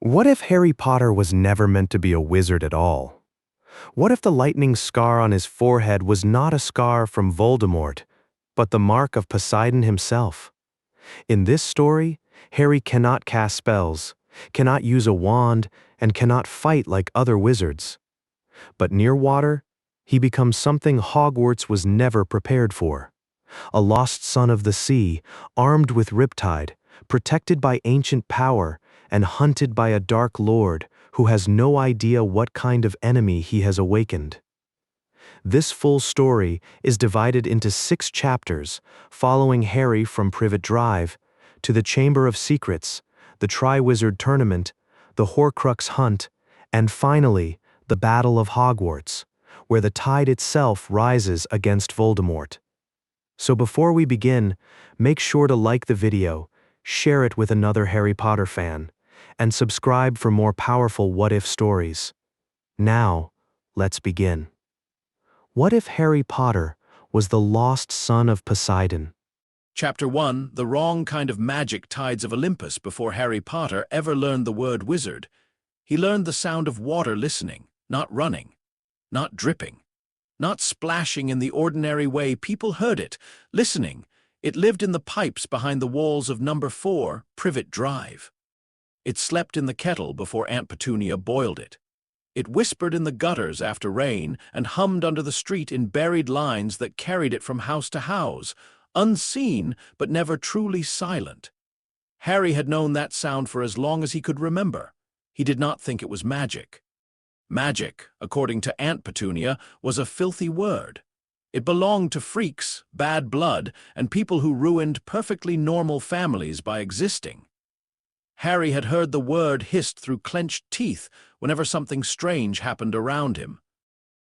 What if Harry Potter was never meant to be a wizard at all? What if the lightning scar on his forehead was not a scar from Voldemort, but the mark of Poseidon himself? In this story, Harry cannot cast spells, cannot use a wand, and cannot fight like other wizards. But near water, he becomes something Hogwarts was never prepared for. A lost son of the sea, armed with Riptide, protected by ancient power, and hunted by a dark lord who has no idea what kind of enemy he has awakened. This full story is divided into 6 chapters, following Harry from Privet Drive to the Chamber of Secrets, the Triwizard Tournament, the Horcrux Hunt, and finally, the Battle of Hogwarts, where the tide itself rises against Voldemort. So before we begin, make sure to like the video, share it with another Harry Potter fan, and subscribe for more powerful what-if stories. Now, let's begin. What if Harry Potter was the lost son of Poseidon? Chapter 1, The Wrong Kind of Magic Tides of Olympus. Before Harry Potter ever learned the word wizard, he learned the sound of water listening, not running, not dripping, not splashing in the ordinary way people heard it, listening. It lived in the pipes behind the walls of number 4, Privet Drive. It slept in the kettle before Aunt Petunia boiled it. It whispered in the gutters after rain and hummed under the street in buried lines that carried it from house to house, unseen but never truly silent. Harry had known that sound for as long as he could remember. He did not think it was magic. Magic, according to Aunt Petunia, was a filthy word. It belonged to freaks, bad blood, and people who ruined perfectly normal families by existing. Harry had heard the word hissed through clenched teeth whenever something strange happened around him.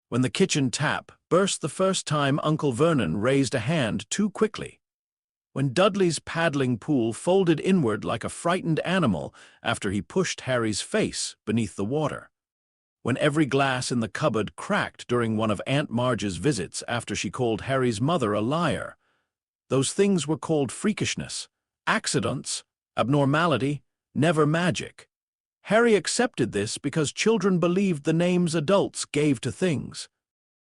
When the kitchen tap burst the first time Uncle Vernon raised a hand too quickly. When Dudley's paddling pool folded inward like a frightened animal after he pushed Harry's face beneath the water. When every glass in the cupboard cracked during one of Aunt Marge's visits after she called Harry's mother a liar. Those things were called freakishness, accidents, abnormality, never magic. Harry accepted this because children believed the names adults gave to things.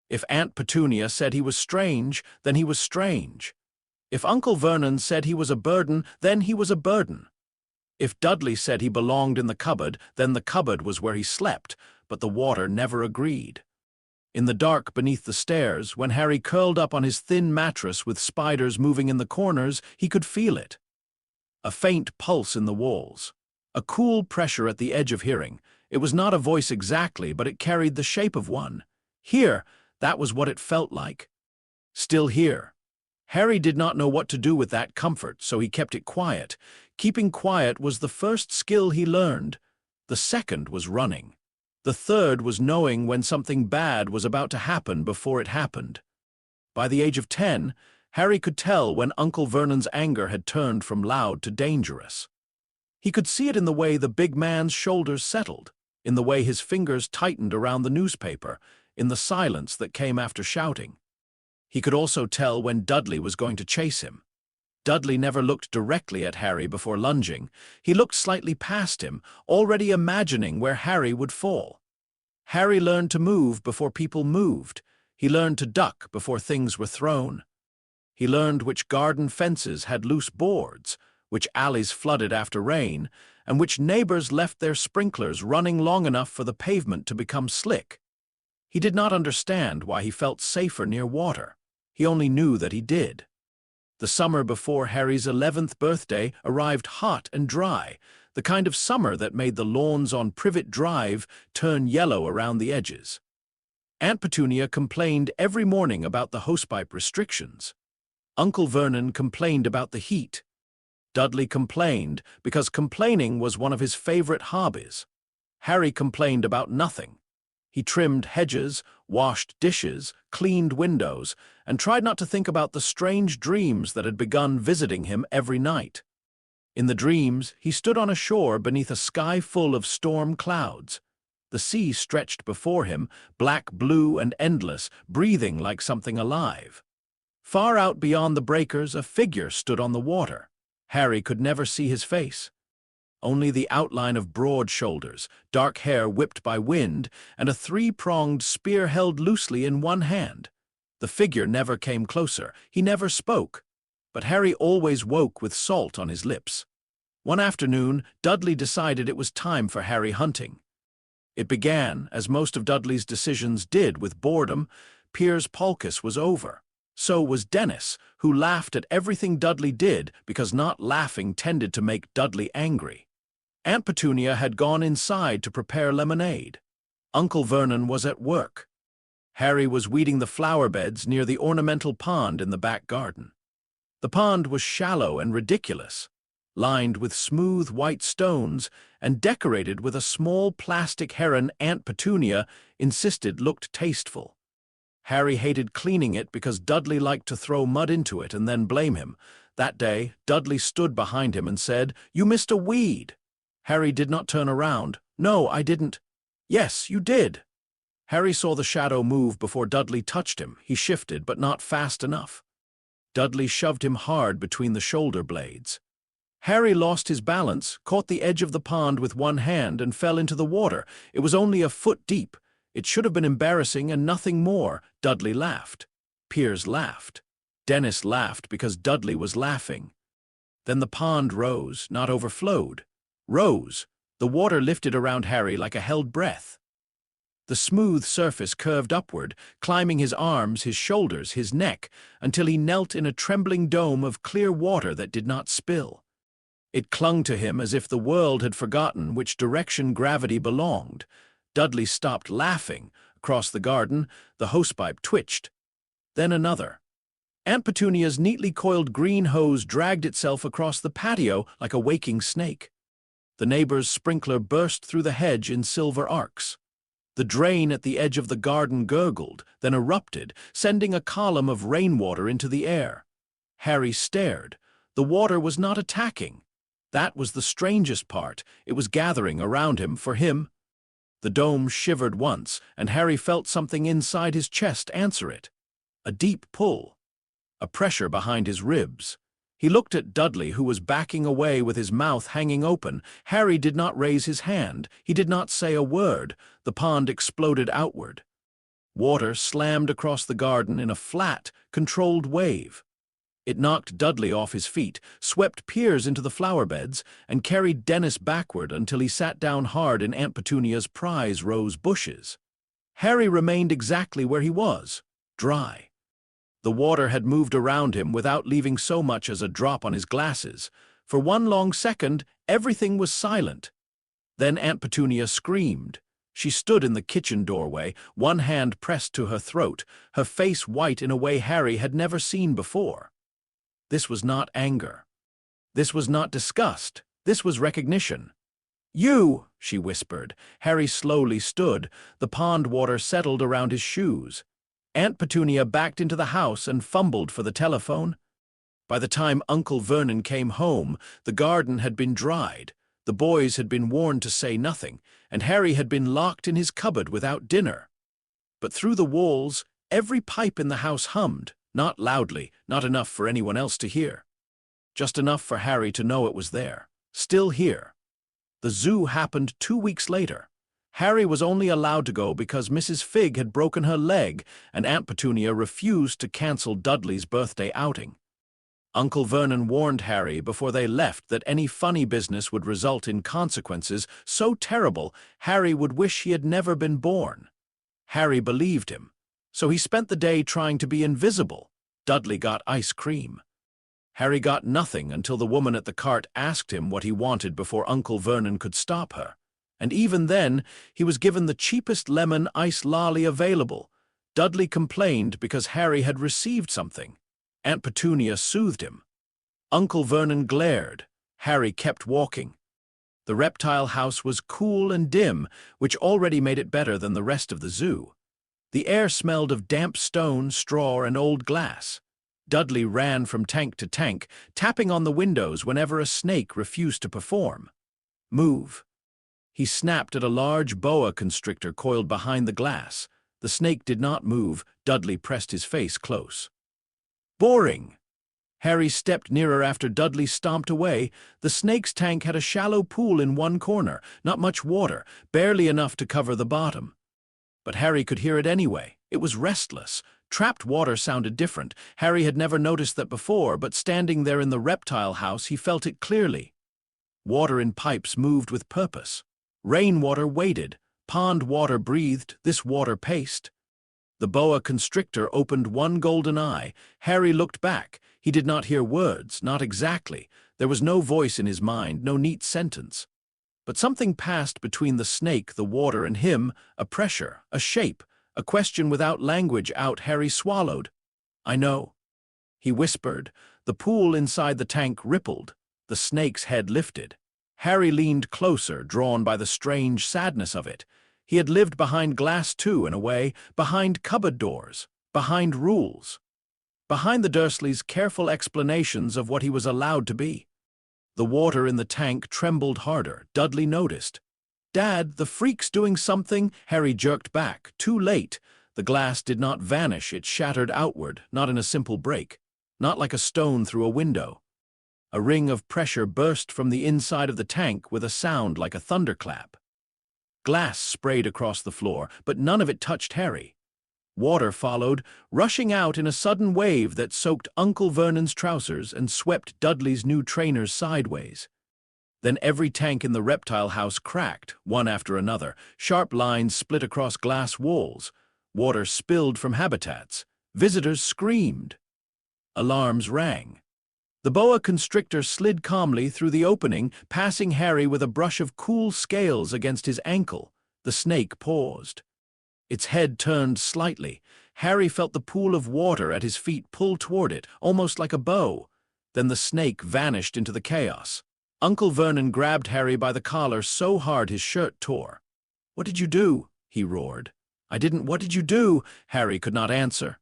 If Aunt Petunia said he was strange, then he was strange. If Uncle Vernon said he was a burden, then he was a burden. If Dudley said he belonged in the cupboard, then the cupboard was where he slept, but the water never agreed. In the dark beneath the stairs, when Harry curled up on his thin mattress with spiders moving in the corners, he could feel it. A faint pulse in the walls. A cool pressure at the edge of hearing. It was not a voice exactly, but it carried the shape of one. Here, that was what it felt like. Still here. Harry did not know what to do with that comfort, so he kept it quiet. Keeping quiet was the first skill he learned. The second was running. The third was knowing when something bad was about to happen before it happened. By the age of 10, Harry could tell when Uncle Vernon's anger had turned from loud to dangerous. He could see it in the way the big man's shoulders settled, in the way his fingers tightened around the newspaper, in the silence that came after shouting. He could also tell when Dudley was going to chase him. Dudley never looked directly at Harry before lunging. He looked slightly past him, already imagining where Harry would fall. Harry learned to move before people moved. He learned to duck before things were thrown. He learned which garden fences had loose boards, which alleys flooded after rain, and which neighbors left their sprinklers running long enough for the pavement to become slick. He did not understand why he felt safer near water. He only knew that he did. The summer before Harry's 11th birthday arrived hot and dry, the kind of summer that made the lawns on Privet Drive turn yellow around the edges. Aunt Petunia complained every morning about the hosepipe restrictions. Uncle Vernon complained about the heat. Dudley complained because complaining was one of his favorite hobbies. Harry complained about nothing. He trimmed hedges, washed dishes, cleaned windows, and tried not to think about the strange dreams that had begun visiting him every night. In the dreams, he stood on a shore beneath a sky full of storm clouds. The sea stretched before him, black, blue, and endless, breathing like something alive. Far out beyond the breakers, a figure stood on the water. Harry could never see his face. only the outline of broad shoulders, dark hair whipped by wind, and a three-pronged spear held loosely in one hand. The figure never came closer. He never spoke. But Harry always woke with salt on his lips. One afternoon, Dudley decided it was time for Harry hunting. It began, as most of Dudley's decisions did, with boredom. Piers Polkiss was over. So was Dennis, who laughed at everything Dudley did because not laughing tended to make Dudley angry. Aunt Petunia had gone inside to prepare lemonade. Uncle Vernon was at work. Harry was weeding the flower beds near the ornamental pond in the back garden. The pond was shallow and ridiculous, lined with smooth white stones and decorated with a small plastic heron Aunt Petunia insisted looked tasteful. Harry hated cleaning it because Dudley liked to throw mud into it and then blame him. That day, Dudley stood behind him and said, "You missed a weed." Harry did not turn around. "No, I didn't." "Yes, you did." Harry saw the shadow move before Dudley touched him. He shifted, but not fast enough. Dudley shoved him hard between the shoulder blades. Harry lost his balance, caught the edge of the pond with one hand, and fell into the water. It was only a foot deep. It should have been embarrassing and nothing more. Dudley laughed. Piers laughed. Dennis laughed because Dudley was laughing. Then the pond rose, not overflowed. Rose. The water lifted around Harry like a held breath. The smooth surface curved upward, climbing his arms, his shoulders, his neck, until he knelt in a trembling dome of clear water that did not spill. It clung to him as if the world had forgotten which direction gravity belonged. Dudley stopped laughing. Across the garden, the hosepipe twitched. Then another. Aunt Petunia's neatly coiled green hose dragged itself across the patio like a waking snake. The neighbor's sprinkler burst through the hedge in silver arcs. The drain at the edge of the garden gurgled, then erupted, sending a column of rainwater into the air. Harry stared. The water was not attacking. That was the strangest part. It was gathering around him for him. The dome shivered once, and Harry felt something inside his chest answer it. A deep pull. A pressure behind his ribs. He looked at Dudley, who was backing away with his mouth hanging open. Harry did not raise his hand. He did not say a word. The pond exploded outward. Water slammed across the garden in a flat, controlled wave. It knocked Dudley off his feet, swept Piers into the flower beds, and carried Dennis backward until he sat down hard in Aunt Petunia's prize rose bushes. Harry remained exactly where he was, dry. The water had moved around him without leaving so much as a drop on his glasses. For one long second, everything was silent. Then Aunt Petunia screamed. She stood in the kitchen doorway, one hand pressed to her throat, her face white in a way Harry had never seen before. This was not anger. This was not disgust. This was recognition. "You!" she whispered. Harry slowly stood. The pond water settled around his shoes. Aunt Petunia backed into the house and fumbled for the telephone. By the time Uncle Vernon came home, the garden had been dried, the boys had been warned to say nothing, and Harry had been locked in his cupboard without dinner. But through the walls, every pipe in the house hummed, not loudly, not enough for anyone else to hear. Just enough for Harry to know it was there, still here. The zoo happened 2 weeks later. Harry was only allowed to go because Mrs. Figg had broken her leg, and Aunt Petunia refused to cancel Dudley's birthday outing. Uncle Vernon warned Harry before they left that any funny business would result in consequences so terrible Harry would wish he had never been born. Harry believed him, so he spent the day trying to be invisible. Dudley got ice cream. Harry got nothing until the woman at the cart asked him what he wanted before Uncle Vernon could stop her. And even then, he was given the cheapest lemon ice lolly available. Dudley complained because Harry had received something. Aunt Petunia soothed him. Uncle Vernon glared. Harry kept walking. The reptile house was cool and dim, which already made it better than the rest of the zoo. The air smelled of damp stone, straw, and old glass. Dudley ran from tank to tank, tapping on the windows whenever a snake refused to perform. "Move." He snapped at a large boa constrictor coiled behind the glass. The snake did not move. Dudley pressed his face close. "Boring." Harry stepped nearer after Dudley stomped away. The snake's tank had a shallow pool in one corner, not much water, barely enough to cover the bottom. But Harry could hear it anyway. It was restless. Trapped water sounded different. Harry had never noticed that before, but standing there in the reptile house, he felt it clearly. Water in pipes moved with purpose. Rainwater waited. Pond water breathed. This water paced. The boa constrictor opened one golden eye. Harry looked back. He did not hear words, not exactly. There was no voice in his mind, no neat sentence. But something passed between the snake, the water, and him, a pressure, a shape, a question without language. Out Harry swallowed. "I know," he whispered. The pool inside the tank rippled. The snake's head lifted. Harry leaned closer, drawn by the strange sadness of it. He had lived behind glass too, in a way, behind cupboard doors, behind rules, behind the Dursleys' careful explanations of what he was allowed to be. The water in the tank trembled harder. Dudley noticed. "Dad, the freak's doing something." Harry jerked back. Too late. The glass did not vanish. It shattered outward, not in a simple break, not like a stone through a window. A ring of pressure burst from the inside of the tank with a sound like a thunderclap. Glass sprayed across the floor, but none of it touched Harry. Water followed, rushing out in a sudden wave that soaked Uncle Vernon's trousers and swept Dudley's new trainers sideways. Then every tank in the reptile house cracked, one after another. Sharp lines split across glass walls. Water spilled from habitats. Visitors screamed. Alarms rang. The boa constrictor slid calmly through the opening, passing Harry with a brush of cool scales against his ankle. The snake paused. Its head turned slightly. Harry felt the pool of water at his feet pull toward it, almost like a bow. Then the snake vanished into the chaos. Uncle Vernon grabbed Harry by the collar so hard his shirt tore. "What did you do?" he roared. "I didn't. What did you do?" Harry could not answer.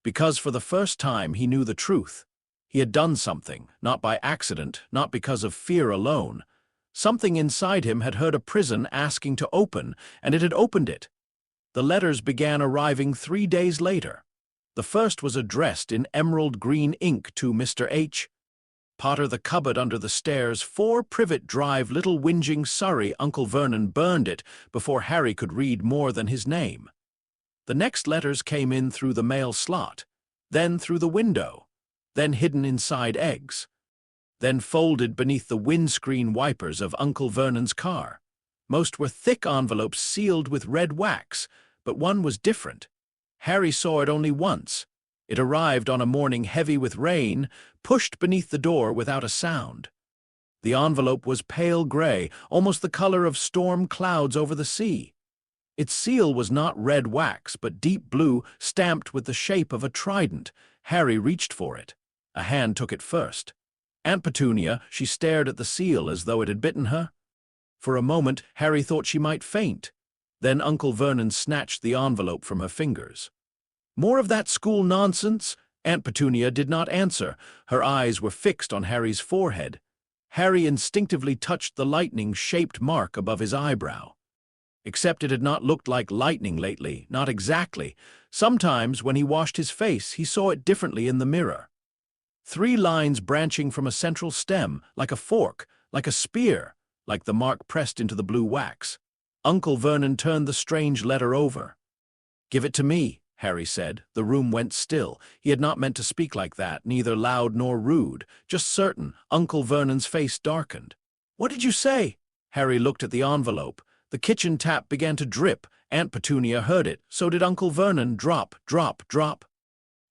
Because for the first time he knew the truth. He had done something, not by accident, not because of fear alone. Something inside him had heard a prison asking to open, and it had opened it. The letters began arriving 3 days later. The first was addressed in emerald green ink to Mr. H. Potter, the cupboard under the stairs, 4 Privet Drive, Little Whinging, Surrey. Uncle Vernon burned it before Harry could read more than his name. The next letters came in through the mail slot, then through the window, then hidden inside eggs, then folded beneath the windscreen wipers of Uncle Vernon's car. Most were thick envelopes sealed with red wax, but one was different. Harry saw it only once. It arrived on a morning heavy with rain, pushed beneath the door without a sound. The envelope was pale gray, almost the color of storm clouds over the sea. Its seal was not red wax, but deep blue, stamped with the shape of a trident. Harry reached for it. A hand took it first. Aunt Petunia, she stared at the seal as though it had bitten her. For a moment, Harry thought she might faint. Then Uncle Vernon snatched the envelope from her fingers. "More of that school nonsense?" Aunt Petunia did not answer. Her eyes were fixed on Harry's forehead. Harry instinctively touched the lightning-shaped mark above his eyebrow. Except it had not looked like lightning lately, not exactly. Sometimes, when he washed his face, he saw it differently in the mirror. 3 lines branching from a central stem, like a fork, like a spear, like the mark pressed into the blue wax. Uncle Vernon turned the strange letter over. "Give it to me," Harry said. The room went still. He had not meant to speak like that, neither loud nor rude, just certain. Uncle Vernon's face darkened. "What did you say?" Harry looked at the envelope. The kitchen tap began to drip. Aunt Petunia heard it. So did Uncle Vernon. Drop, drop, drop.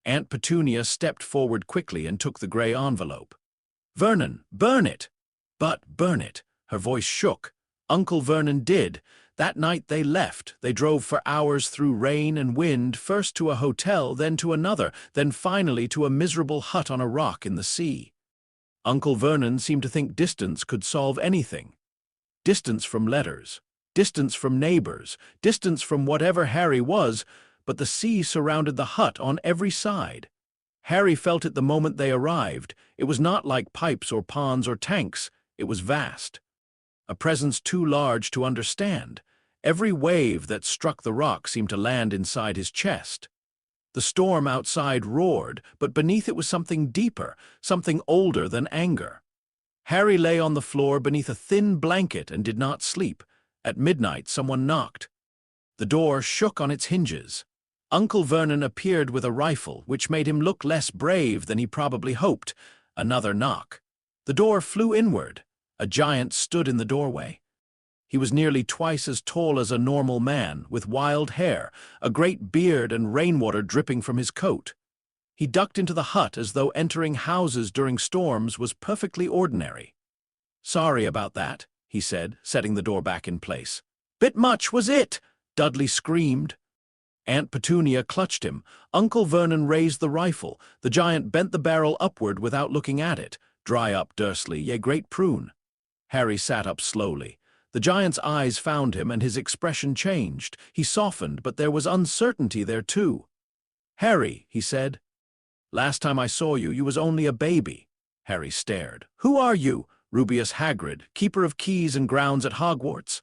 Aunt Petunia stepped forward quickly and took the gray envelope. "Vernon, burn it!" "But burn it." Her voice shook. Uncle Vernon did. That night they left. They drove for hours through rain and wind, first to a hotel, then to another, then finally to a miserable hut on a rock in the sea. Uncle Vernon seemed to think distance could solve anything. Distance from letters, distance from neighbors, distance from whatever Harry was, but the sea surrounded the hut on every side. Harry felt it the moment they arrived. It was not like pipes or ponds or tanks. It was vast. A presence too large to understand. Every wave that struck the rock seemed to land inside his chest. The storm outside roared, but beneath it was something deeper, something older than anger. Harry lay on the floor beneath a thin blanket and did not sleep. At midnight, someone knocked. The door shook on its hinges. Uncle Vernon appeared with a rifle, which made him look less brave than he probably hoped. Another knock. The door flew inward. A giant stood in the doorway. He was nearly twice as tall as a normal man, with wild hair, a great beard and rainwater dripping from his coat. He ducked into the hut as though entering houses during storms was perfectly ordinary. "Sorry about that," he said, setting the door back in place. "Bit much, was it?" Dudley screamed. Aunt Petunia clutched him. Uncle Vernon raised the rifle. The giant bent the barrel upward without looking at it. "Dry up, Dursley, ye great prune." Harry sat up slowly. The giant's eyes found him, and his expression changed. He softened, but there was uncertainty there too. "Harry," he said. "Last time I saw you, you was only a baby." Harry stared. "Who are you?" "Rubeus Hagrid, keeper of keys and grounds at Hogwarts."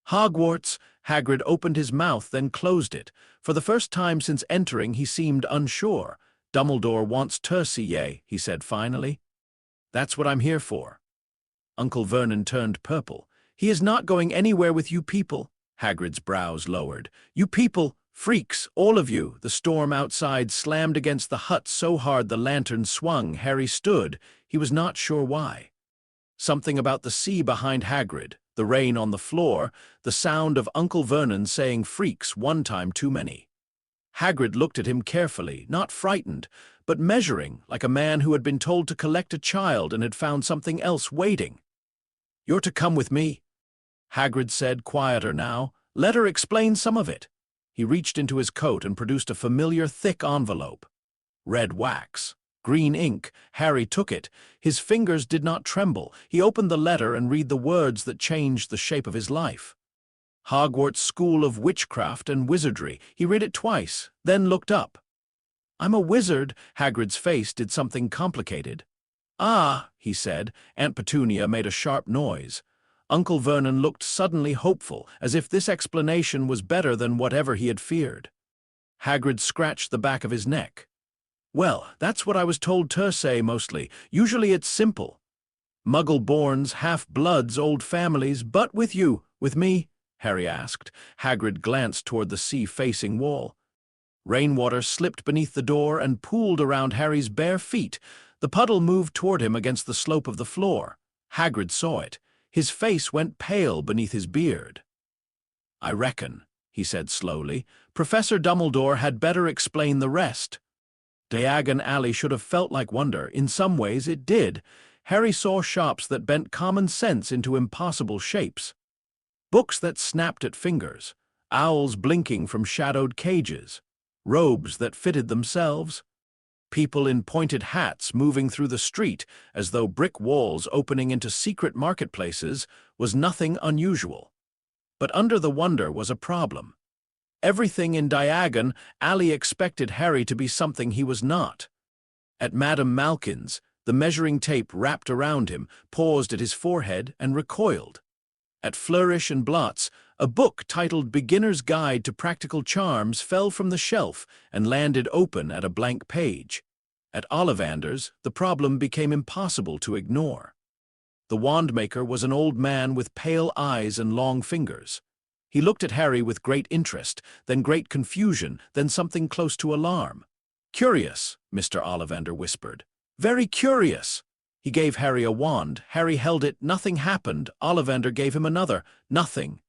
"Hogwarts?" Hagrid opened his mouth, then closed it. For the first time since entering, he seemed unsure. "Dumbledore wants Percy, he said finally. "That's what I'm here for." Uncle Vernon turned purple. "He is not going anywhere with you people." Hagrid's brows lowered. "You people, freaks, all of you." The storm outside slammed against the hut so hard the lantern swung. Harry stood. He was not sure why. Something about the sea behind Hagrid, the rain on the floor, the sound of Uncle Vernon saying freaks one time too many. Hagrid looked at him carefully, not frightened, but measuring, like a man who had been told to collect a child and had found something else waiting. "You're to come with me," Hagrid said, quieter now. "Let her explain some of it." He reached into his coat and produced a familiar thick envelope. Red wax. Green ink. Harry took it. His fingers did not tremble. He opened the letter and read the words that changed the shape of his life. Hogwarts School of Witchcraft and Wizardry. He read it twice, then looked up. "I'm a wizard." Hagrid's face did something complicated. "Ah," he said. Aunt Petunia made a sharp noise. Uncle Vernon looked suddenly hopeful, as if this explanation was better than whatever he had feared. Hagrid scratched the back of his neck. "Well, that's what I was told to say mostly. Usually it's simple. Muggle-borns, half-bloods, old families, but with you, with me?" Harry asked. Hagrid glanced toward the sea-facing wall. Rainwater slipped beneath the door and pooled around Harry's bare feet. The puddle moved toward him against the slope of the floor. Hagrid saw it. His face went pale beneath his beard. "I reckon," he said slowly, "Professor Dumbledore had better explain the rest." Diagon Alley should have felt like wonder. In some ways it did. Harry saw shops that bent common sense into impossible shapes. Books that snapped at fingers. Owls blinking from shadowed cages. Robes that fitted themselves. People in pointed hats moving through the street as though brick walls opening into secret marketplaces was nothing unusual. But under the wonder was a problem. Everything in Diagon Alley expected Harry to be something he was not. At Madame Malkin's, the measuring tape wrapped around him, paused at his forehead, and recoiled. At Flourish and Blot's, a book titled Beginner's Guide to Practical Charms fell from the shelf and landed open at a blank page. At Ollivander's, the problem became impossible to ignore. The wandmaker was an old man with pale eyes and long fingers. He looked at Harry with great interest, then great confusion, then something close to alarm. "Curious," Mr. Ollivander whispered. "Very curious." He gave Harry a wand. Harry held it. Nothing happened. Ollivander gave him another. Nothing.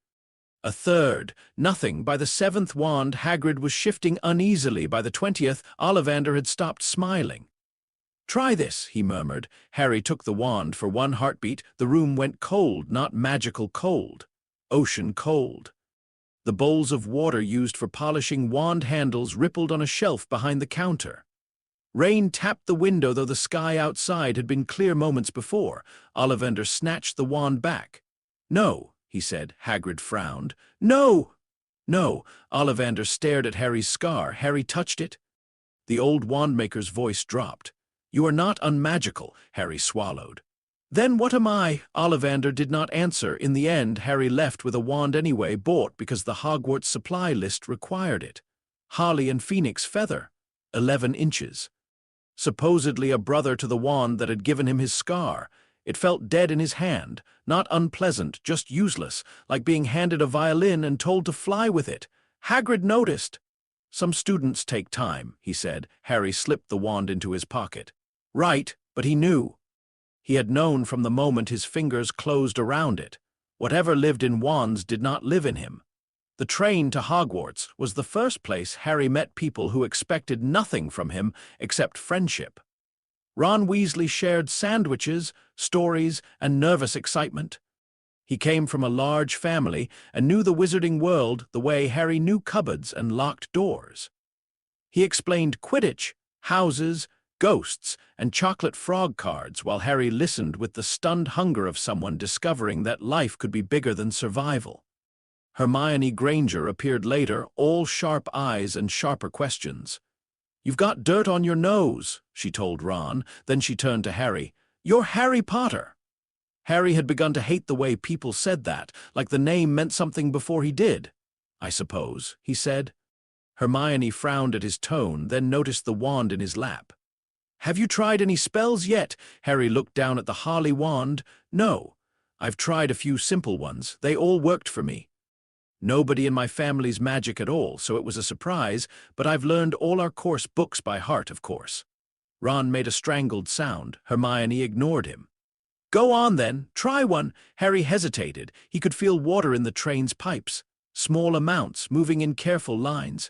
A third. Nothing. By the 7th wand, Hagrid was shifting uneasily. By the 20th, Ollivander had stopped smiling. "Try this," he murmured. Harry took the wand. For one heartbeat, the room went cold, not magical cold. Ocean cold. The bowls of water used for polishing wand handles rippled on a shelf behind the counter. Rain tapped the window, though the sky outside had been clear moments before. Ollivander snatched the wand back. "No," he said. Hagrid frowned. "No!" "No." Ollivander stared at Harry's scar. Harry touched it. The old wandmaker's voice dropped. "You are not unmagical," Harry swallowed. "Then what am I?" Ollivander did not answer. In the end, Harry left with a wand anyway, bought because the Hogwarts supply list required it. Holly and Phoenix feather. 11 inches. Supposedly a brother to the wand that had given him his scar. It felt dead in his hand, not unpleasant, just useless, like being handed a violin and told to fly with it. Hagrid noticed. "Some students take time," he said. Harry slipped the wand into his pocket. Right, but he knew. He had known from the moment his fingers closed around it. Whatever lived in wands did not live in him. The train to Hogwarts was the first place Harry met people who expected nothing from him except friendship. Ron Weasley shared sandwiches, stories, and nervous excitement. He came from a large family and knew the wizarding world the way Harry knew cupboards and locked doors. He explained Quidditch, houses, ghosts, and chocolate frog cards while Harry listened with the stunned hunger of someone discovering that life could be bigger than survival. Hermione Granger appeared later, all sharp eyes and sharper questions. "You've got dirt on your nose," she told Ron. Then she turned to Harry. "You're Harry Potter." Harry had begun to hate the way people said that, like the name meant something before he did. "I suppose," he said. Hermione frowned at his tone, then noticed the wand in his lap. "Have you tried any spells yet?" Harry looked down at the Harley wand. "No. I've tried a few simple ones. They all worked for me. Nobody in my family's magic at all, so it was a surprise, but I've learned all our course books by heart, of course." Ron made a strangled sound. Hermione ignored him. "Go on, then. Try one." Harry hesitated. He could feel water in the train's pipes. Small amounts, moving in careful lines.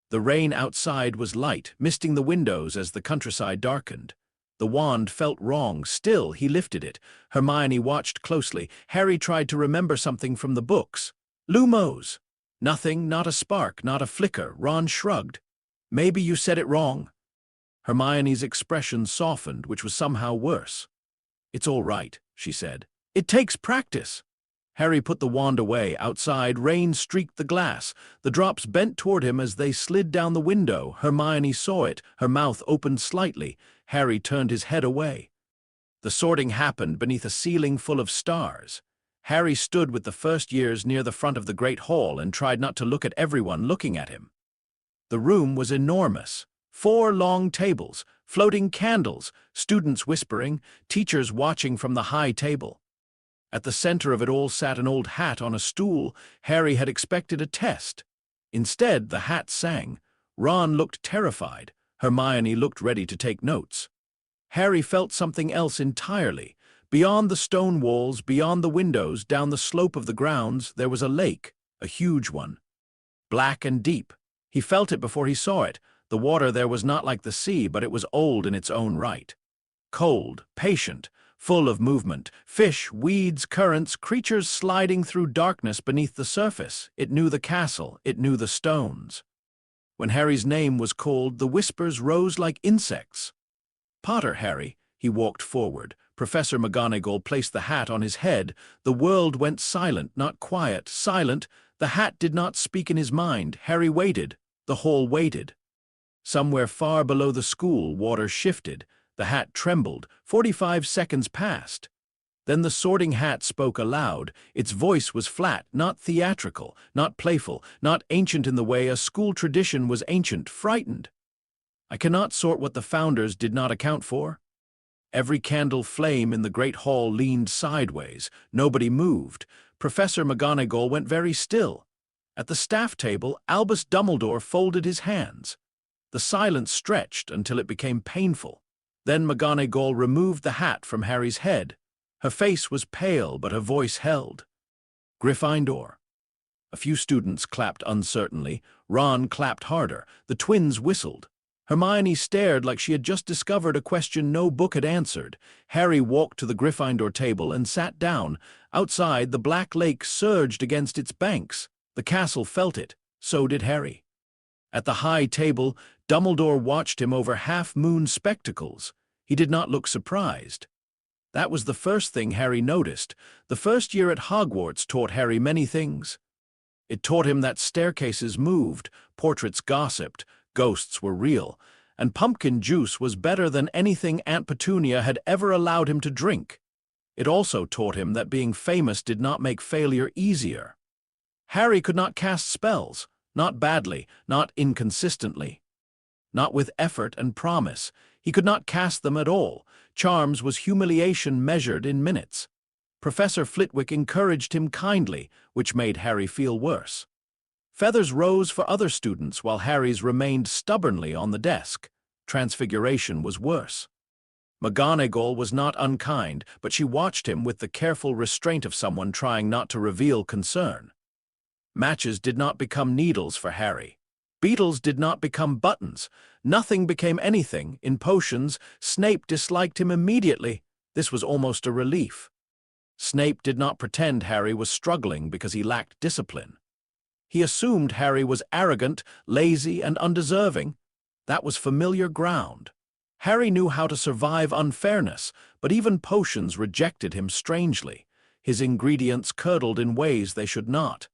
The rain outside was light, misting the windows as the countryside darkened. The wand felt wrong. Still, he lifted it. Hermione watched closely. Harry tried to remember something from the books. "Lumos." "Nothing, not a spark, not a flicker." Ron shrugged. "Maybe you said it wrong." Hermione's expression softened, which was somehow worse. "It's all right," she said. "It takes practice." Harry put the wand away. Outside, rain streaked the glass. The drops bent toward him as they slid down the window. Hermione saw it. Her mouth opened slightly. Harry turned his head away. The sorting happened beneath a ceiling full of stars. Harry stood with the first years near the front of the Great Hall and tried not to look at everyone looking at him. The room was enormous. 4 long tables, floating candles, students whispering, teachers watching from the high table. At the center of it all sat an old hat on a stool. Harry had expected a test. Instead, the hat sang. Ron looked terrified. Hermione looked ready to take notes. Harry felt something else entirely. Beyond the stone walls, beyond the windows, down the slope of the grounds, there was a lake, a huge one. Black and deep. He felt it before he saw it. The water there was not like the sea, but it was old in its own right. Cold, patient, full of movement. Fish, weeds, currents, creatures sliding through darkness beneath the surface. It knew the castle. It knew the stones. When Harry's name was called, the whispers rose like insects. "Potter, Harry." He walked forward. Professor McGonagall placed the hat on his head. The world went silent, not quiet, silent. The hat did not speak in his mind. Harry waited. The hall waited. Somewhere far below the school, water shifted. The hat trembled. 45 seconds passed. Then the sorting hat spoke aloud. Its voice was flat, not theatrical, not playful, not ancient in the way a school tradition was ancient, frightened. "I cannot sort what the founders did not account for." Every candle flame in the great hall leaned sideways. Nobody moved. Professor McGonagall went very still. At the staff table, Albus Dumbledore folded his hands. The silence stretched until it became painful. Then McGonagall removed the hat from Harry's head. Her face was pale, but her voice held. "Gryffindor." A few students clapped uncertainly. Ron clapped harder. The twins whistled. Hermione stared like she had just discovered a question no book had answered. Harry walked to the Gryffindor table and sat down. Outside, the Black Lake surged against its banks. The castle felt it. So did Harry. At the high table, Dumbledore watched him over half-moon spectacles. He did not look surprised. That was the first thing Harry noticed. The first year at Hogwarts taught Harry many things. It taught him that staircases moved, portraits gossiped, ghosts were real, and pumpkin juice was better than anything Aunt Petunia had ever allowed him to drink. It also taught him that being famous did not make failure easier. Harry could not cast spells, not badly, not inconsistently. not with effort and promise. He could not cast them at all. Charms was humiliation measured in minutes. Professor Flitwick encouraged him kindly, which made Harry feel worse. Feathers rose for other students while Harry's remained stubbornly on the desk. Transfiguration was worse. McGonagall was not unkind, but she watched him with the careful restraint of someone trying not to reveal concern. Matches did not become needles for Harry. Beetles did not become buttons. Nothing became anything. In potions, Snape disliked him immediately. This was almost a relief. Snape did not pretend Harry was struggling because he lacked discipline. He assumed Harry was arrogant, lazy, and undeserving. That was familiar ground. Harry knew how to survive unfairness, but even potions rejected him strangely. His ingredients curdled in ways they should not.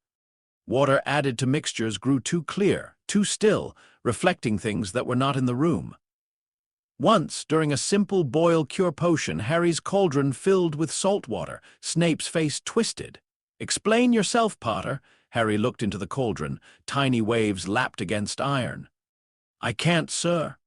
Water added to mixtures grew too clear, too still, reflecting things that were not in the room. Once, during a simple boil-cure potion, Harry's cauldron filled with salt water. Snape's face twisted. "Explain yourself, Potter." Harry looked into the cauldron. Tiny waves lapped against iron. "I can't, sir."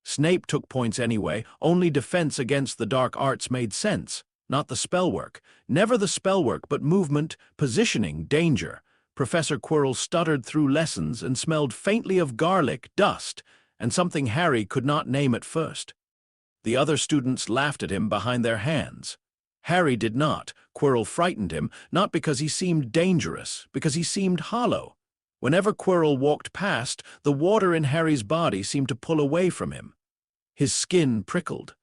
Snape took points anyway. Only defense against the dark arts made sense, not the spellwork. Never the spellwork, but movement, positioning, danger. Professor Quirrell stuttered through lessons and smelled faintly of garlic, dust, and something Harry could not name at first. The other students laughed at him behind their hands. Harry did not. Quirrell frightened him, not because he seemed dangerous, because he seemed hollow. Whenever Quirrell walked past, the water in Harry's body seemed to pull away from him. His skin prickled.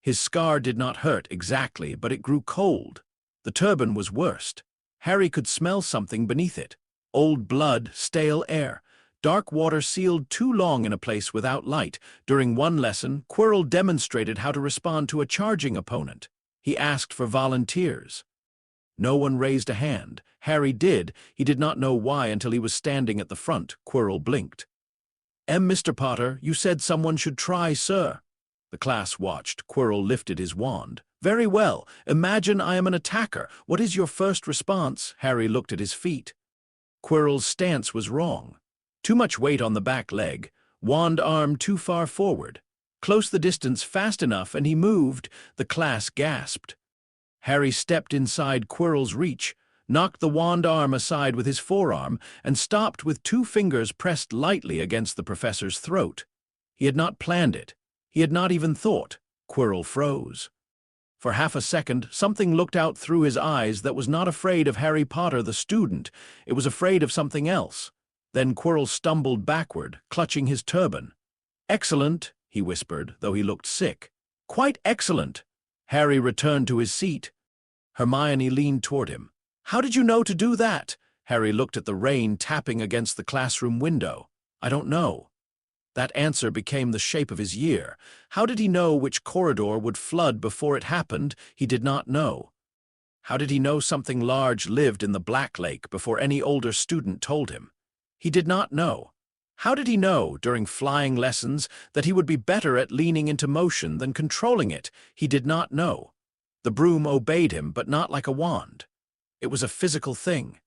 His scar did not hurt exactly, but it grew cold. The turban was worst. Harry could smell something beneath it. Old blood, stale air. Dark water sealed too long in a place without light. During one lesson, Quirrell demonstrated how to respond to a charging opponent. He asked for volunteers. No one raised a hand. Harry did. He did not know why until he was standing at the front. Quirrell blinked. Mr. Potter, you said someone should try, sir." The class watched. Quirrell lifted his wand. "Very well. Imagine I am an attacker. What is your first response?" Harry looked at his feet. Quirrell's stance was wrong. Too much weight on the back leg. Wand arm too far forward. Close the distance fast enough and he moved. The class gasped. Harry stepped inside Quirrell's reach, knocked the wand arm aside with his forearm, and stopped with 2 fingers pressed lightly against the professor's throat. He had not planned it. He had not even thought. Quirrell froze. For half a second, something looked out through his eyes that was not afraid of Harry Potter the student. It was afraid of something else. Then Quirrell stumbled backward, clutching his turban. "Excellent," he whispered, though he looked sick. "Quite excellent." Harry returned to his seat. Hermione leaned toward him. "How did you know to do that?" Harry looked at the rain tapping against the classroom window. "I don't know." That answer became the shape of his year. How did he know which corridor would flood before it happened? He did not know. How did he know something large lived in the Black Lake before any older student told him? He did not know. How did he know, during flying lessons, that he would be better at leaning into motion than controlling it? He did not know. The broom obeyed him, but not like a wand. It was a physical thing.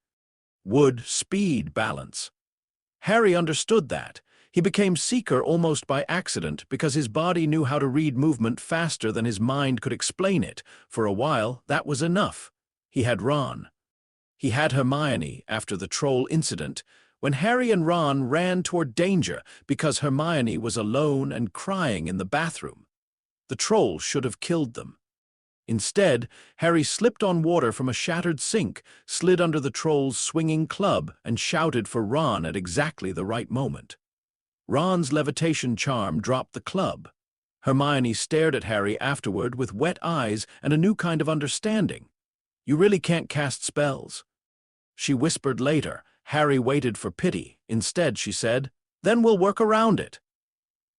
Wood, speed, balance. Harry understood that. He became Seeker almost by accident because his body knew how to read movement faster than his mind could explain it. For a while, that was enough. He had Ron. He had Hermione after the troll incident, when Harry and Ron ran toward danger because Hermione was alone and crying in the bathroom. The troll should have killed them. Instead, Harry slipped on water from a shattered sink, slid under the troll's swinging club, and shouted for Ron at exactly the right moment. Ron's levitation charm dropped the club. Hermione stared at Harry afterward with wet eyes and a new kind of understanding. "You really can't cast spells." She whispered later. Harry waited for pity. Instead, she said, "Then we'll work around it."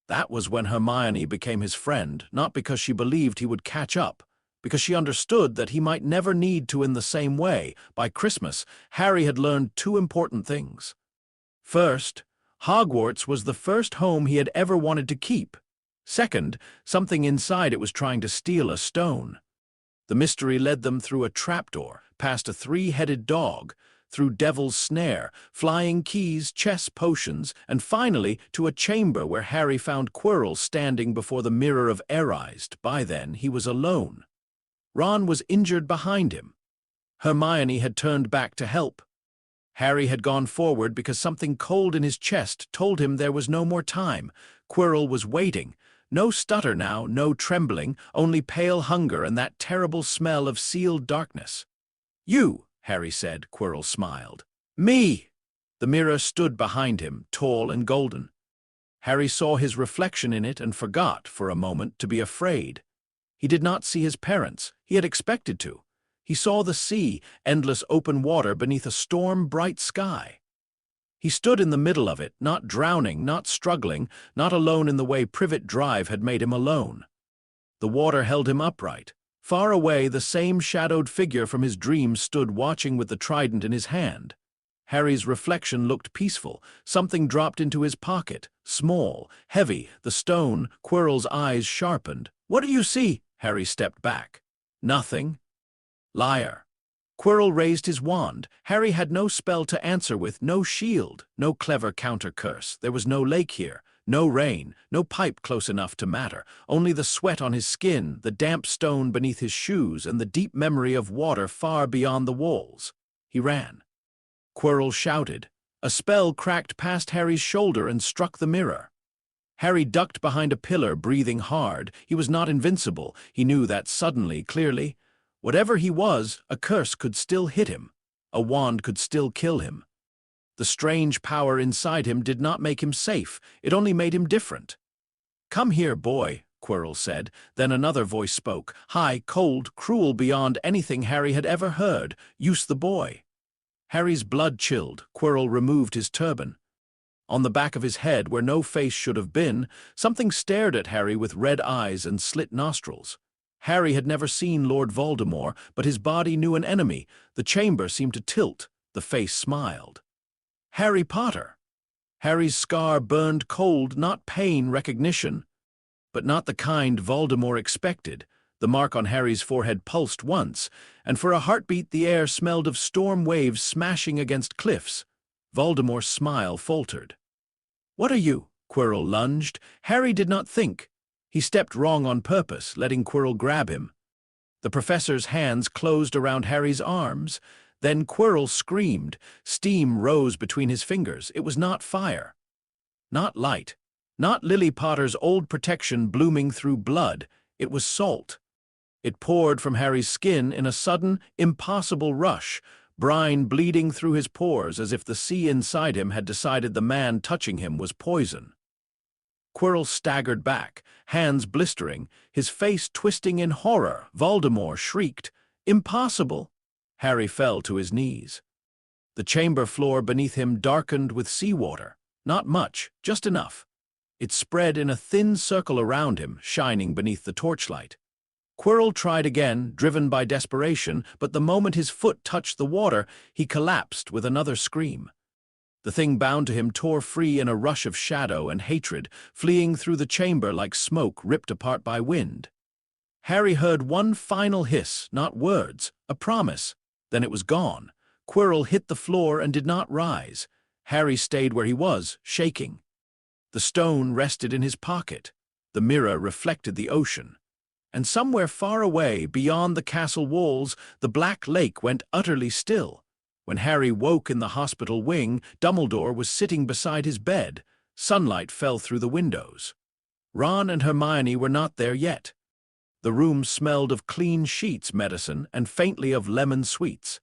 That was when Hermione became his friend, not because she believed he would catch up, because she understood that he might never need to in the same way. By Christmas, Harry had learned 2 important things. First, Hogwarts was the first home he had ever wanted to keep. Second, something inside it was trying to steal a stone. The mystery led them through a trapdoor, past a 3-headed dog. through Devil's Snare, flying keys, chess potions, and finally to a chamber where Harry found Quirrell standing before the Mirror of Erised. By then, he was alone. Ron was injured behind him. Hermione had turned back to help. Harry had gone forward because something cold in his chest told him there was no more time. Quirrell was waiting. No stutter now, no trembling, only pale hunger and that terrible smell of sealed darkness. "You," Harry said. Quirrell smiled. "Me!" The mirror stood behind him, tall and golden. Harry saw his reflection in it and forgot, for a moment, to be afraid. He did not see his parents. He had expected to. He saw the sea, endless open water beneath a storm-bright sky. He stood in the middle of it, not drowning, not struggling, not alone in the way Privet Drive had made him alone. The water held him upright. Far away, the same shadowed figure from his dreams stood watching with the trident in his hand. Harry's reflection looked peaceful. Something dropped into his pocket, small, heavy, the stone. Quirrell's eyes sharpened. "What do you see?" Harry stepped back. "Nothing." "Liar." Quirrell raised his wand. Harry had no spell to answer with, no shield, no clever counter-curse. There was no lake here, no rain, no pipe close enough to matter, only the sweat on his skin, the damp stone beneath his shoes, and the deep memory of water far beyond the walls. He ran. Quirrell shouted. A spell cracked past Harry's shoulder and struck the mirror. Harry ducked behind a pillar, breathing hard. He was not invincible. He knew that suddenly, clearly. Whatever he was, a curse could still hit him. A wand could still kill him. The strange power inside him did not make him safe. It only made him different. "Come here, boy," Quirrell said. Then another voice spoke, high, cold, cruel beyond anything Harry had ever heard. "Use the boy." Harry's blood chilled. Quirrell removed his turban. On the back of his head, where no face should have been, something stared at Harry with red eyes and slit nostrils. Harry had never seen Lord Voldemort, but his body knew an enemy. The chamber seemed to tilt. The face smiled. Harry Potter. Harry's scar burned cold, not pain, recognition. But not the kind Voldemort expected. The mark on Harry's forehead pulsed once, and for a heartbeat the air smelled of storm waves smashing against cliffs. Voldemort's smile faltered. "What are you?" Quirrell lunged. Harry did not think. He stepped wrong on purpose, letting Quirrell grab him. The professor's hands closed around Harry's arms. Then Quirrell screamed. Steam rose between his fingers. It was not fire. Not light. Not Lily Potter's old protection blooming through blood. It was salt. It poured from Harry's skin in a sudden, impossible rush, brine bleeding through his pores as if the sea inside him had decided the man touching him was poison. Quirrell staggered back, hands blistering, his face twisting in horror. Voldemort shrieked, "Impossible!" Harry fell to his knees. The chamber floor beneath him darkened with seawater. Not much, just enough. It spread in a thin circle around him, shining beneath the torchlight. Quirrell tried again, driven by desperation, but the moment his foot touched the water, he collapsed with another scream. The thing bound to him tore free in a rush of shadow and hatred, fleeing through the chamber like smoke ripped apart by wind. Harry heard one final hiss, not words, a promise. Then it was gone. Quirrell hit the floor and did not rise. Harry stayed where he was, shaking. The stone rested in his pocket. The mirror reflected the ocean. And somewhere far away, beyond the castle walls, the black lake went utterly still. When Harry woke in the hospital wing, Dumbledore was sitting beside his bed. Sunlight fell through the windows. Ron and Hermione were not there yet. The room smelled of clean sheets, medicine, and faintly of lemon sweets.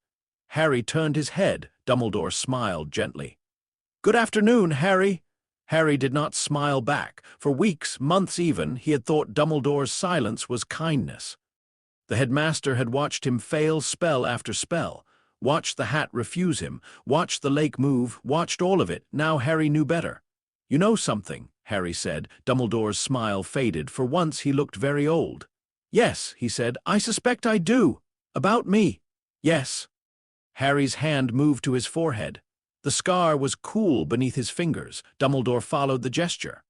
Harry turned his head. Dumbledore smiled gently. "Good afternoon, Harry." Harry did not smile back. For weeks, months even, he had thought Dumbledore's silence was kindness. The headmaster had watched him fail spell after spell, watched the hat refuse him, watched the lake move, watched all of it. Now Harry knew better. "You know something," Harry said. Dumbledore's smile faded. For once he looked very old. "Yes," he said, "I suspect I do. About me." "Yes." Harry's hand moved to his forehead. The scar was cool beneath his fingers. Dumbledore followed the gesture.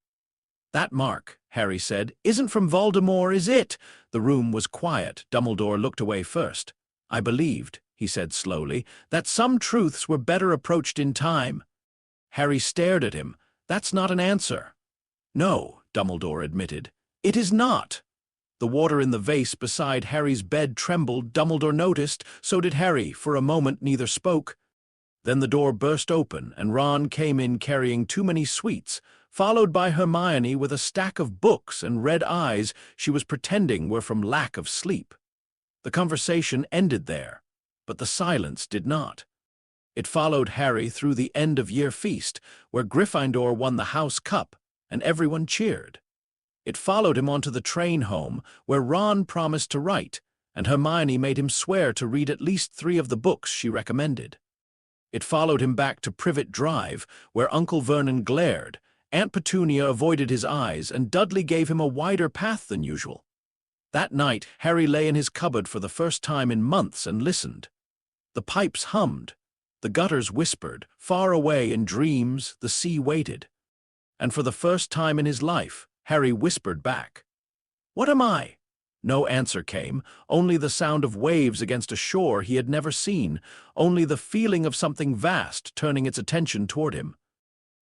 "That mark," Harry said, "isn't from Voldemort, is it?" The room was quiet. Dumbledore looked away first. "I believed," he said slowly, that some truths were better approached in time. Harry stared at him. That's not an answer. No, Dumbledore admitted. It is not. The water in the vase beside Harry's bed trembled. Dumbledore noticed, so did Harry. For a moment neither spoke. Then the door burst open, and Ron came in carrying too many sweets, followed by Hermione with a stack of books and red eyes she was pretending were from lack of sleep. The conversation ended there, but the silence did not. It followed Harry through the end-of-year feast, where Gryffindor won the House Cup, and everyone cheered. It followed him onto the train home, where Ron promised to write, and Hermione made him swear to read at least 3 of the books she recommended. It followed him back to Privet Drive, where Uncle Vernon glared, Aunt Petunia avoided his eyes, and Dudley gave him a wider path than usual. That night, Harry lay in his cupboard for the first time in months and listened. The pipes hummed. The gutters whispered. Far away in dreams, the sea waited. And for the first time in his life, Harry whispered back, "What am I?" No answer came, only the sound of waves against a shore he had never seen, only the feeling of something vast turning its attention toward him.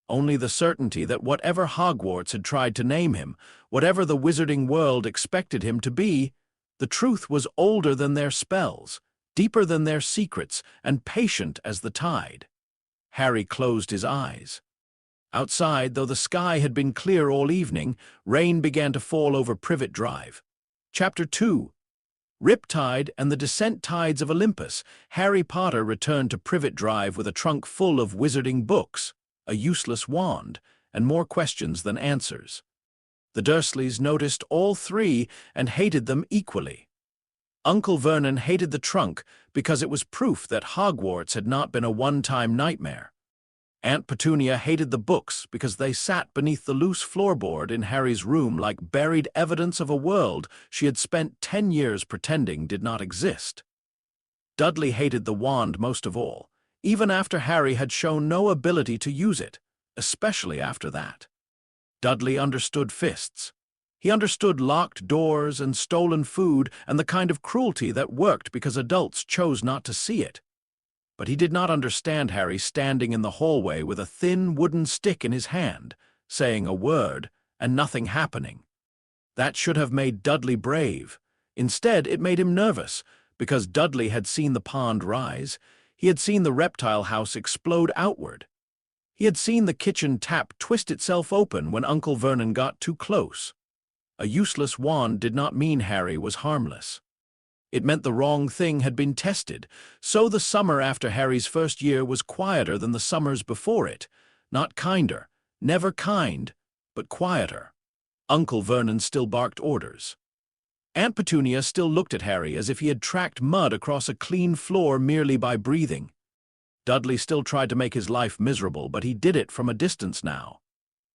Only the certainty that whatever Hogwarts had tried to name him, whatever the wizarding world expected him to be, the truth was older than their spells, deeper than their secrets, and patient as the tide. Harry closed his eyes. Outside, though the sky had been clear all evening, rain began to fall over Privet Drive. Chapter 2. Riptide and the Descent Tides of Olympus. Harry Potter returned to Privet Drive with a trunk full of wizarding books, a useless wand, and more questions than answers. The Dursleys noticed all 3 and hated them equally. Uncle Vernon hated the trunk because it was proof that Hogwarts had not been a one-time nightmare. Aunt Petunia hated the books because they sat beneath the loose floorboard in Harry's room like buried evidence of a world she had spent 10 years pretending did not exist. Dudley hated the wand most of all, even after Harry had shown no ability to use it, especially after that. Dudley understood fists. He understood locked doors and stolen food and the kind of cruelty that worked because adults chose not to see it. But he did not understand Harry standing in the hallway with a thin wooden stick in his hand, saying a word and nothing happening. That should have made Dudley brave. Instead, it made him nervous, because Dudley had seen the pond rise. He had seen the reptile house explode outward. He had seen the kitchen tap twist itself open when Uncle Vernon got too close. A useless wand did not mean Harry was harmless. It meant the wrong thing had been tested, so the summer after Harry's first year was quieter than the summers before it. Not kinder, never kind, but quieter. Uncle Vernon still barked orders. Aunt Petunia still looked at Harry as if he had tracked mud across a clean floor merely by breathing. Dudley still tried to make his life miserable, but he did it from a distance now.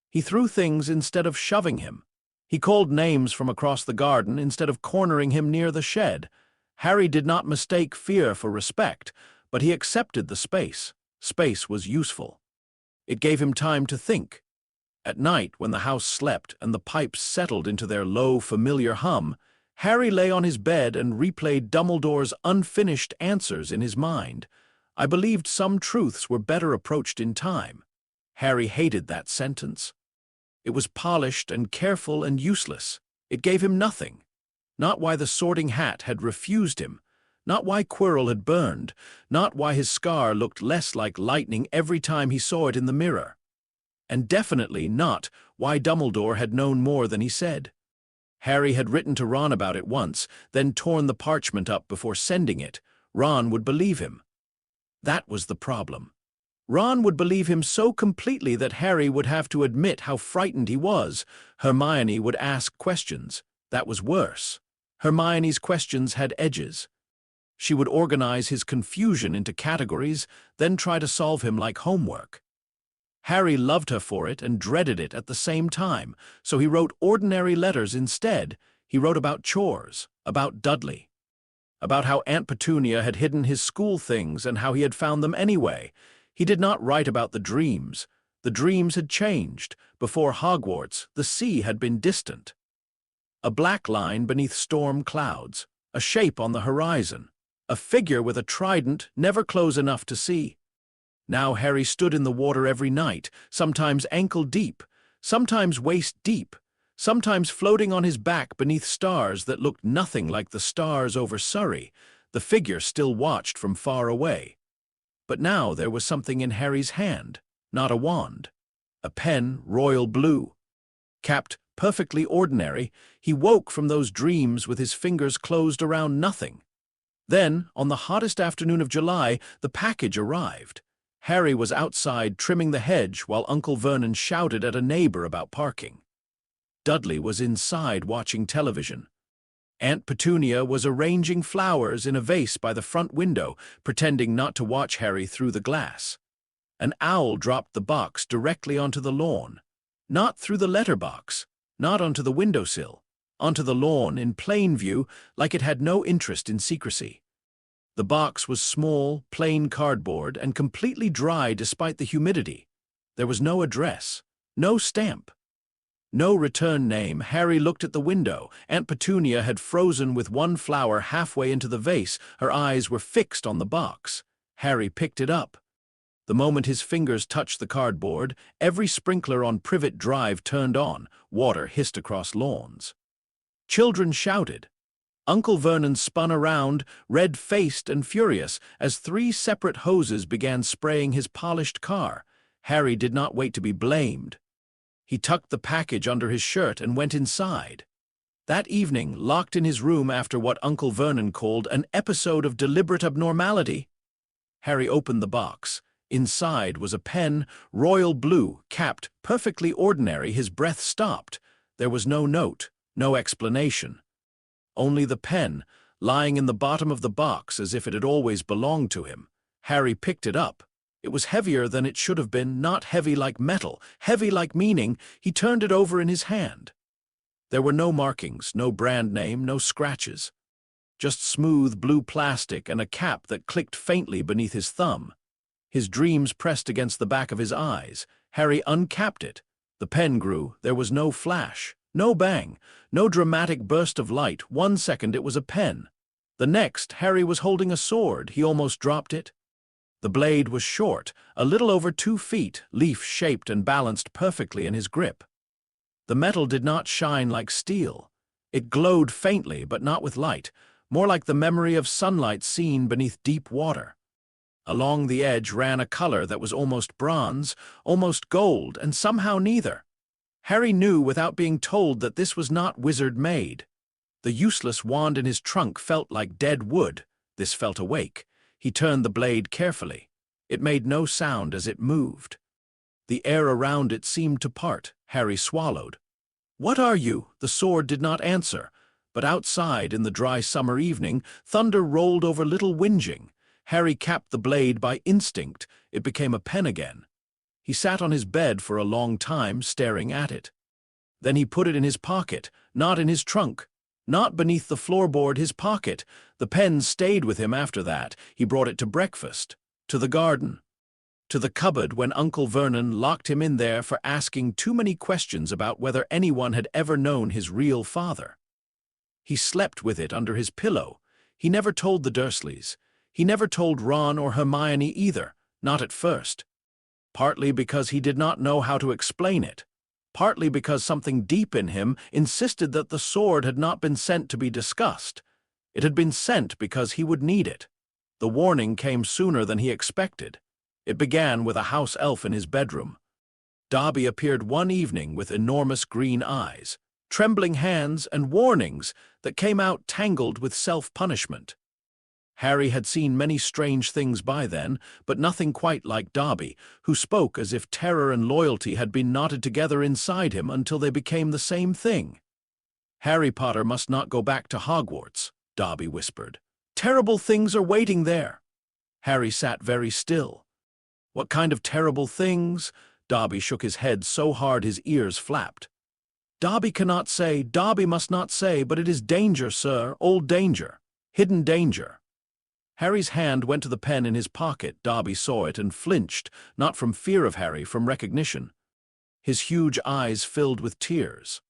He threw things instead of shoving him. He called names from across the garden instead of cornering him near the shed. Harry did not mistake fear for respect, but he accepted the space. Space was useful. It gave him time to think. At night, when the house slept and the pipes settled into their low, familiar hum, Harry lay on his bed and replayed Dumbledore's unfinished answers in his mind. I believed some truths were better approached in time. Harry hated that sentence. It was polished and careful and useless. It gave him nothing. Not why the Sorting Hat had refused him, not why Quirrell had burned, not why his scar looked less like lightning every time he saw it in the mirror. And definitely not why Dumbledore had known more than he said. Harry had written to Ron about it once, then torn the parchment up before sending it. Ron would believe him. That was the problem. Ron would believe him so completely that Harry would have to admit how frightened he was. Hermione would ask questions. That was worse. Hermione's questions had edges. She would organize his confusion into categories, then try to solve him like homework. Harry loved her for it and dreaded it at the same time, so he wrote ordinary letters instead. He wrote about chores, about Dudley, about how Aunt Petunia had hidden his school things and how he had found them anyway. He did not write about the dreams. The dreams had changed. Before Hogwarts, the sea had been distant. A black line beneath storm clouds, a shape on the horizon. A figure with a trident never close enough to see. Now Harry stood in the water every night, sometimes ankle-deep, sometimes waist-deep, sometimes floating on his back beneath stars that looked nothing like the stars over Surrey. The figure still watched from far away. But now there was something in Harry's hand, not a wand. A pen, royal blue. Capped perfectly ordinary, he woke from those dreams with his fingers closed around nothing. Then, on the hottest afternoon of July, the package arrived. Harry was outside trimming the hedge while Uncle Vernon shouted at a neighbor about parking. Dudley was inside watching television. Aunt Petunia was arranging flowers in a vase by the front window, pretending not to watch Harry through the glass. An owl dropped the box directly onto the lawn. Not through the letterbox, not onto the windowsill, onto the lawn in plain view, like it had no interest in secrecy. The box was small, plain cardboard, and completely dry despite the humidity. There was no address, no stamp, no return name. Harry looked at the window. Aunt Petunia had frozen with one flower halfway into the vase. Her eyes were fixed on the box. Harry picked it up. The moment his fingers touched the cardboard, every sprinkler on Privet Drive turned on. Water hissed across lawns. Children shouted. Uncle Vernon spun around, red-faced and furious, as 3 separate hoses began spraying his polished car. Harry did not wait to be blamed. He tucked the package under his shirt and went inside. That evening, locked in his room after what Uncle Vernon called an episode of deliberate abnormality, Harry opened the box. Inside was a pen, royal blue, capped, perfectly ordinary. His breath stopped. There was no note, no explanation. Only the pen, lying in the bottom of the box as if it had always belonged to him. Harry picked it up. It was heavier than it should have been, not heavy like metal, heavy like meaning. He turned it over in his hand. There were no markings, no brand name, no scratches. Just smooth blue plastic and a cap that clicked faintly beneath his thumb. His dreams pressed against the back of his eyes. Harry uncapped it. The pen grew. There was no flash, no bang, no dramatic burst of light. 1 second it was a pen. The next, Harry was holding a sword. He almost dropped it. The blade was short, a little over 2 feet, leaf-shaped and balanced perfectly in his grip. The metal did not shine like steel. It glowed faintly, but not with light, more like the memory of sunlight seen beneath deep water. Along the edge ran a color that was almost bronze, almost gold, and somehow neither. Harry knew without being told that this was not wizard-made. The useless wand in his trunk felt like dead wood. This felt awake. He turned the blade carefully. It made no sound as it moved. The air around it seemed to part. Harry swallowed. "What are you?" The sword did not answer, but outside in the dry summer evening, thunder rolled over Little Whinging. Harry capped the blade by instinct. It became a pen again. He sat on his bed for a long time, staring at it. Then he put it in his pocket, not in his trunk, not beneath the floorboard, his pocket. The pen stayed with him after that. He brought it to breakfast, to the garden, to the cupboard when Uncle Vernon locked him in there for asking too many questions about whether anyone had ever known his real father. He slept with it under his pillow. He never told the Dursleys. He never told Ron or Hermione either, not at first. Partly because he did not know how to explain it. Partly because something deep in him insisted that the sword had not been sent to be discussed. It had been sent because he would need it. The warning came sooner than he expected. It began with a house elf in his bedroom. Dobby appeared one evening with enormous green eyes, trembling hands, and warnings that came out tangled with self-punishment. Harry had seen many strange things by then, but nothing quite like Dobby, who spoke as if terror and loyalty had been knotted together inside him until they became the same thing. "Harry Potter must not go back to Hogwarts," Dobby whispered. "Terrible things are waiting there." Harry sat very still. "What kind of terrible things?" Dobby shook his head so hard his ears flapped. "Dobby cannot say, Dobby must not say, but it is danger, sir, old danger, hidden danger." Harry's hand went to the pen in his pocket. Dobby saw it and flinched, not from fear of Harry, from recognition. His huge eyes filled with tears.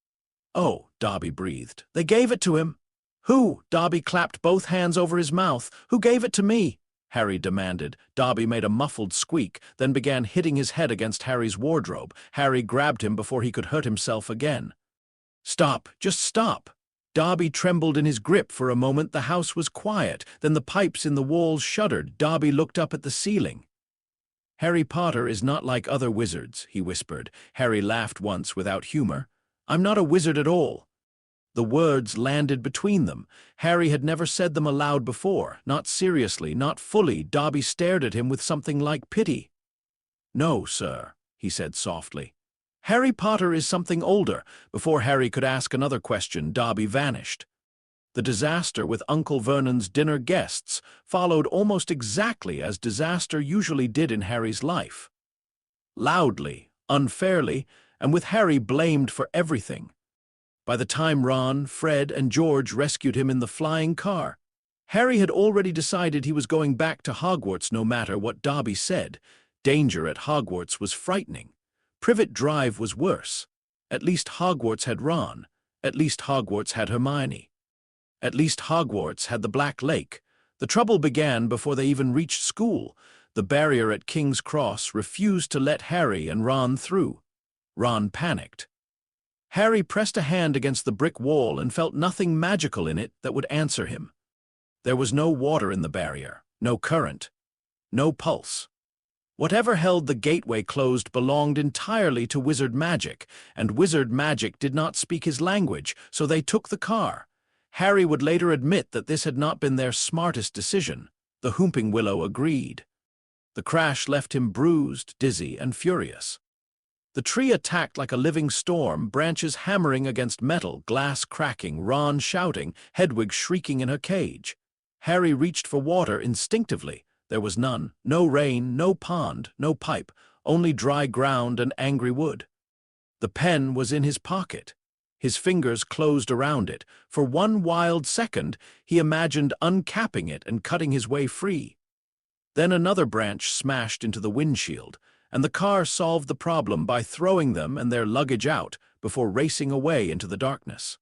"Oh," Dobby breathed, "they gave it to him." Who? Dobby clapped both hands over his mouth. Who gave it to me? Harry demanded. Dobby made a muffled squeak, then began hitting his head against Harry's wardrobe. Harry grabbed him before he could hurt himself again. Stop, just stop. Dobby trembled in his grip for a moment. The house was quiet. Then the pipes in the walls shuddered. Dobby looked up at the ceiling. Harry Potter is not like other wizards, he whispered. Harry laughed once without humor. I'm not a wizard at all. The words landed between them. Harry had never said them aloud before, not seriously, not fully. Dobby stared at him with something like pity. No, sir, he said softly. Harry Potter is something older. Before Harry could ask another question, Dobby vanished. The disaster with Uncle Vernon's dinner guests followed almost exactly as disaster usually did in Harry's life. Loudly, unfairly, and with Harry blamed for everything. By the time Ron, Fred, and George rescued him in the flying car, Harry had already decided he was going back to Hogwarts no matter what Dobby said. Danger at Hogwarts was frightening. Privet Drive was worse. At least Hogwarts had Ron. At least Hogwarts had Hermione. At least Hogwarts had the Black Lake. The trouble began before they even reached school. The barrier at King's Cross refused to let Harry and Ron through. Ron panicked. Harry pressed a hand against the brick wall and felt nothing magical in it that would answer him. There was no water in the barrier, no current, no pulse. Whatever held the gateway closed belonged entirely to wizard magic, and wizard magic did not speak his language, so they took the car. Harry would later admit that this had not been their smartest decision. The Whomping Willow agreed. The crash left him bruised, dizzy, and furious. The tree attacked like a living storm, branches hammering against metal, glass cracking, Ron shouting, Hedwig shrieking in her cage. Harry reached for water instinctively. There was none. No rain, no pond, no pipe, only dry ground and angry wood. The pen was in his pocket. His fingers closed around it. For one wild second, he imagined uncapping it and cutting his way free. Then another branch smashed into the windshield, and the car solved the problem by throwing them and their luggage out before racing away into the darkness.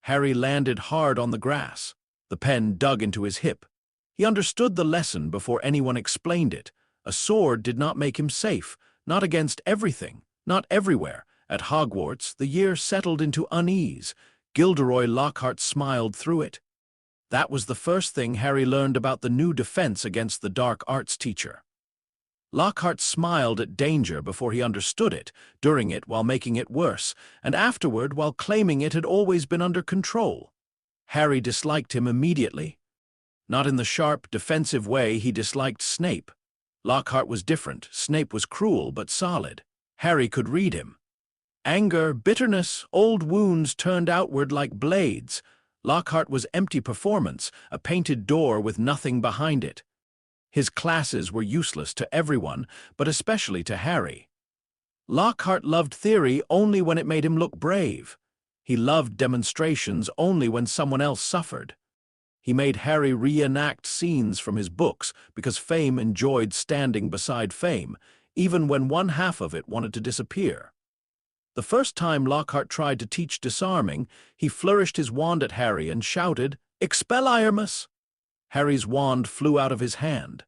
Harry landed hard on the grass. The pen dug into his hip. He understood the lesson before anyone explained it. A sword did not make him safe, not against everything, not everywhere. At Hogwarts, the year settled into unease. Gilderoy Lockhart smiled through it. That was the first thing Harry learned about the new defense against the dark arts teacher. Lockhart smiled at danger before he understood it, during it while making it worse, and afterward while claiming it had always been under control. Harry disliked him immediately. Not in the sharp, defensive way he disliked Snape. Lockhart was different. Snape was cruel but solid. Harry could read him. Anger, bitterness, old wounds turned outward like blades. Lockhart was empty performance, a painted door with nothing behind it. His classes were useless to everyone, but especially to Harry. Lockhart loved theory only when it made him look brave. He loved demonstrations only when someone else suffered. He made Harry reenact scenes from his books because Fame enjoyed standing beside Fame, even when one half of it wanted to disappear. The first time Lockhart tried to teach disarming, he flourished his wand at Harry and shouted, "Expelliarmus!" Harry's wand flew out of his hand.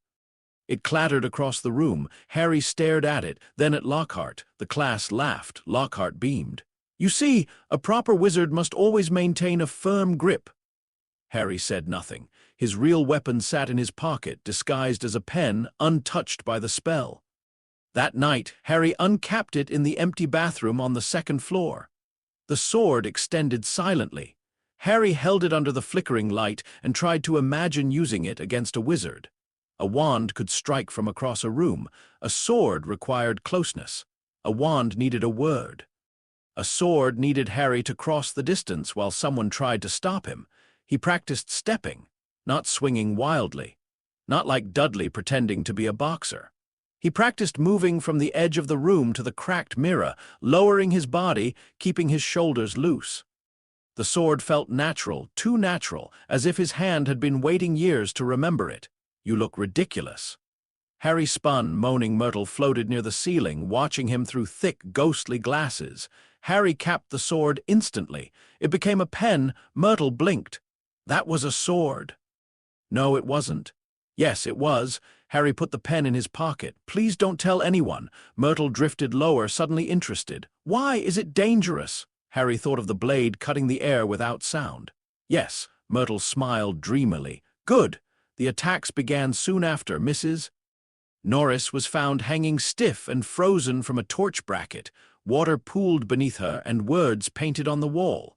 It clattered across the room. Harry stared at it, then at Lockhart. The class laughed. Lockhart beamed. "You see, a proper wizard must always maintain a firm grip." Harry said nothing. His real weapon sat in his pocket, disguised as a pen, untouched by the spell. That night, Harry uncapped it in the empty bathroom on the second floor. The sword extended silently. Harry held it under the flickering light and tried to imagine using it against a wizard. A wand could strike from across a room. A sword required closeness. A wand needed a word. A sword needed Harry to cross the distance while someone tried to stop him. He practiced stepping, not swinging wildly, not like Dudley pretending to be a boxer. He practiced moving from the edge of the room to the cracked mirror, lowering his body, keeping his shoulders loose. The sword felt natural, too natural, as if his hand had been waiting years to remember it. "You look ridiculous." Harry spun, moaning. Myrtle floated near the ceiling, watching him through thick, ghostly glasses. Harry capped the sword instantly. It became a pen. Myrtle blinked. That was a sword. No, it wasn't. Yes, it was. Harry put the pen in his pocket. Please don't tell anyone. Myrtle drifted lower, suddenly interested. Why is it dangerous? Harry thought of the blade cutting the air without sound. Yes, Myrtle smiled dreamily. Good. The attacks began soon after, Mrs. Norris was found hanging stiff and frozen from a torch bracket. Water pooled beneath her and words painted on the wall.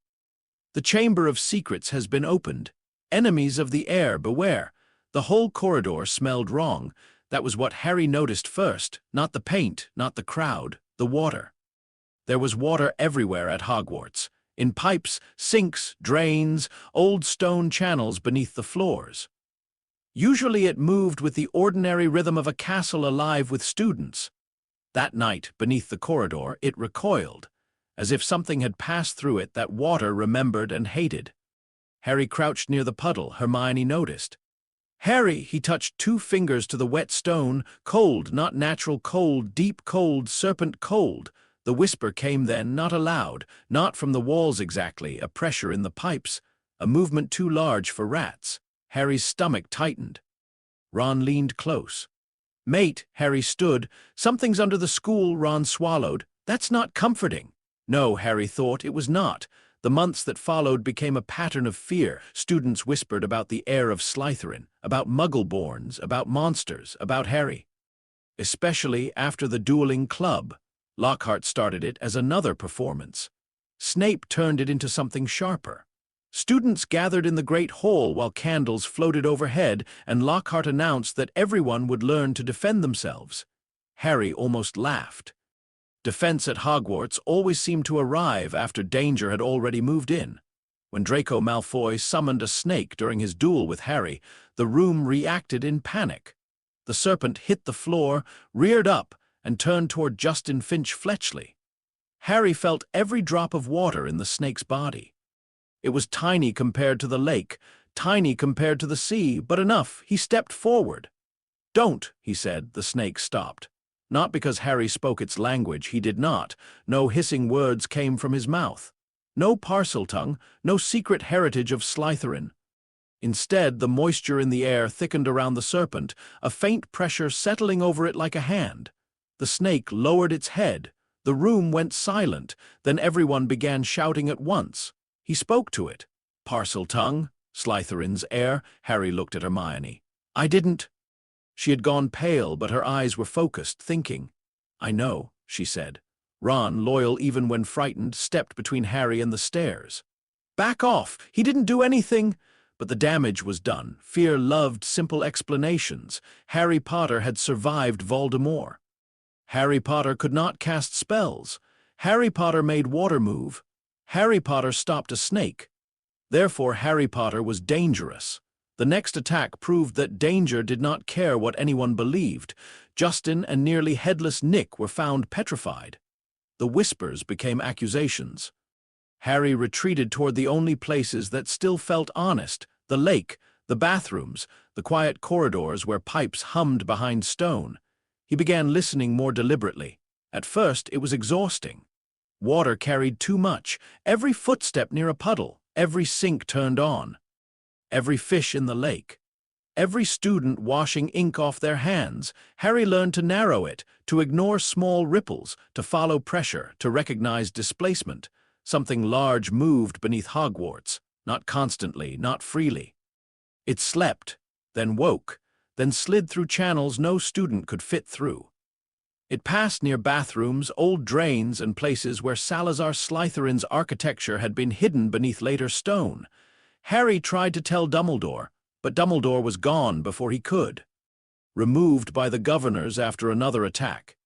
The Chamber of Secrets has been opened. Enemies of the air, beware. The whole corridor smelled wrong. That was what Harry noticed first, not the paint, not the crowd, the water. There was water everywhere at Hogwarts, in pipes, sinks, drains, old stone channels beneath the floors. Usually it moved with the ordinary rhythm of a castle alive with students. That night, beneath the corridor, it recoiled, as if something had passed through it that water remembered and hated. Harry crouched near the puddle. Hermione noticed. Harry, he touched 2 fingers to the wet stone, cold, not natural cold, deep cold, serpent cold. The whisper came then, not aloud, not from the walls exactly, a pressure in the pipes, a movement too large for rats. Harry's stomach tightened. Ron leaned close. Mate, Harry stood. Something's under the school, Ron swallowed. That's not comforting. No, Harry thought, it was not. The months that followed became a pattern of fear. Students whispered about the heir of Slytherin, about Muggle-borns, about monsters, about Harry. Especially after the dueling club. Lockhart started it as another performance. Snape turned it into something sharper. Students gathered in the great hall while candles floated overhead, and Lockhart announced that everyone would learn to defend themselves. Harry almost laughed. Defense at Hogwarts always seemed to arrive after danger had already moved in. When Draco Malfoy summoned a snake during his duel with Harry, the room reacted in panic. The serpent hit the floor, reared up, and turned toward Justin Finch Fletchley. Harry felt every drop of water in the snake's body. It was tiny compared to the lake, tiny compared to the sea, but enough. He stepped forward. Don't, he said. The snake stopped. Not because Harry spoke its language, he did not. No hissing words came from his mouth. No Parseltongue, no secret heritage of Slytherin. Instead, the moisture in the air thickened around the serpent, a faint pressure settling over it like a hand. The snake lowered its head. The room went silent. Then everyone began shouting at once. He spoke to it. Parseltongue, Slytherin's heir. Harry looked at Hermione. I didn't. She had gone pale, but her eyes were focused, thinking. I know, she said. Ron, loyal even when frightened, stepped between Harry and the stairs. Back off! He didn't do anything! But the damage was done. Fear loved simple explanations. Harry Potter had survived Voldemort. Harry Potter could not cast spells. Harry Potter made water move. Harry Potter stopped a snake. Therefore, Harry Potter was dangerous. The next attack proved that danger did not care what anyone believed. Justin and nearly headless Nick were found petrified. The whispers became accusations. Harry retreated toward the only places that still felt honest, the lake, the bathrooms, the quiet corridors where pipes hummed behind stone. He began listening more deliberately. At first, it was exhausting. Water carried too much. Every footstep near a puddle, every sink turned on. Every fish in the lake. Every student washing ink off their hands. Harry learned to narrow it, to ignore small ripples, to follow pressure, to recognize displacement. Something large moved beneath Hogwarts, not constantly, not freely. It slept, then woke, then slid through channels no student could fit through. It passed near bathrooms, old drains, and places where Salazar Slytherin's architecture had been hidden beneath later stone. Harry tried to tell Dumbledore, but Dumbledore was gone before he could. Removed by the governors after another attack.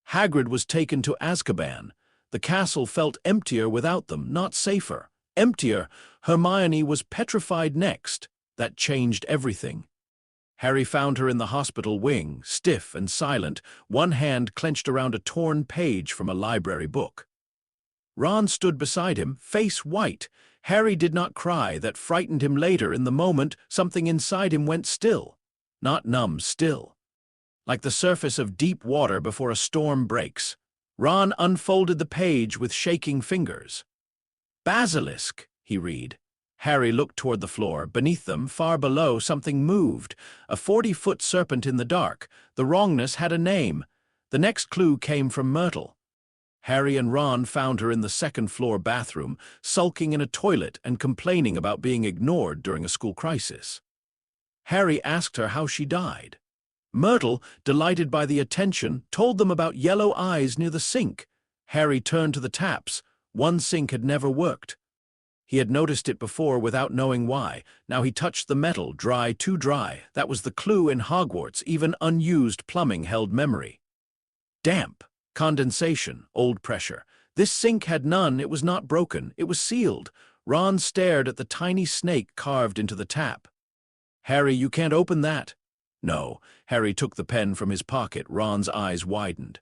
Hagrid was taken to Azkaban. The castle felt emptier without them, not safer. Emptier. Hermione was petrified next. That changed everything. Harry found her in the hospital wing, stiff and silent, one hand clenched around a torn page from a library book. Ron stood beside him, face white. Harry did not cry. That frightened him later. In the moment, something inside him went still. Not numb, still. Like the surface of deep water before a storm breaks. Ron unfolded the page with shaking fingers. Basilisk, he read. Harry looked toward the floor. Beneath them, far below, something moved. A 40-foot serpent in the dark. The wrongness had a name. The next clue came from Myrtle. Harry and Ron found her in the second-floor bathroom, sulking in a toilet and complaining about being ignored during a school crisis. Harry asked her how she died. Myrtle, delighted by the attention, told them about yellow eyes near the sink. Harry turned to the taps. One sink had never worked. He had noticed it before without knowing why. Now he touched the metal, dry, too dry. That was the clue in Hogwarts. Even unused plumbing held memory. Damp, condensation, old pressure. This sink had none. It was not broken. It was sealed. Ron stared at the tiny snake carved into the tap. "Harry, you can't open that." "No." Harry took the pen from his pocket. Ron's eyes widened.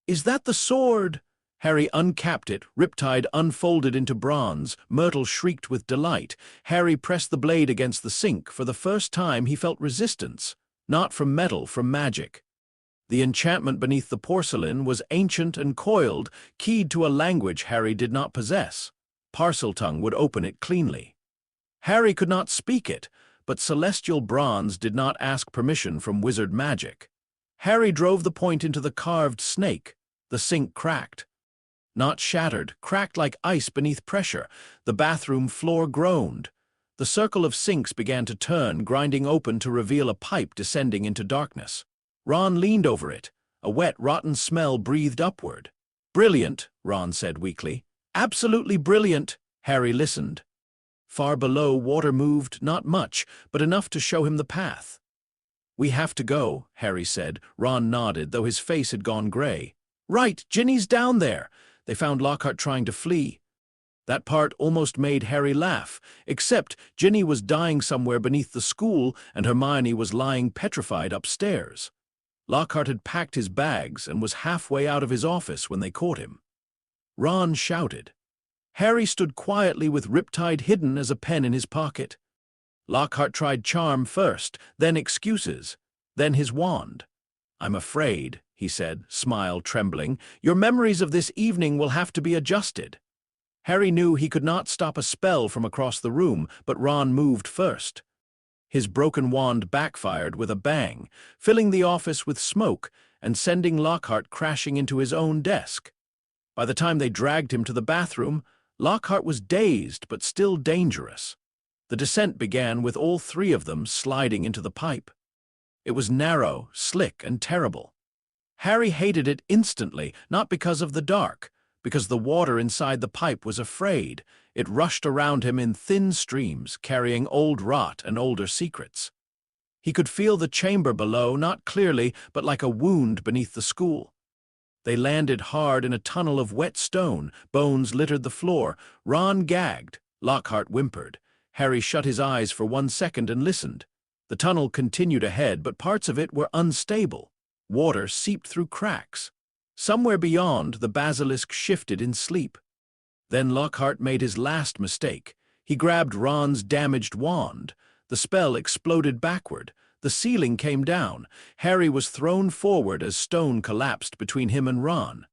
"Is that the sword?" Harry uncapped it. Riptide unfolded into bronze. Myrtle shrieked with delight. Harry pressed the blade against the sink. For the first time he felt resistance. Not from metal, from magic. The enchantment beneath the porcelain was ancient and coiled, keyed to a language Harry did not possess. Parseltongue would open it cleanly. Harry could not speak it, but celestial bronze did not ask permission from wizard magic. Harry drove the point into the carved snake. The sink cracked. Not shattered, cracked like ice beneath pressure. The bathroom floor groaned. The circle of sinks began to turn, grinding open to reveal a pipe descending into darkness. Ron leaned over it. A wet, rotten smell breathed upward. "Brilliant," Ron said weakly. "Absolutely brilliant." Harry listened. Far below, water moved, not much, but enough to show him the path. "We have to go," Harry said. Ron nodded, though his face had gone gray. "Right, Ginny's down there." They found Lockhart trying to flee. That part almost made Harry laugh, except Ginny was dying somewhere beneath the school and Hermione was lying petrified upstairs. Lockhart had packed his bags and was halfway out of his office when they caught him. Ron shouted. Harry stood quietly with Riptide hidden as a pen in his pocket. Lockhart tried charm first, then excuses, then his wand. "I'm afraid," he said, smile trembling, "your memories of this evening will have to be adjusted." Harry knew he could not stop a spell from across the room, but Ron moved first. His broken wand backfired with a bang, filling the office with smoke and sending Lockhart crashing into his own desk. By the time they dragged him to the bathroom, Lockhart was dazed but still dangerous. The descent began with all three of them sliding into the pipe. It was narrow, slick, and terrible. Harry hated it instantly, not because of the dark, because the water inside the pipe was afraid. It rushed around him in thin streams, carrying old rot and older secrets. He could feel the chamber below, not clearly, but like a wound beneath the school. They landed hard in a tunnel of wet stone. Bones littered the floor. Ron gagged. Lockhart whimpered. Harry shut his eyes for 1 second and listened. The tunnel continued ahead, but parts of it were unstable. Water seeped through cracks. Somewhere beyond, the basilisk shifted in sleep. Then Lockhart made his last mistake. He grabbed Ron's damaged wand. The spell exploded backward. The ceiling came down. Harry was thrown forward as stone collapsed between him and Ron.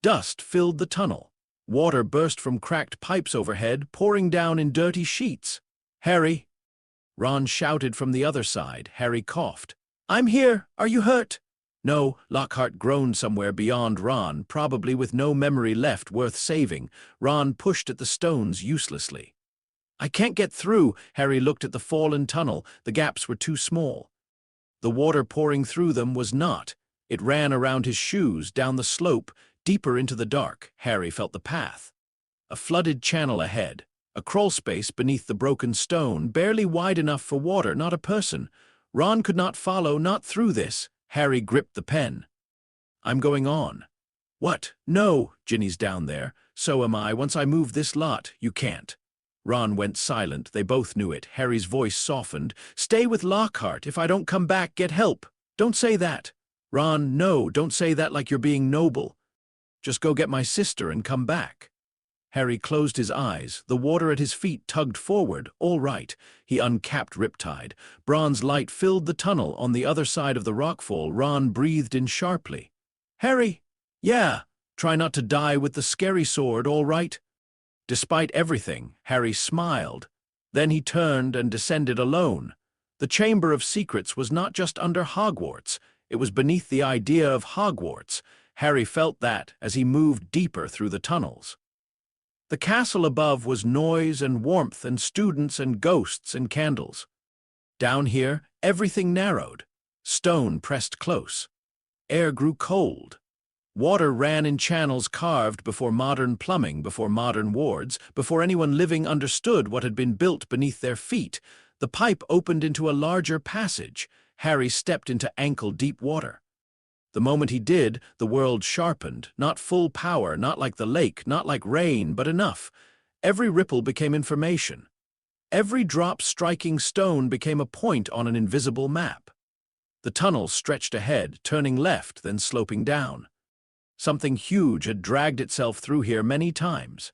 Dust filled the tunnel. Water burst from cracked pipes overhead, pouring down in dirty sheets. "Harry!" Ron shouted from the other side. Harry coughed. "I'm here. Are you hurt?" "No," Lockhart groaned somewhere beyond Ron, probably with no memory left worth saving. Ron pushed at the stones uselessly. "I can't get through." Harry looked at the fallen tunnel. The gaps were too small. The water pouring through them was not. It ran around his shoes, down the slope, deeper into the dark. Harry felt the path. A flooded channel ahead. A crawlspace beneath the broken stone, barely wide enough for water, not a person. Ron could not follow, not through this. Harry gripped the pen. "I'm going on." "What? No." "Ginny's down there. So am I. Once I move this lot, you can't." Ron went silent. They both knew it. Harry's voice softened. "Stay with Lockhart. If I don't come back, get help." "Don't say that." "Ron, no, don't say that like you're being noble. Just go get my sister and come back." Harry closed his eyes. The water at his feet tugged forward. All right. He uncapped Riptide. Bronze light filled the tunnel on the other side of the rockfall. Ron breathed in sharply. "Harry?" "Yeah. Try not to die with the scary sword, all right?" Despite everything, Harry smiled. Then he turned and descended alone. The Chamber of Secrets was not just under Hogwarts, it was beneath the idea of Hogwarts. Harry felt that as he moved deeper through the tunnels. The castle above was noise and warmth and students and ghosts and candles. Down here, everything narrowed. Stone pressed close. Air grew cold. Water ran in channels carved before modern plumbing, before modern wards, before anyone living understood what had been built beneath their feet. The pipe opened into a larger passage. Harry stepped into ankle-deep water. The moment he did, the world sharpened, not full power, not like the lake, not like rain, but enough. Every ripple became information. Every drop striking stone became a point on an invisible map. The tunnel stretched ahead, turning left, then sloping down. Something huge had dragged itself through here many times.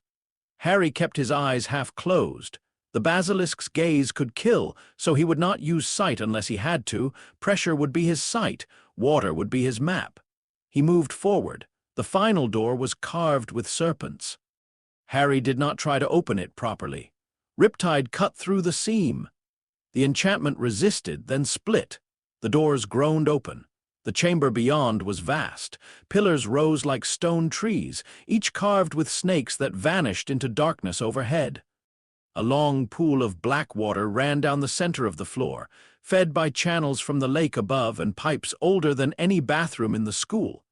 Harry kept his eyes half closed. The basilisk's gaze could kill, so he would not use sight unless he had to. Pressure would be his sight, water would be his map. He moved forward. The final door was carved with serpents. Harry did not try to open it properly. Riptide cut through the seam. The enchantment resisted, then split. The doors groaned open. The chamber beyond was vast. Pillars rose like stone trees, each carved with snakes that vanished into darkness overhead. A long pool of black water ran down the center of the floor, fed by channels from the lake above and pipes older than any bathroom in the school.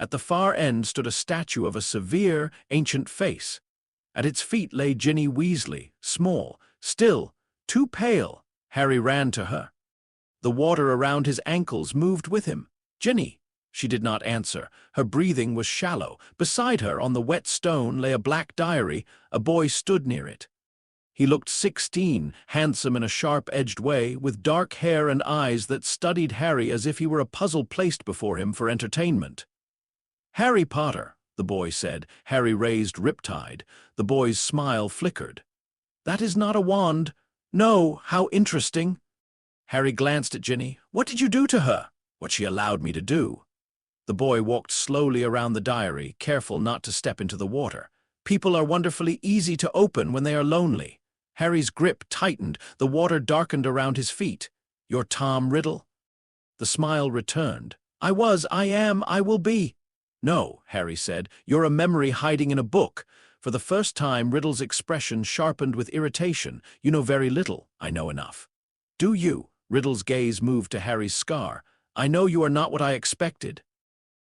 At the far end stood a statue of a severe, ancient face. At its feet lay Ginny Weasley, small, still, too pale. Harry ran to her. The water around his ankles moved with him. "Ginny!" She did not answer. Her breathing was shallow. Beside her, on the wet stone, lay a black diary. A boy stood near it. He looked 16, handsome in a sharp-edged way, with dark hair and eyes that studied Harry as if he were a puzzle placed before him for entertainment. "Harry Potter," the boy said. Harry raised Riptide. The boy's smile flickered. "That is not a wand." "No, how interesting." Harry glanced at Ginny. "What did you do to her?" "What she allowed me to do." The boy walked slowly around the diary, careful not to step into the water. "People are wonderfully easy to open when they are lonely." Harry's grip tightened. The water darkened around his feet. "You're Tom Riddle?" The smile returned. "I was, I am, I will be." "No," Harry said. "You're a memory hiding in a book." For the first time, Riddle's expression sharpened with irritation. "You know very little." "I know enough." "Do you?" Riddle's gaze moved to Harry's scar. "I know you are not what I expected."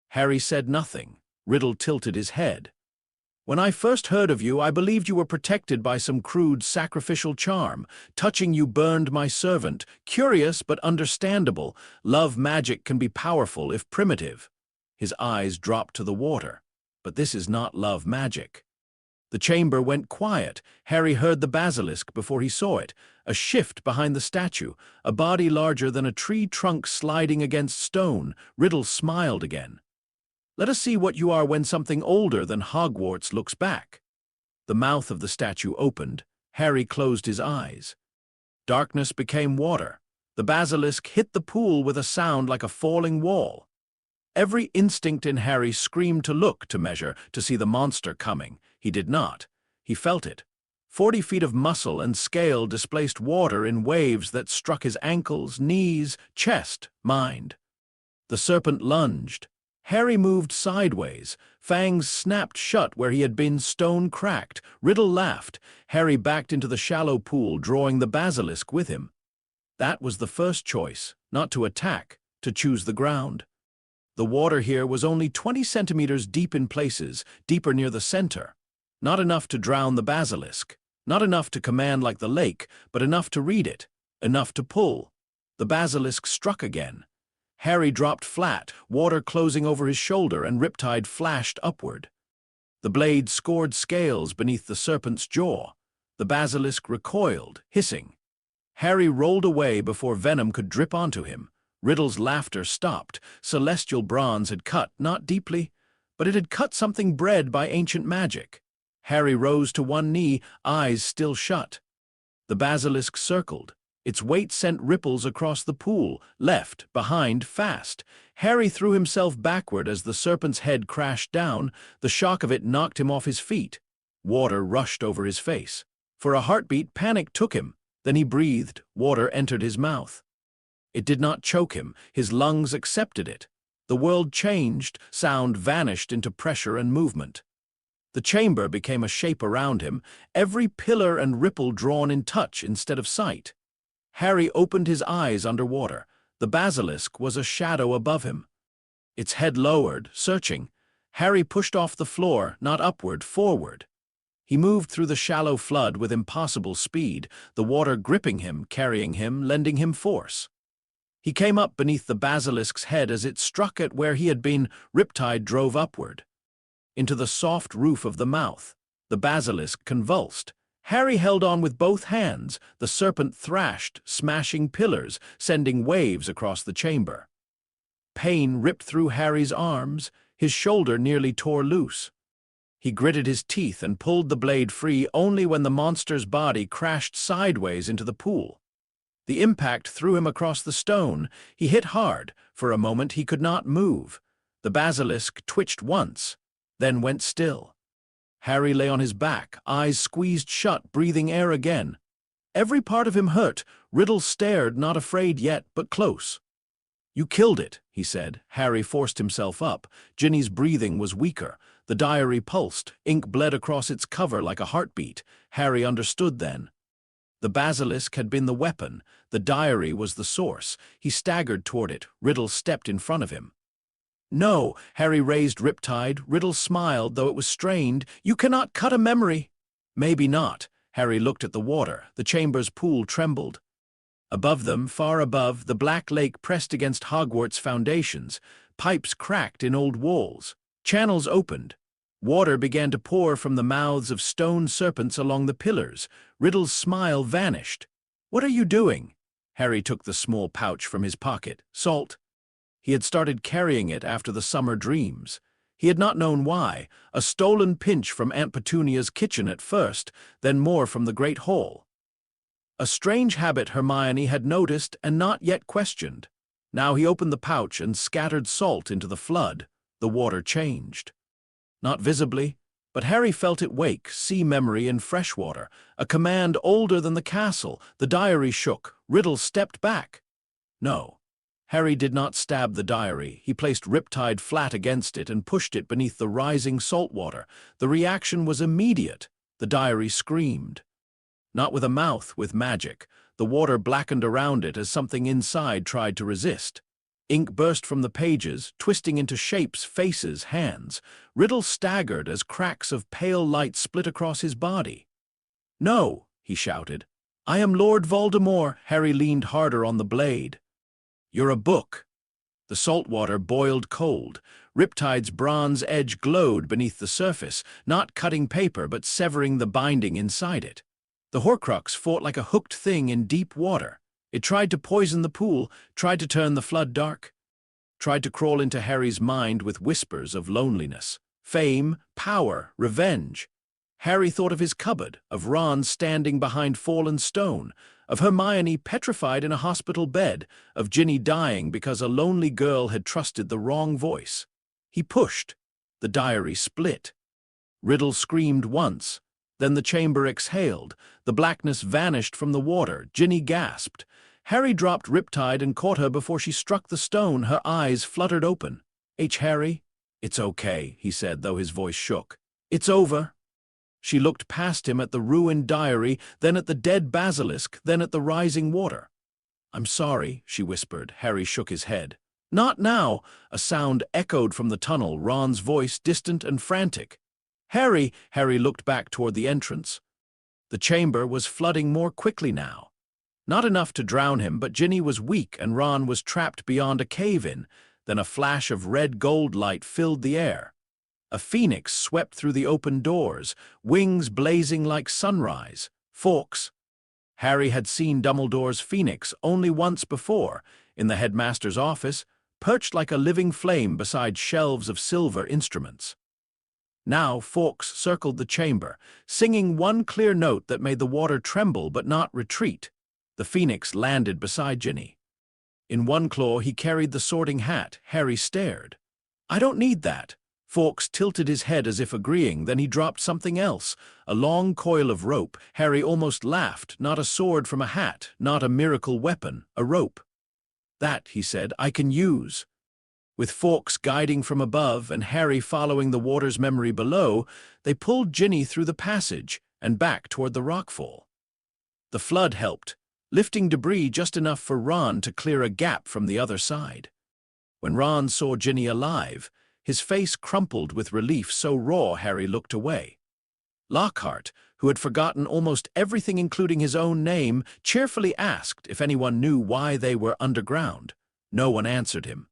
Harry said nothing. Riddle tilted his head. "When I first heard of you, I believed you were protected by some crude sacrificial charm. Touching you burned my servant. Curious but understandable. Love magic can be powerful if primitive." His eyes dropped to the water. "But this is not love magic." The chamber went quiet. Harry heard the basilisk before he saw it. A shift behind the statue, a body larger than a tree trunk sliding against stone. Riddle smiled again. "Let us see what you are when something older than Hogwarts looks back." The mouth of the statue opened. Harry closed his eyes. Darkness became water. The basilisk hit the pool with a sound like a falling wall. Every instinct in Harry screamed to look, to measure, to see the monster coming. He did not. He felt it. 40 feet of muscle and scale displaced water in waves that struck his ankles, knees, chest, mind. The serpent lunged. Harry moved sideways. Fangs snapped shut where he had been stone-cracked. Riddle laughed. Harry backed into the shallow pool, drawing the basilisk with him. That was the first choice, not to attack, to choose the ground. The water here was only 20 centimeters deep in places, deeper near the center. Not enough to drown the basilisk. Not enough to command like the lake, but enough to read it. Enough to pull. The basilisk struck again. Harry dropped flat, water closing over his shoulder, and Riptide flashed upward. The blade scored scales beneath the serpent's jaw. The basilisk recoiled, hissing. Harry rolled away before venom could drip onto him. Riddle's laughter stopped. Celestial bronze had cut, not deeply, but it had cut something bred by ancient magic. Harry rose to one knee, eyes still shut. The basilisk circled. Its weight sent ripples across the pool, left, behind, fast. Harry threw himself backward as the serpent's head crashed down. The shock of it knocked him off his feet. Water rushed over his face. For a heartbeat, panic took him. Then he breathed, water entered his mouth. It did not choke him, his lungs accepted it. The world changed, sound vanished into pressure and movement. The chamber became a shape around him, every pillar and ripple drawn in touch instead of sight. Harry opened his eyes underwater. The basilisk was a shadow above him. Its head lowered, searching. Harry pushed off the floor, not upward, forward. He moved through the shallow flood with impossible speed, the water gripping him, carrying him, lending him force. He came up beneath the basilisk's head as it struck at where he had been. Riptide drove upward. Into the soft roof of the mouth. The basilisk convulsed. Harry held on with both hands. The serpent thrashed, smashing pillars, sending waves across the chamber. Pain ripped through Harry's arms. His shoulder nearly tore loose. He gritted his teeth and pulled the blade free only when the monster's body crashed sideways into the pool. The impact threw him across the stone. He hit hard. For a moment he could not move. The basilisk twitched once, then went still. Harry lay on his back, eyes squeezed shut, breathing air again. Every part of him hurt. Riddle stared, not afraid yet, but close. "You killed it," he said. Harry forced himself up. Ginny's breathing was weaker. The diary pulsed. Ink bled across its cover like a heartbeat. Harry understood then. The basilisk had been the weapon. The diary was the source. He staggered toward it. Riddle stepped in front of him. "No," Harry raised Riptide. Riddle smiled, though it was strained. "You cannot cut a memory." "Maybe not." Harry looked at the water. The chamber's pool trembled. Above them, far above, the black lake pressed against Hogwarts' foundations. Pipes cracked in old walls. Channels opened. Water began to pour from the mouths of stone serpents along the pillars. Riddle's smile vanished. "What are you doing?" Harry took the small pouch from his pocket. "Salt." He had started carrying it after the summer dreams. He had not known why. A stolen pinch from Aunt Petunia's kitchen at first, then more from the great hall. A strange habit Hermione had noticed and not yet questioned. Now he opened the pouch and scattered salt into the flood. The water changed. Not visibly, but Harry felt it wake, sea memory in fresh water, a command older than the castle. The diary shook. Riddle stepped back. No. Harry did not stab the diary. He placed Riptide flat against it and pushed it beneath the rising salt water. The reaction was immediate. The diary screamed. Not with a mouth, with magic. The water blackened around it as something inside tried to resist. Ink burst from the pages, twisting into shapes, faces, hands. Riddle staggered as cracks of pale light split across his body. "No," he shouted. "I am Lord Voldemort." Harry leaned harder on the blade. "You're a book." The salt water boiled cold. Riptide's bronze edge glowed beneath the surface, not cutting paper but severing the binding inside it. The Horcrux fought like a hooked thing in deep water. It tried to poison the pool, tried to turn the flood dark, tried to crawl into Harry's mind with whispers of loneliness, fame, power, revenge. Harry thought of his cupboard, of Ron standing behind fallen stone, of Hermione petrified in a hospital bed, of Ginny dying because a lonely girl had trusted the wrong voice. He pushed. The diary split. Riddle screamed once. Then the chamber exhaled. The blackness vanished from the water. Ginny gasped. Harry dropped Riptide and caught her before she struck the stone. Her eyes fluttered open. Harry?" "It's okay," he said, though his voice shook. "It's over." She looked past him at the ruined diary, then at the dead basilisk, then at the rising water. "I'm sorry," she whispered. Harry shook his head. "Not now." A sound echoed from the tunnel, Ron's voice, distant and frantic. "Harry!" Harry looked back toward the entrance. The chamber was flooding more quickly now. Not enough to drown him, but Ginny was weak and Ron was trapped beyond a cave-in. Then a flash of red gold light filled the air. A phoenix swept through the open doors, wings blazing like sunrise. Fawkes. Harry had seen Dumbledore's phoenix only once before, in the headmaster's office, perched like a living flame beside shelves of silver instruments. Now Fawkes circled the chamber, singing one clear note that made the water tremble but not retreat. The phoenix landed beside Ginny. In one claw he carried the sorting hat. Harry stared. "I don't need that." Fawkes tilted his head as if agreeing, then he dropped something else, a long coil of rope. Harry almost laughed. Not a sword from a hat, not a miracle weapon, a rope. "That," he said, "I can use." With Fawkes guiding from above and Harry following the water's memory below, they pulled Ginny through the passage and back toward the rockfall. The flood helped, lifting debris just enough for Ron to clear a gap from the other side. When Ron saw Ginny alive, his face crumpled with relief so raw Harry looked away. Lockhart, who had forgotten almost everything including his own name, cheerfully asked if anyone knew why they were underground. No one answered him.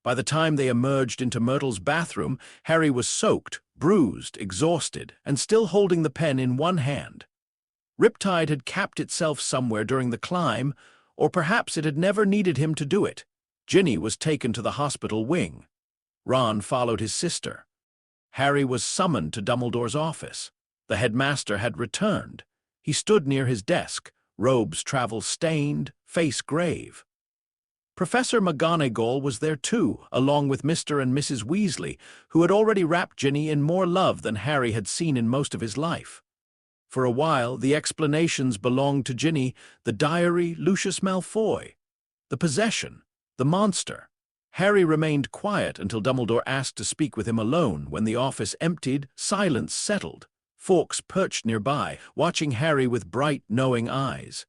By the time they emerged into Myrtle's bathroom, Harry was soaked, bruised, exhausted, and still holding the pen in one hand. Riptide had capped itself somewhere during the climb, or perhaps it had never needed him to do it. Ginny was taken to the hospital wing. Ron followed his sister. Harry was summoned to Dumbledore's office. The headmaster had returned. He stood near his desk, robes travel-stained, face grave. Professor McGonagall was there too, along with Mr. and Mrs. Weasley, who had already wrapped Ginny in more love than Harry had seen in most of his life. For a while, the explanations belonged to Ginny: the diary, Lucius Malfoy, the possession, the monster. Harry remained quiet until Dumbledore asked to speak with him alone. When the office emptied, silence settled. Fawkes perched nearby, watching Harry with bright, knowing eyes.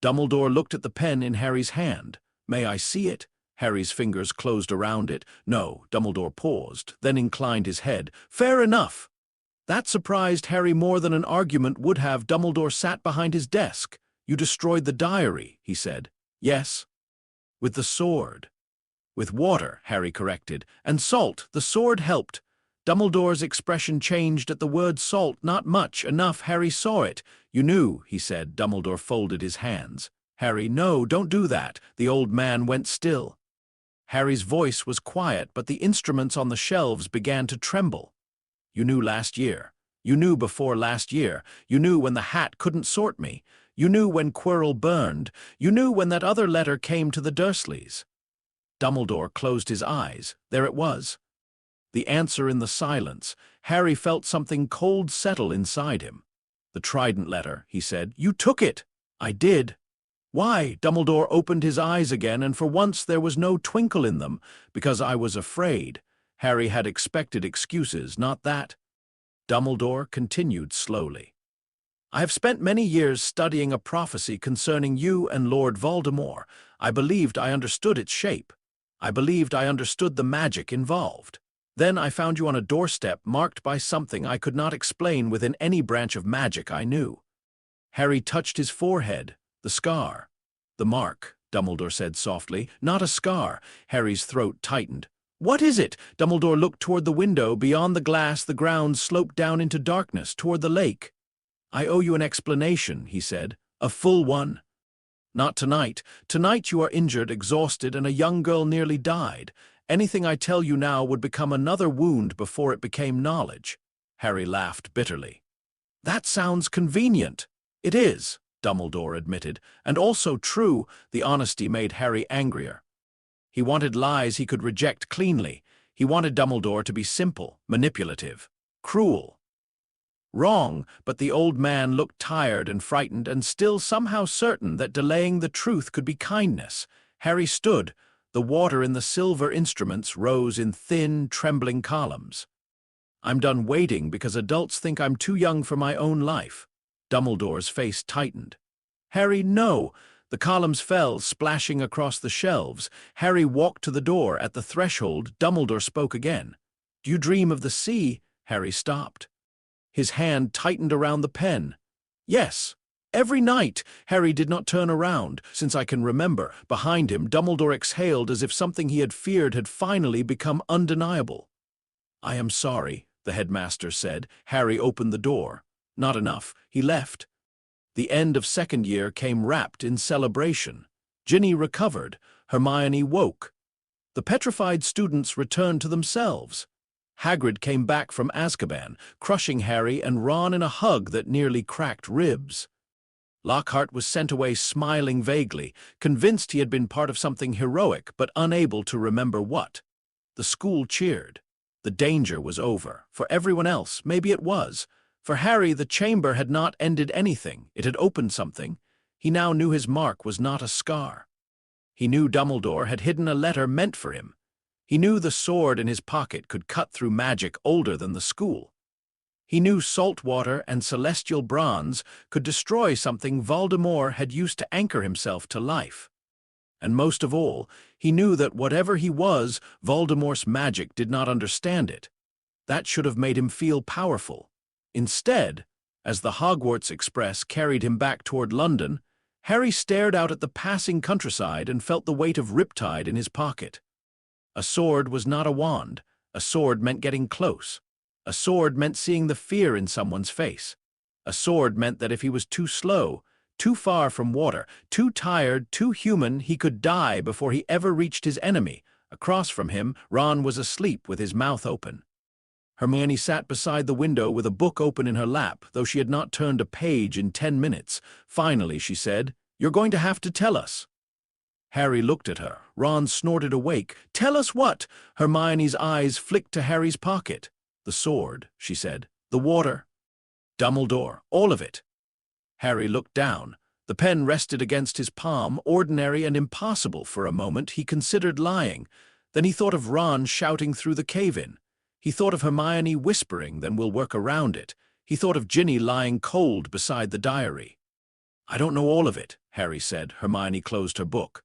Dumbledore looked at the pen in Harry's hand. "May I see it?" Harry's fingers closed around it. "No." Dumbledore paused, then inclined his head. "Fair enough." That surprised Harry more than an argument would have. Dumbledore sat behind his desk. "You destroyed the diary," he said. "Yes." "With the sword." "With water," Harry corrected. "And salt. The sword helped." Dumbledore's expression changed at the word salt. "Not much. Enough." Harry saw it. "You knew," he said. Dumbledore folded his hands. "Harry, no, don't do that." The old man went still. Harry's voice was quiet, but the instruments on the shelves began to tremble. "You knew last year. You knew before last year. You knew when the hat couldn't sort me. You knew when Quirrell burned. You knew when that other letter came to the Dursleys." Dumbledore closed his eyes. There it was. The answer in the silence. Harry felt something cold settle inside him. "The Trident letter," he said. "You took it." "I did." "Why?" Dumbledore opened his eyes again, and for once there was no twinkle in them. "Because I was afraid." Harry had expected excuses, not that. Dumbledore continued slowly. "I have spent many years studying a prophecy concerning you and Lord Voldemort. I believed I understood its shape. I believed I understood the magic involved. Then I found you on a doorstep marked by something I could not explain within any branch of magic I knew." Harry touched his forehead. "The scar." "The mark," Dumbledore said softly. "Not a scar." Harry's throat tightened. "What is it?" Dumbledore looked toward the window. Beyond the glass, the ground sloped down into darkness, toward the lake. "I owe you an explanation," he said. "A full one." "Not tonight. Tonight you are injured, exhausted, and a young girl nearly died. Anything I tell you now would become another wound before it became knowledge." Harry laughed bitterly. "That sounds convenient." "It is," Dumbledore admitted, "and also true." The honesty made Harry angrier. He wanted lies he could reject cleanly. He wanted Dumbledore to be simple, manipulative, cruel. Wrong, but the old man looked tired and frightened and still somehow certain that delaying the truth could be kindness. Harry stood. The water in the silver instruments rose in thin, trembling columns. "I'm done waiting because adults think I'm too young for my own life." Dumbledore's face tightened. "Harry, no!" The columns fell, splashing across the shelves. Harry walked to the door. At the threshold, Dumbledore spoke again. "Do you dream of the sea?" Harry stopped. His hand tightened around the pen. "Yes. Every night." Harry did not turn around. "Since I can remember." Behind him, Dumbledore exhaled as if something he had feared had finally become undeniable. "I am sorry," the headmaster said. Harry opened the door. Not enough. He left. The end of second year came wrapped in celebration. Ginny recovered. Hermione woke. The petrified students returned to themselves. Hagrid came back from Azkaban, crushing Harry and Ron in a hug that nearly cracked ribs. Lockhart was sent away smiling vaguely, convinced he had been part of something heroic but unable to remember what. The school cheered. The danger was over. For everyone else, maybe it was. For Harry, the chamber had not ended anything. It had opened something. He now knew his mark was not a scar. He knew Dumbledore had hidden a letter meant for him. He knew the sword in his pocket could cut through magic older than the school. He knew salt water and celestial bronze could destroy something Voldemort had used to anchor himself to life. And most of all, he knew that whatever he was, Voldemort's magic did not understand it. That should have made him feel powerful. Instead, as the Hogwarts Express carried him back toward London, Harry stared out at the passing countryside and felt the weight of Riptide in his pocket. A sword was not a wand. A sword meant getting close. A sword meant seeing the fear in someone's face. A sword meant that if he was too slow, too far from water, too tired, too human, he could die before he ever reached his enemy. Across from him, Ron was asleep with his mouth open. Hermione sat beside the window with a book open in her lap, though she had not turned a page in 10 minutes. Finally, she said, "You're going to have to tell us." Harry looked at her. Ron snorted awake. "Tell us what?" Hermione's eyes flicked to Harry's pocket. "The sword," she said. "The water. Dumbledore. All of it." Harry looked down. The pen rested against his palm, ordinary and impossible for a moment. He considered lying. Then he thought of Ron shouting through the cave-in. He thought of Hermione whispering, "Then we'll work around it." He thought of Ginny lying cold beside the diary. "I don't know all of it," Harry said. Hermione closed her book.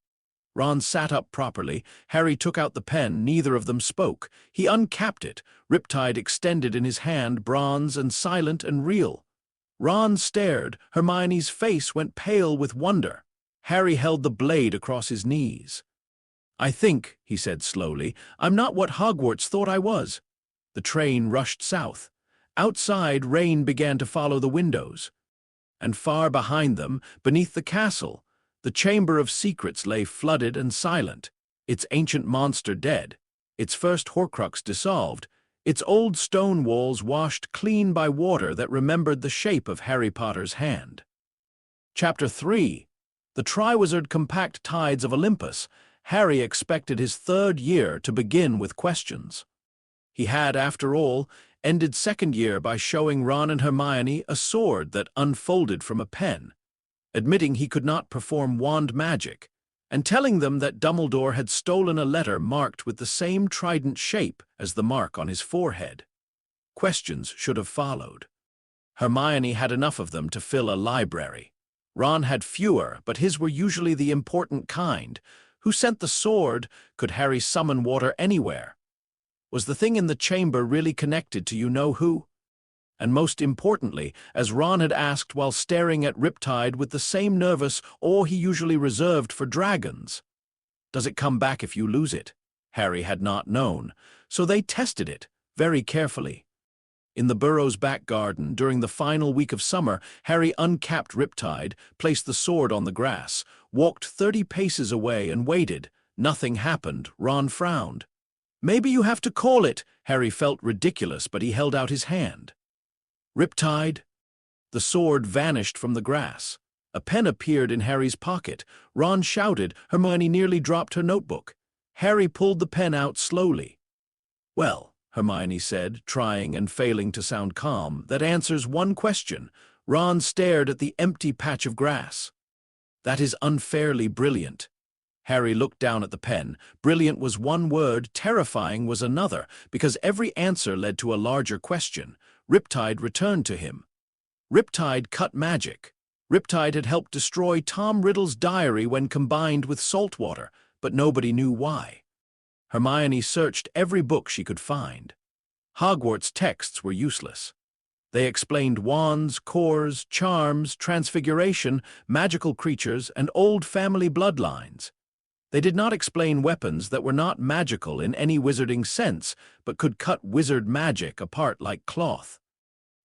Ron sat up properly. Harry took out the pen. Neither of them spoke. He uncapped it. Riptide extended in his hand, bronze and silent and real. Ron stared. Hermione's face went pale with wonder. Harry held the blade across his knees. "I think," he said slowly, "I'm not what Hogwarts thought I was." The train rushed south. Outside, rain began to follow the windows. And far behind them, beneath the castle, the Chamber of Secrets lay flooded and silent, its ancient monster dead, its first Horcrux dissolved, its old stone walls washed clean by water that remembered the shape of Harry Potter's hand. Chapter 3. The Triwizard Compact Tides of Olympus. Harry expected his third year to begin with questions. He had, after all, ended second year by showing Ron and Hermione a sword that unfolded from a pen, admitting he could not perform wand magic, and telling them that Dumbledore had stolen a letter marked with the same trident shape as the mark on his forehead. Questions should have followed. Hermione had enough of them to fill a library. Ron had fewer, but his were usually the important kind. Who sent the sword? Could Harry summon water anywhere? Was the thing in the chamber really connected to you-know-who? And most importantly, as Ron had asked while staring at Riptide with the same nervous awe he usually reserved for dragons, does it come back if you lose it? Harry had not known, so they tested it very carefully. In the Burrow's back garden, during the final week of summer, Harry uncapped Riptide, placed the sword on the grass, walked 30 paces away and waited. Nothing happened. Ron frowned. "Maybe you have to call it." Harry felt ridiculous, but he held out his hand. "Riptide." The sword vanished from the grass. A pen appeared in Harry's pocket. Ron shouted. Hermione nearly dropped her notebook. Harry pulled the pen out slowly. "Well," Hermione said, trying and failing to sound calm, "that answers one question." Ron stared at the empty patch of grass. "That is unfairly brilliant." Harry looked down at the pen. Brilliant was one word, terrifying was another, because every answer led to a larger question. Riptide returned to him. Riptide cut magic. Riptide had helped destroy Tom Riddle's diary when combined with salt water, but nobody knew why. Hermione searched every book she could find. Hogwarts texts were useless. They explained wands, cores, charms, transfiguration, magical creatures, and old family bloodlines. They did not explain weapons that were not magical in any wizarding sense, but could cut wizard magic apart like cloth.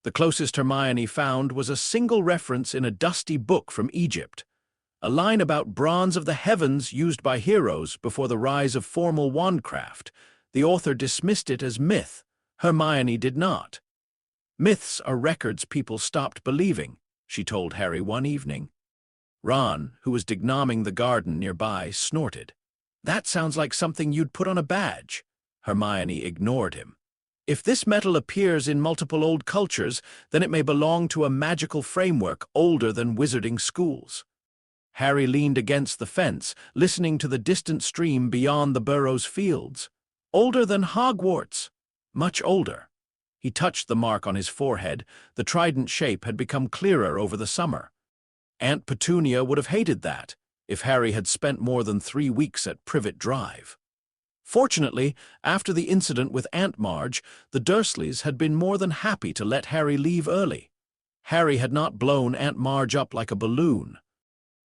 The closest Hermione found was a single reference in a dusty book from Egypt, a line about bronze of the heavens used by heroes before the rise of formal wandcraft. The author dismissed it as myth. Hermione did not. "Myths are records people stopped believing," she told Harry one evening. Ron, who was degnoming the garden nearby, snorted. "That sounds like something you'd put on a badge." Hermione ignored him. If this metal appears in multiple old cultures, then it may belong to a magical framework older than wizarding schools. Harry leaned against the fence, listening to the distant stream beyond the burrow's fields. Older than Hogwarts. Much older. He touched the mark on his forehead. The trident shape had become clearer over the summer. Aunt Petunia would have hated that, if Harry had spent more than 3 weeks at Privet Drive. Fortunately, after the incident with Aunt Marge, the Dursleys had been more than happy to let Harry leave early. Harry had not blown Aunt Marge up like a balloon.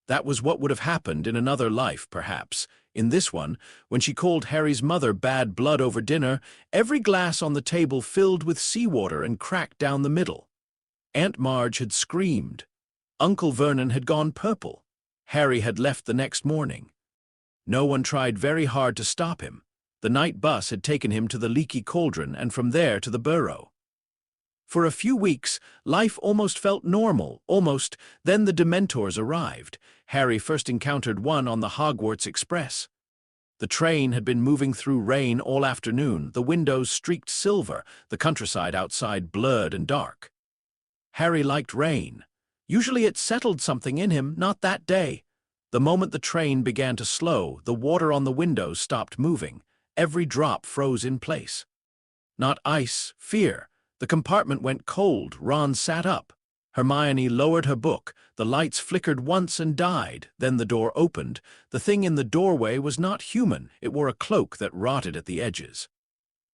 That was what would have happened in another life, perhaps. In this one, when she called Harry's mother bad blood over dinner, every glass on the table filled with seawater and cracked down the middle. Aunt Marge had screamed. Uncle Vernon had gone purple. Harry had left the next morning. No one tried very hard to stop him. The night bus had taken him to the Leaky Cauldron and from there to the burrow. For a few weeks, life almost felt normal, almost. Then the Dementors arrived. Harry first encountered one on the Hogwarts Express. The train had been moving through rain all afternoon, the windows streaked silver, the countryside outside blurred and dark. Harry liked rain. Usually it settled something in him, not that day. The moment the train began to slow, the water on the windows stopped moving. Every drop froze in place. Not ice, fear. The compartment went cold. Ron sat up. Hermione lowered her book. The lights flickered once and died. Then the door opened. The thing in the doorway was not human. It wore a cloak that rotted at the edges.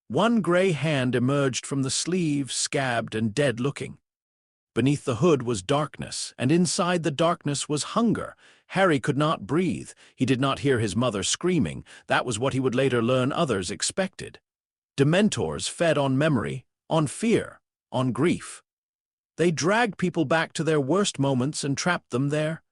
One gray hand emerged from the sleeve, scabbed and dead-looking. Beneath the hood was darkness, and inside the darkness was hunger. Harry could not breathe. He did not hear his mother screaming. That was what he would later learn others expected. Dementors fed on memory, on fear, on grief. They dragged people back to their worst moments and trapped them there.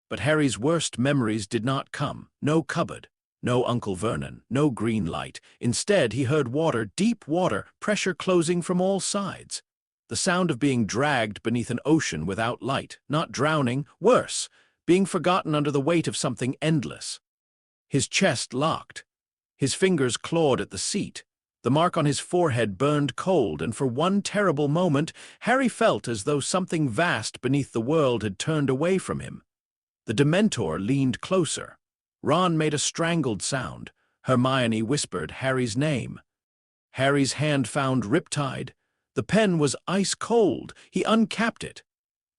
But Harry's worst memories did not come. No cupboard, no Uncle Vernon, no green light. Instead, he heard water, deep water, pressure closing from all sides. The sound of being dragged beneath an ocean without light, not drowning, worse, being forgotten under the weight of something endless. His chest locked. His fingers clawed at the seat. The mark on his forehead burned cold, and for one terrible moment, Harry felt as though something vast beneath the world had turned away from him. The Dementor leaned closer. Ron made a strangled sound. Hermione whispered Harry's name. Harry's hand found Riptide. The pen was ice cold. He uncapped it.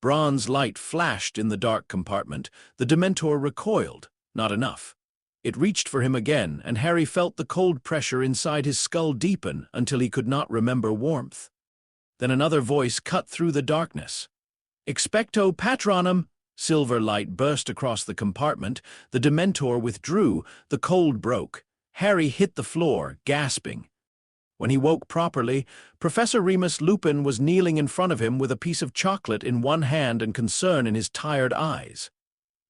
Bronze light flashed in the dark compartment. The Dementor recoiled. Not enough. It reached for him again, and Harry felt the cold pressure inside his skull deepen until he could not remember warmth. Then another voice cut through the darkness. Expecto Patronum! Silver light burst across the compartment. The Dementor withdrew. The cold broke. Harry hit the floor, gasping. When he woke properly, Professor Remus Lupin was kneeling in front of him with a piece of chocolate in one hand and concern in his tired eyes.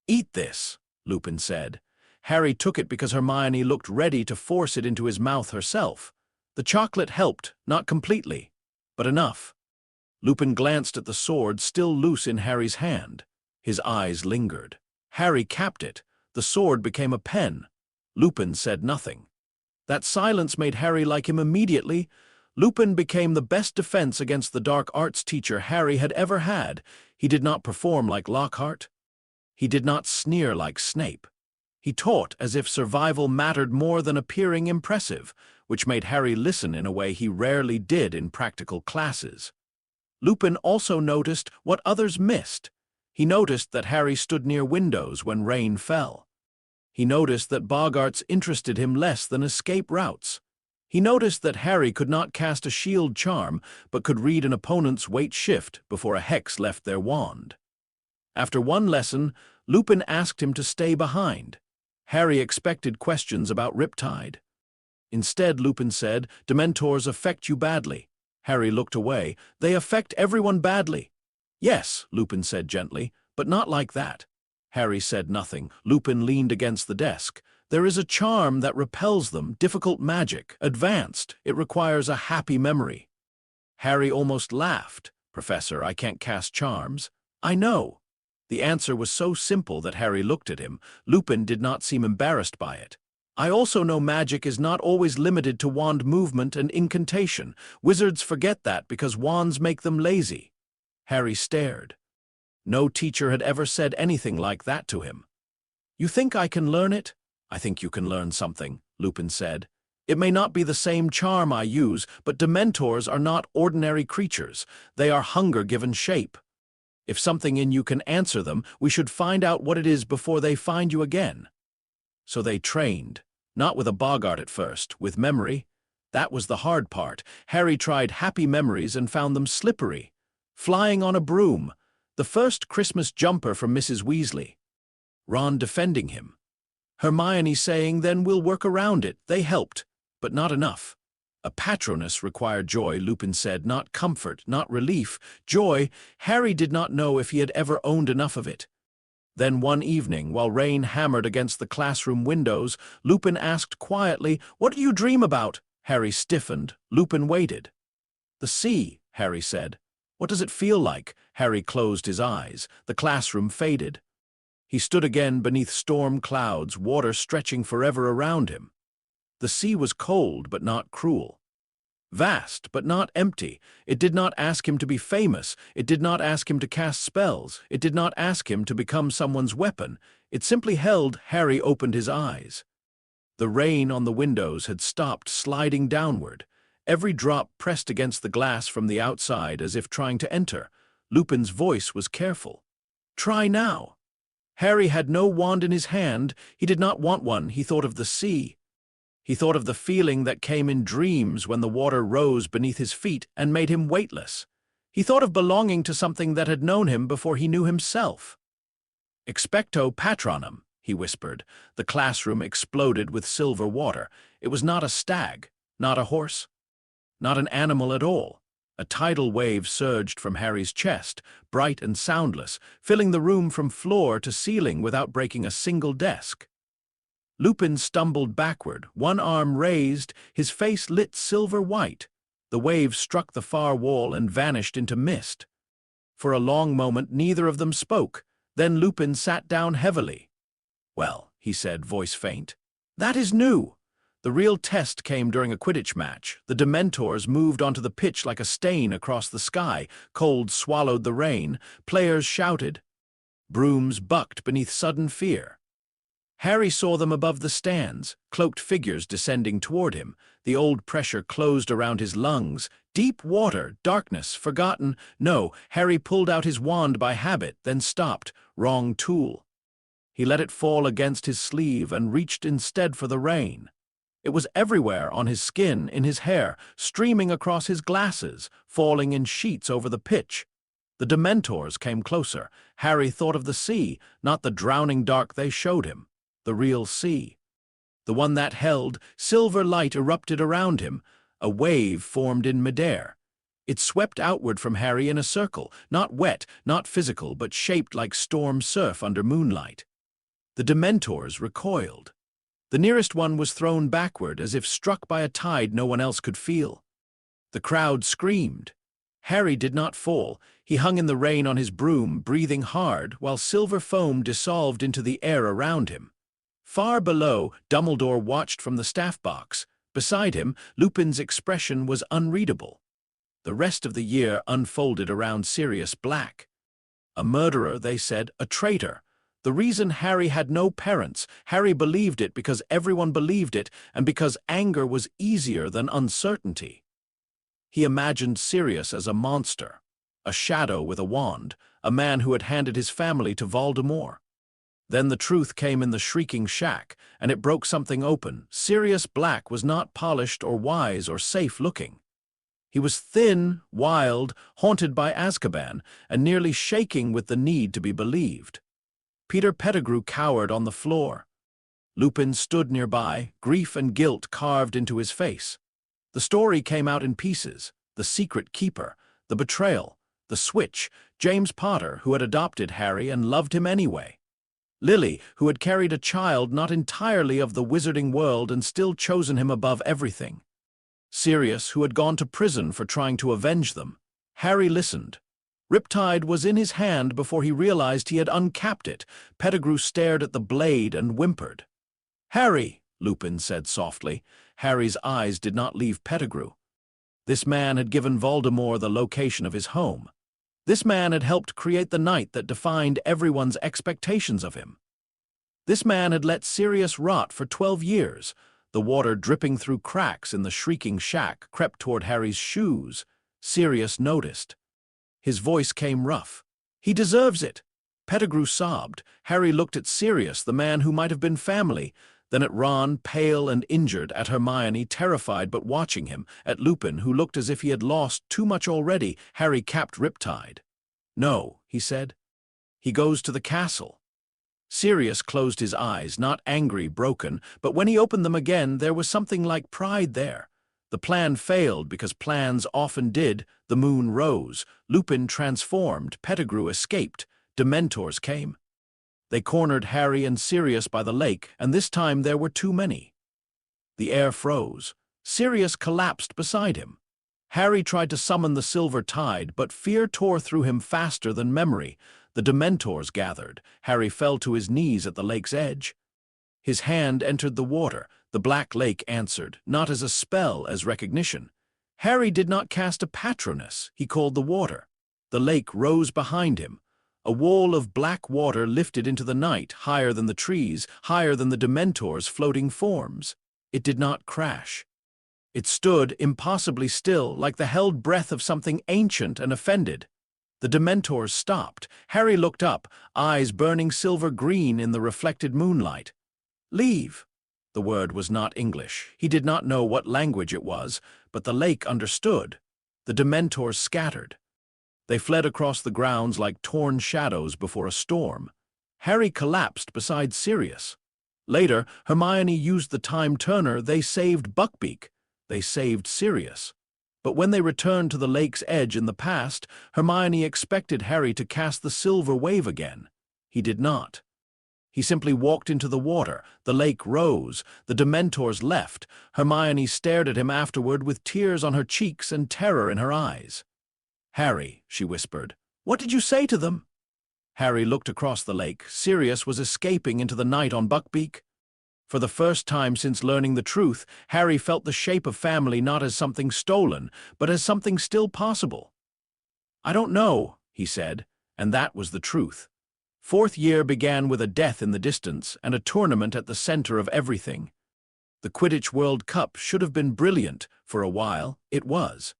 "Eat this," Lupin said. Harry took it because Hermione looked ready to force it into his mouth herself. The chocolate helped, not completely, but enough. Lupin glanced at the sword still loose in Harry's hand. His eyes lingered. Harry capped it. The sword became a pen. Lupin said nothing. That silence made Harry like him immediately. Lupin became the best defense against the dark arts teacher Harry had ever had. He did not perform like Lockhart. He did not sneer like Snape. He taught as if survival mattered more than appearing impressive, which made Harry listen in a way he rarely did in practical classes. Lupin also noticed what others missed. He noticed that Harry stood near windows when rain fell. He noticed that Boggarts interested him less than escape routes. He noticed that Harry could not cast a shield charm, but could read an opponent's weight shift before a hex left their wand. After one lesson, Lupin asked him to stay behind. Harry expected questions about Riptide. Instead, Lupin said, "Dementors affect you badly." Harry looked away. "They affect everyone badly." "Yes," Lupin said gently, "but not like that." Harry said nothing. Lupin leaned against the desk. "There is a charm that repels them, difficult magic, advanced. It requires a happy memory." Harry almost laughed. "Professor, I can't cast charms." "I know." The answer was so simple that Harry looked at him. Lupin did not seem embarrassed by it. I also know magic is not always limited to wand movement and incantation. Wizards forget that because wands make them lazy. Harry stared. No teacher had ever said anything like that to him. You think I can learn it? I think you can learn something, Lupin said. It may not be the same charm I use, but Dementors are not ordinary creatures. They are hunger given shape. If something in you can answer them, we should find out what it is before they find you again. So they trained, not with a boggart at first, with memory. That was the hard part. Harry tried happy memories and found them slippery. Flying on a broom, the first Christmas jumper from Mrs. Weasley. Ron defending him. Hermione saying, then we'll work around it. They helped, but not enough. A Patronus required joy, Lupin said, not comfort, not relief. Joy, Harry did not know if he had ever owned enough of it. Then one evening, while rain hammered against the classroom windows, Lupin asked quietly, what do you dream about? Harry stiffened. Lupin waited. The sea, Harry said. What does it feel like? Harry closed his eyes. The classroom faded. He stood again beneath storm clouds, water stretching forever around him. The sea was cold, but not cruel. Vast, but not empty. It did not ask him to be famous. It did not ask him to cast spells. It did not ask him to become someone's weapon. It simply held. Harry opened his eyes. The rain on the windows had stopped sliding downward. Every drop pressed against the glass from the outside as if trying to enter. Lupin's voice was careful. Try now. Harry had no wand in his hand. He did not want one. He thought of the sea. He thought of the feeling that came in dreams when the water rose beneath his feet and made him weightless. He thought of belonging to something that had known him before he knew himself. Expecto Patronum, he whispered. The classroom exploded with silver water. It was not a stag, not a horse, not an animal at all. A tidal wave surged from Harry's chest, bright and soundless, filling the room from floor to ceiling without breaking a single desk. Lupin stumbled backward, one arm raised, his face lit silver white. The wave struck the far wall and vanished into mist. For a long moment neither of them spoke. Then Lupin sat down heavily. Well, he said, voice faint. That is new. The real test came during a Quidditch match. The Dementors moved onto the pitch like a stain across the sky. Cold swallowed the rain. Players shouted. Brooms bucked beneath sudden fear. Harry saw them above the stands, cloaked figures descending toward him. The old pressure closed around his lungs. Deep water, darkness, forgotten. No, Harry pulled out his wand by habit, then stopped. Wrong tool. He let it fall against his sleeve and reached instead for the rain. It was everywhere, on his skin, in his hair, streaming across his glasses, falling in sheets over the pitch. The Dementors came closer. Harry thought of the sea, not the drowning dark they showed him. The real sea. The one that held. Silver light erupted around him. A wave formed in midair. It swept outward from Harry in a circle, not wet, not physical, but shaped like storm surf under moonlight. The Dementors recoiled. The nearest one was thrown backward, as if struck by a tide no one else could feel. The crowd screamed. Harry did not fall. He hung in the rain on his broom, breathing hard, while silver foam dissolved into the air around him. Far below, Dumbledore watched from the staff box. Beside him, Lupin's expression was unreadable. The rest of the year unfolded around Sirius Black. A murderer, they said, a traitor. The reason Harry had no parents, Harry believed it because everyone believed it, and because anger was easier than uncertainty. He imagined Sirius as a monster, a shadow with a wand, a man who had handed his family to Voldemort. Then the truth came in the shrieking shack, and it broke something open. Sirius Black was not polished or wise or safe-looking. He was thin, wild, haunted by Azkaban, and nearly shaking with the need to be believed. Peter Pettigrew cowered on the floor. Lupin stood nearby, grief and guilt carved into his face. The story came out in pieces. The secret keeper, the betrayal, the switch, James Potter, who had adopted Harry and loved him anyway. Lily, who had carried a child not entirely of the wizarding world and still chosen him above everything. Sirius, who had gone to prison for trying to avenge them. Harry listened. Riptide was in his hand before he realized he had uncapped it. Pettigrew stared at the blade and whimpered. Harry, Lupin said softly. Harry's eyes did not leave Pettigrew. This man had given Voldemort the location of his home. This man had helped create the night that defined everyone's expectations of him. This man had let Sirius rot for 12 years. The water dripping through cracks in the shrieking shack crept toward Harry's shoes. Sirius noticed. His voice came rough. "He deserves it." Pettigrew sobbed. Harry looked at Sirius, the man who might have been family, then at Ron, pale and injured, at Hermione, terrified but watching him, at Lupin, who looked as if he had lost too much already. Harry capped Riptide. "No," he said. "He goes to the castle." Sirius closed his eyes, not angry, broken, but when he opened them again, there was something like pride there. The plan failed, because plans often did. The moon rose. Lupin transformed. Pettigrew escaped. Dementors came. They cornered Harry and Sirius by the lake, and this time there were too many. The air froze. Sirius collapsed beside him. Harry tried to summon the silver tide, but fear tore through him faster than memory. The Dementors gathered. Harry fell to his knees at the lake's edge. His hand entered the water. The black lake answered, not as a spell, as recognition. Harry did not cast a Patronus. He called the water. The lake rose behind him. A wall of black water lifted into the night, higher than the trees, higher than the Dementors' floating forms. It did not crash. It stood impossibly still, like the held breath of something ancient and offended. The Dementors stopped. Harry looked up, eyes burning silver green in the reflected moonlight. "Leave." The word was not English. He did not know what language it was, but the lake understood. The Dementors scattered. They fled across the grounds like torn shadows before a storm. Harry collapsed beside Sirius. Later, Hermione used the time-turner. They saved Buckbeak. They saved Sirius. But when they returned to the lake's edge in the past, Hermione expected Harry to cast the silver wave again. He did not. He simply walked into the water. The lake rose. The Dementors left. Hermione stared at him afterward with tears on her cheeks and terror in her eyes. "Harry," she whispered, "what did you say to them?" Harry looked across the lake. Sirius was escaping into the night on Buckbeak. For the first time since learning the truth, Harry felt the shape of family not as something stolen, but as something still possible. "I don't know," he said, and that was the truth. Fourth year began with a death in the distance and a tournament at the center of everything. The Quidditch World Cup should have been brilliant. For a while, it was.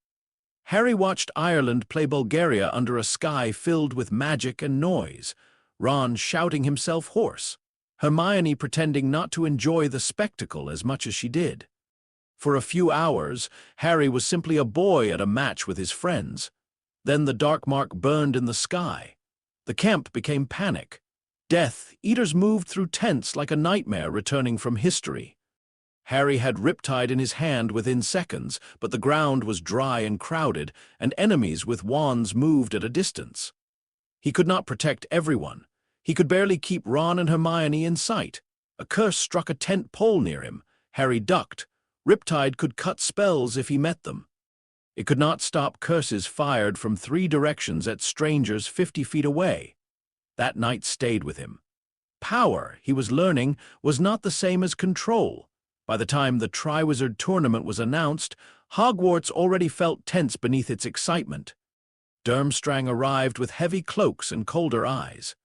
Harry watched Ireland play Bulgaria under a sky filled with magic and noise, Ron shouting himself hoarse, Hermione pretending not to enjoy the spectacle as much as she did. For a few hours, Harry was simply a boy at a match with his friends. Then the dark mark burned in the sky. The camp became panic. Death Eaters moved through tents like a nightmare returning from history. Harry had Riptide in his hand within seconds, but the ground was dry and crowded, and enemies with wands moved at a distance. He could not protect everyone. He could barely keep Ron and Hermione in sight. A curse struck a tent pole near him. Harry ducked. Riptide could cut spells if he met them. It could not stop curses fired from 3 directions at strangers 50 feet away. That night stayed with him. Power, he was learning, was not the same as control. By the time the Triwizard Tournament was announced, Hogwarts already felt tense beneath its excitement. Durmstrang arrived with heavy cloaks and colder eyes.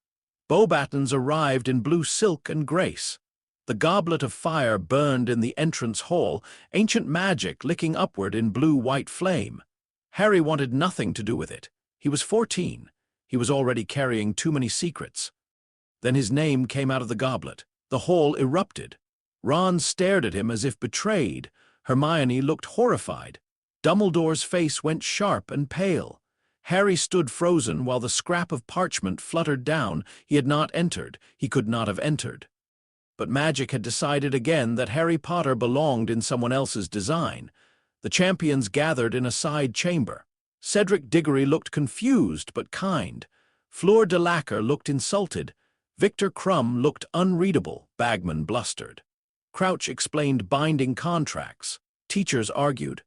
Beauxbatons arrived in blue silk and grace. The goblet of fire burned in the entrance hall, ancient magic licking upward in blue-white flame. Harry wanted nothing to do with it. He was 14. He was already carrying too many secrets. Then his name came out of the goblet. The hall erupted. Ron stared at him as if betrayed. Hermione looked horrified. Dumbledore's face went sharp and pale. Harry stood frozen while the scrap of parchment fluttered down. He had not entered. He could not have entered. But magic had decided again that Harry Potter belonged in someone else's design. The champions gathered in a side chamber. Cedric Diggory looked confused but kind. Fleur de Lacre looked insulted. Victor Crumb looked unreadable. Bagman blustered. Crouch explained binding contracts. Teachers argued.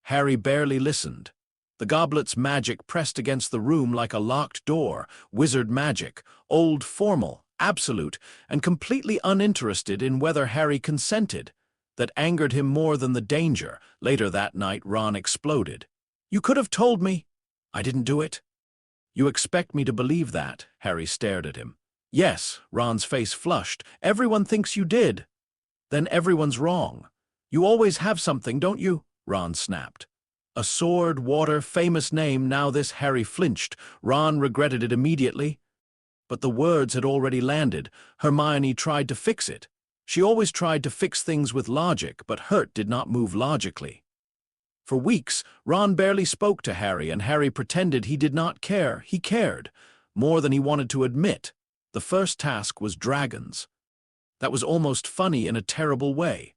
Harry barely listened. The goblet's magic pressed against the room like a locked door, wizard magic, old, formal, absolute, and completely uninterested in whether Harry consented. That angered him more than the danger. Later that night, Ron exploded. "You could have told me. I didn't do it." "You expect me to believe that?" Harry stared at him. "Yes," Ron's face flushed. "Everyone thinks you did." "Then everyone's wrong. You always have something, don't you?" Ron snapped. A sword, water, famous name, now this. Harry flinched. Ron regretted it immediately. But the words had already landed. Hermione tried to fix it. She always tried to fix things with logic, but hurt did not move logically. For weeks, Ron barely spoke to Harry, and Harry pretended he did not care. He cared, more than he wanted to admit. The first task was dragons. That was almost funny in a terrible way.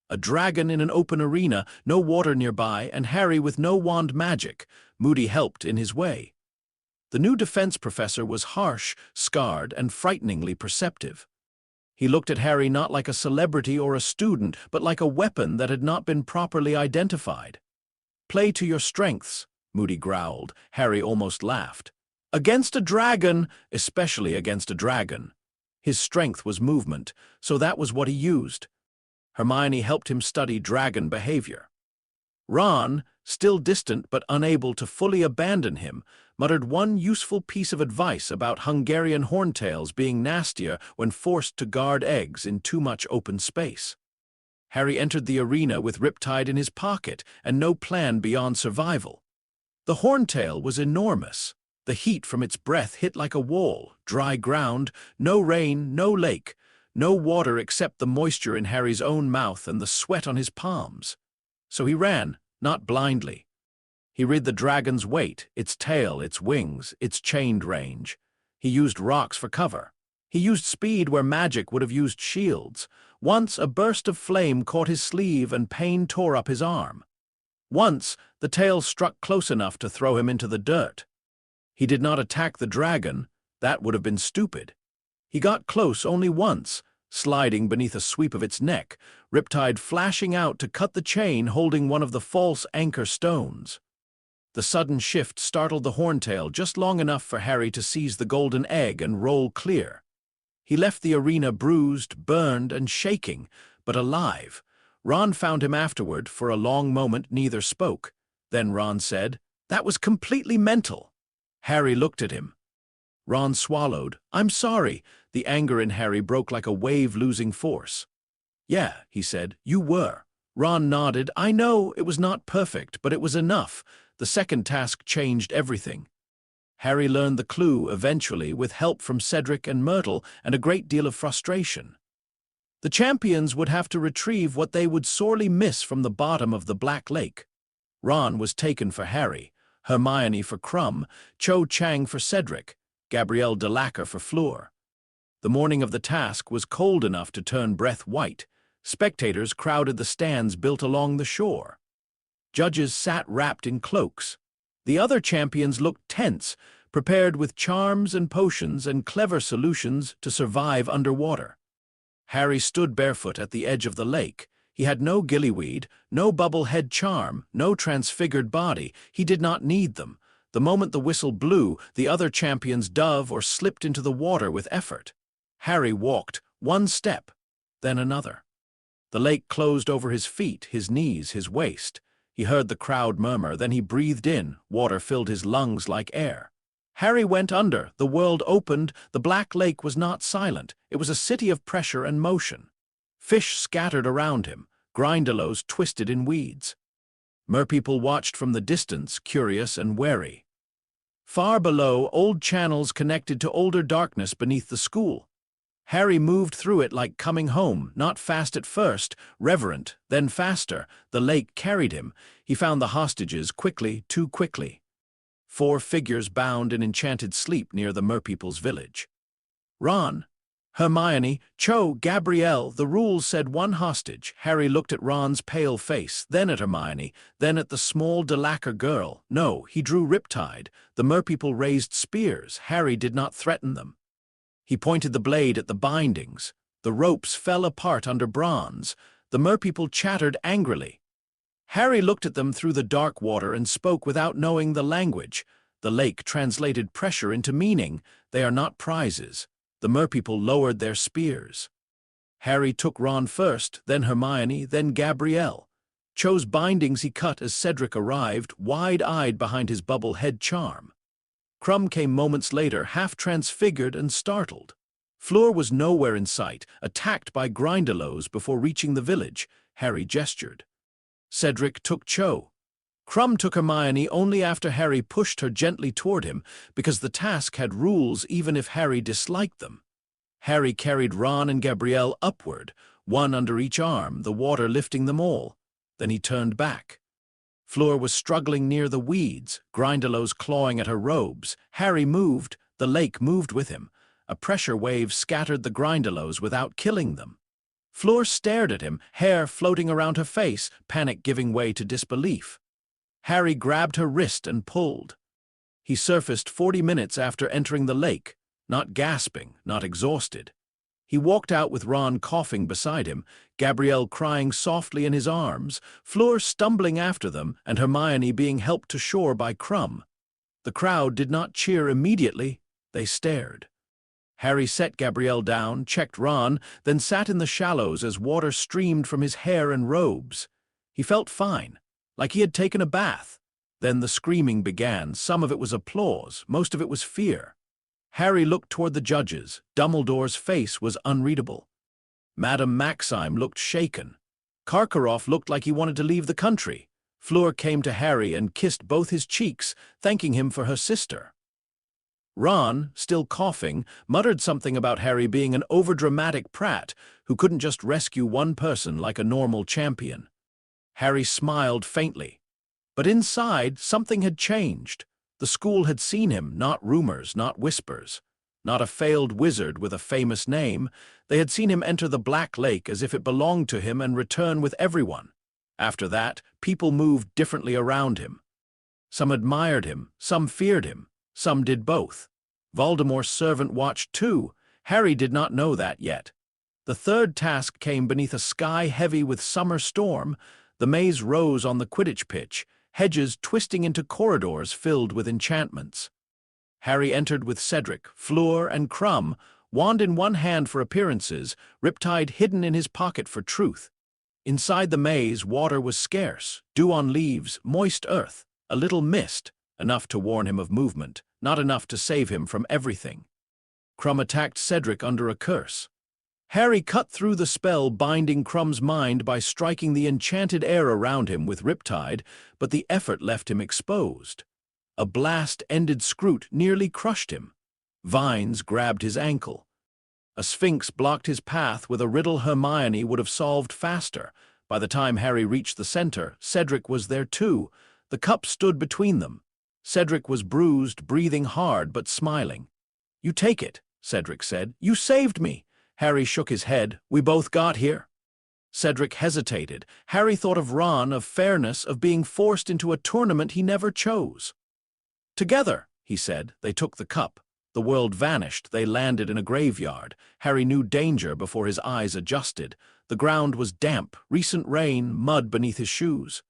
A dragon in an open arena, no water nearby, and Harry with no wand magic. Moody helped in his way. The new defense professor was harsh, scarred, and frighteningly perceptive. He looked at Harry not like a celebrity or a student, but like a weapon that had not been properly identified. "Play to your strengths," Moody growled. Harry almost laughed. "Against a dragon, especially against a dragon." His strength was movement, so that was what he used. Hermione helped him study dragon behavior. Ron, still distant but unable to fully abandon him, muttered one useful piece of advice about Hungarian horntails being nastier when forced to guard eggs in too much open space. Harry entered the arena with Riptide in his pocket and no plan beyond survival. The horntail was enormous. The heat from its breath hit like a wall, dry ground, no rain, no lake, no water except the moisture in Harry's own mouth and the sweat on his palms. So he ran, not blindly. He read the dragon's weight, its tail, its wings, its chained range. He used rocks for cover. He used speed where magic would have used shields. Once a burst of flame caught his sleeve and pain tore up his arm. Once the tail struck close enough to throw him into the dirt. He did not attack the dragon. That would have been stupid. He got close only once, sliding beneath a sweep of its neck, Riptide flashing out to cut the chain holding one of the false anchor stones. The sudden shift startled the horntail just long enough for Harry to seize the golden egg and roll clear. He left the arena bruised, burned, and shaking, but alive. Ron found him afterward. For a long moment neither spoke. Then Ron said, "That was completely mental." Harry looked at him. Ron swallowed. "I'm sorry." The anger in Harry broke like a wave losing force. "Yeah," he said, "you were." Ron nodded. "I know it was not perfect, but it was enough. The second task changed everything." Harry learned the clue eventually with help from Cedric and Myrtle and a great deal of frustration. The champions would have to retrieve what they would sorely miss from the bottom of the Black Lake. Ron was taken for Harry, Hermione for Crumb, Cho Chang for Cedric, Gabrielle Delacour for Fleur. The morning of the task was cold enough to turn breath white. Spectators crowded the stands built along the shore. Judges sat wrapped in cloaks. The other champions looked tense, prepared with charms and potions and clever solutions to survive underwater. Harry stood barefoot at the edge of the lake. He had no gillyweed, no bubble-head charm, no transfigured body. He did not need them. The moment the whistle blew, the other champions dove or slipped into the water with effort. Harry walked, one step, then another. The lake closed over his feet, his knees, his waist. He heard the crowd murmur, then he breathed in. Water filled his lungs like air. Harry went under. The world opened. The Black Lake was not silent. It was a city of pressure and motion. Fish scattered around him. Grindylows twisted in weeds. Merpeople watched from the distance, curious and wary. Far below, old channels connected to older darkness beneath the school. Harry moved through it like coming home, not fast at first, reverent, then faster. The lake carried him. He found the hostages quickly, too quickly. 4 figures bound in enchanted sleep near the Merpeople's village. Ron, Hermione, Cho, Gabrielle, the rules said one hostage. Harry looked at Ron's pale face, then at Hermione, then at the small Delacour girl. No, he drew Riptide. The Merpeople raised spears. Harry did not threaten them. He pointed the blade at the bindings. The ropes fell apart under bronze. The Merpeople chattered angrily. Harry looked at them through the dark water and spoke without knowing the language. The lake translated pressure into meaning. They are not prizes. The merpeople lowered their spears. Harry took Ron first, then Hermione, then Gabrielle. Cho's bindings he cut as Cedric arrived, wide-eyed behind his bubble head charm. Krum came moments later, half transfigured and startled. Fleur was nowhere in sight, attacked by Grindylows before reaching the village. Harry gestured. Cedric took Cho. Krum took Hermione only after Harry pushed her gently toward him, because the task had rules even if Harry disliked them. Harry carried Ron and Gabrielle upward, one under each arm, the water lifting them all. Then he turned back. Fleur was struggling near the weeds, Grindylows clawing at her robes. Harry moved, the lake moved with him. A pressure wave scattered the Grindylows without killing them. Fleur stared at him, hair floating around her face, panic giving way to disbelief. Harry grabbed her wrist and pulled. He surfaced 40 minutes after entering the lake, not gasping, not exhausted. He walked out with Ron coughing beside him, Gabrielle crying softly in his arms, Fleur stumbling after them, and Hermione being helped to shore by Krum. The crowd did not cheer immediately, they stared. Harry set Gabrielle down, checked Ron, then sat in the shallows as water streamed from his hair and robes. He felt fine, like he had taken a bath. Then the screaming began. Some of it was applause, most of it was fear. Harry looked toward the judges. Dumbledore's face was unreadable. Madame Maxime looked shaken. Karkaroff looked like he wanted to leave the country. Fleur came to Harry and kissed both his cheeks, thanking him for her sister. Ron, still coughing, muttered something about Harry being an overdramatic prat who couldn't just rescue one person like a normal champion. Harry smiled faintly. But inside, something had changed. The school had seen him, not rumors, not whispers. Not a failed wizard with a famous name. They had seen him enter the Black Lake as if it belonged to him and return with everyone. After that, people moved differently around him. Some admired him, some feared him, some did both. Voldemort's servant watched too. Harry did not know that yet. The third task came beneath a sky heavy with summer storm. The maze rose on the Quidditch pitch, hedges twisting into corridors filled with enchantments. Harry entered with Cedric, Fleur, and Krum, wand in one hand for appearances, Riptide hidden in his pocket for truth. Inside the maze, water was scarce, dew on leaves, moist earth, a little mist, enough to warn him of movement, not enough to save him from everything. Krum attacked Cedric under a curse. Harry cut through the spell binding Krum's mind by striking the enchanted air around him with Riptide, but the effort left him exposed. A blast-ended Scroot nearly crushed him. Vines grabbed his ankle. A Sphinx blocked his path with a riddle Hermione would have solved faster. By the time Harry reached the center, Cedric was there too. The cup stood between them. Cedric was bruised, breathing hard but smiling. "You take it," Cedric said. "You saved me." Harry shook his head. "We both got here." Cedric hesitated. Harry thought of Ron, of fairness, of being forced into a tournament he never chose. "Together," he said. They took the cup. The world vanished. They landed in a graveyard. Harry knew danger before his eyes adjusted. The ground was damp, recent rain, mud beneath his shoes.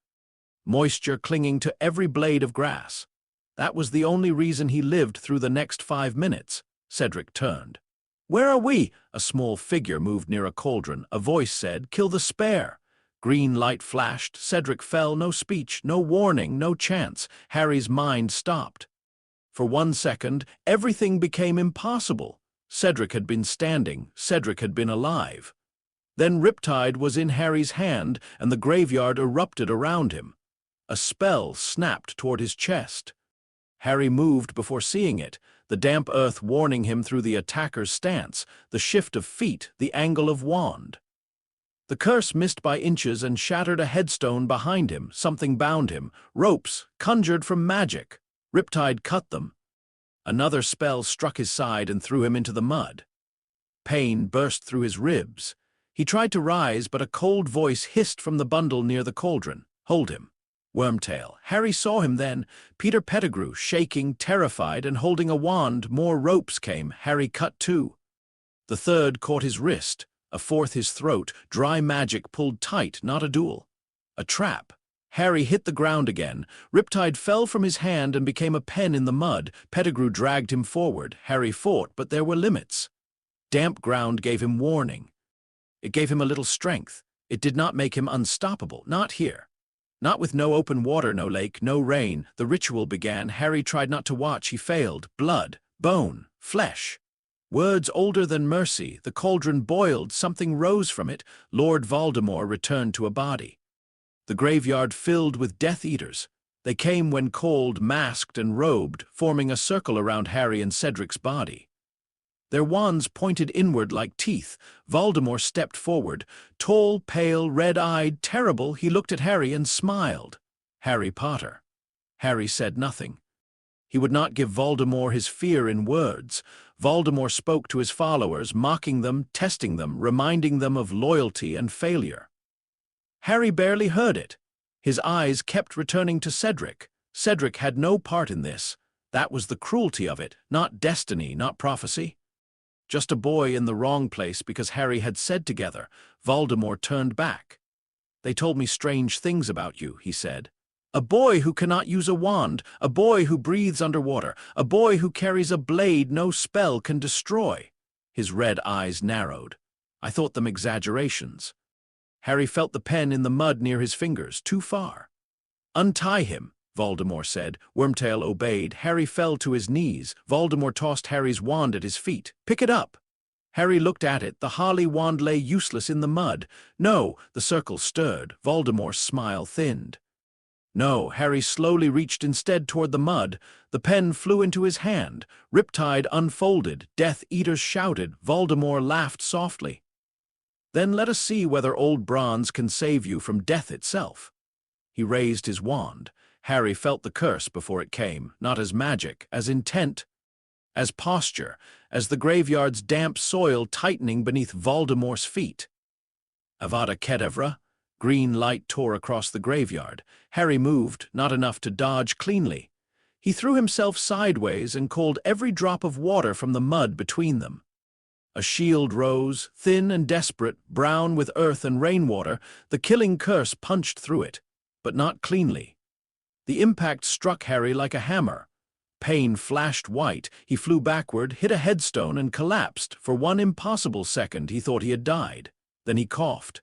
Moisture clinging to every blade of grass. That was the only reason he lived through the next 5 minutes. Cedric turned. "Where are we?" A small figure moved near a cauldron. A voice said, "Kill the spare." Green light flashed. Cedric fell. No speech, no warning, no chance. Harry's mind stopped. For 1 second, everything became impossible. Cedric had been standing. Cedric had been alive. Then Riptide was in Harry's hand, and the graveyard erupted around him. A spell snapped toward his chest. Harry moved before seeing it, the damp earth warning him through the attacker's stance, the shift of feet, the angle of wand. The curse missed by inches and shattered a headstone behind him. Something bound him. Ropes, conjured from magic. Riptide cut them. Another spell struck his side and threw him into the mud. Pain burst through his ribs. He tried to rise, but a cold voice hissed from the bundle near the cauldron. "Hold him." Wormtail. Harry saw him then. Peter Pettigrew, shaking, terrified, and holding a wand. More ropes came. Harry cut 2. The third caught his wrist. A fourth his throat. Dry magic pulled tight, not a duel. A trap. Harry hit the ground again. Riptide fell from his hand and became a pen in the mud. Pettigrew dragged him forward. Harry fought, but there were limits. Damp ground gave him warning. It gave him a little strength. It did not make him unstoppable, not here. Not with no open water, no lake, no rain. The ritual began. Harry tried not to watch. He failed. Blood, bone, flesh. Words older than mercy. The cauldron boiled. Something rose from it. Lord Voldemort returned to a body. The graveyard filled with Death Eaters. They came when cold, masked and robed, forming a circle around Harry and Cedric's body. Their wands pointed inward like teeth. Voldemort stepped forward. Tall, pale, red-eyed, terrible, he looked at Harry and smiled. Harry Potter. Harry said nothing. He would not give Voldemort his fear in words. Voldemort spoke to his followers, mocking them, testing them, reminding them of loyalty and failure. Harry barely heard it. His eyes kept returning to Cedric. Cedric had no part in this. That was the cruelty of it, not destiny, not prophecy. Just a boy in the wrong place because Harry had said together. Voldemort turned back. "They told me strange things about you," he said. "A boy who cannot use a wand, a boy who breathes underwater, a boy who carries a blade no spell can destroy." His red eyes narrowed. "I thought them exaggerations." Harry felt the pen in the mud near his fingers, too far. "Untie him," Voldemort said. Wormtail obeyed. Harry fell to his knees. Voldemort tossed Harry's wand at his feet. "Pick it up." Harry looked at it. The holly wand lay useless in the mud. "No," the circle stirred. Voldemort's smile thinned. "No." Harry slowly reached instead toward the mud. The pen flew into his hand. Riptide unfolded. Death Eaters shouted. Voldemort laughed softly. "Then let us see whether old bronze can save you from death itself." He raised his wand. Harry felt the curse before it came, not as magic, as intent, as posture, as the graveyard's damp soil tightening beneath Voldemort's feet. Avada Kedavra. Green light tore across the graveyard. Harry moved, not enough to dodge cleanly. He threw himself sideways and called every drop of water from the mud between them. A shield rose, thin and desperate, brown with earth and rainwater. The killing curse punched through it, but not cleanly. The impact struck Harry like a hammer. Pain flashed white. He flew backward, hit a headstone, and collapsed. For one impossible second, he thought he had died. Then he coughed.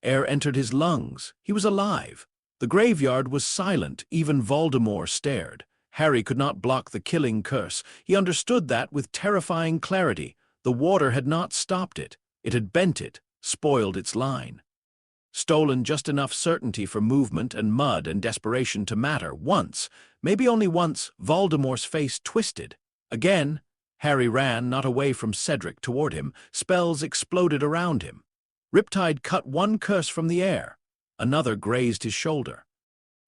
Air entered his lungs. He was alive. The graveyard was silent. Even Voldemort stared. Harry could not block the killing curse. He understood that with terrifying clarity. The water had not stopped it. It had bent it, spoiled its line. Stolen just enough certainty for movement and mud and desperation to matter. Once, maybe only once, Voldemort's face twisted. Again, Harry ran, not away from Cedric, toward him. Spells exploded around him. Riptide cut one curse from the air. Another grazed his shoulder.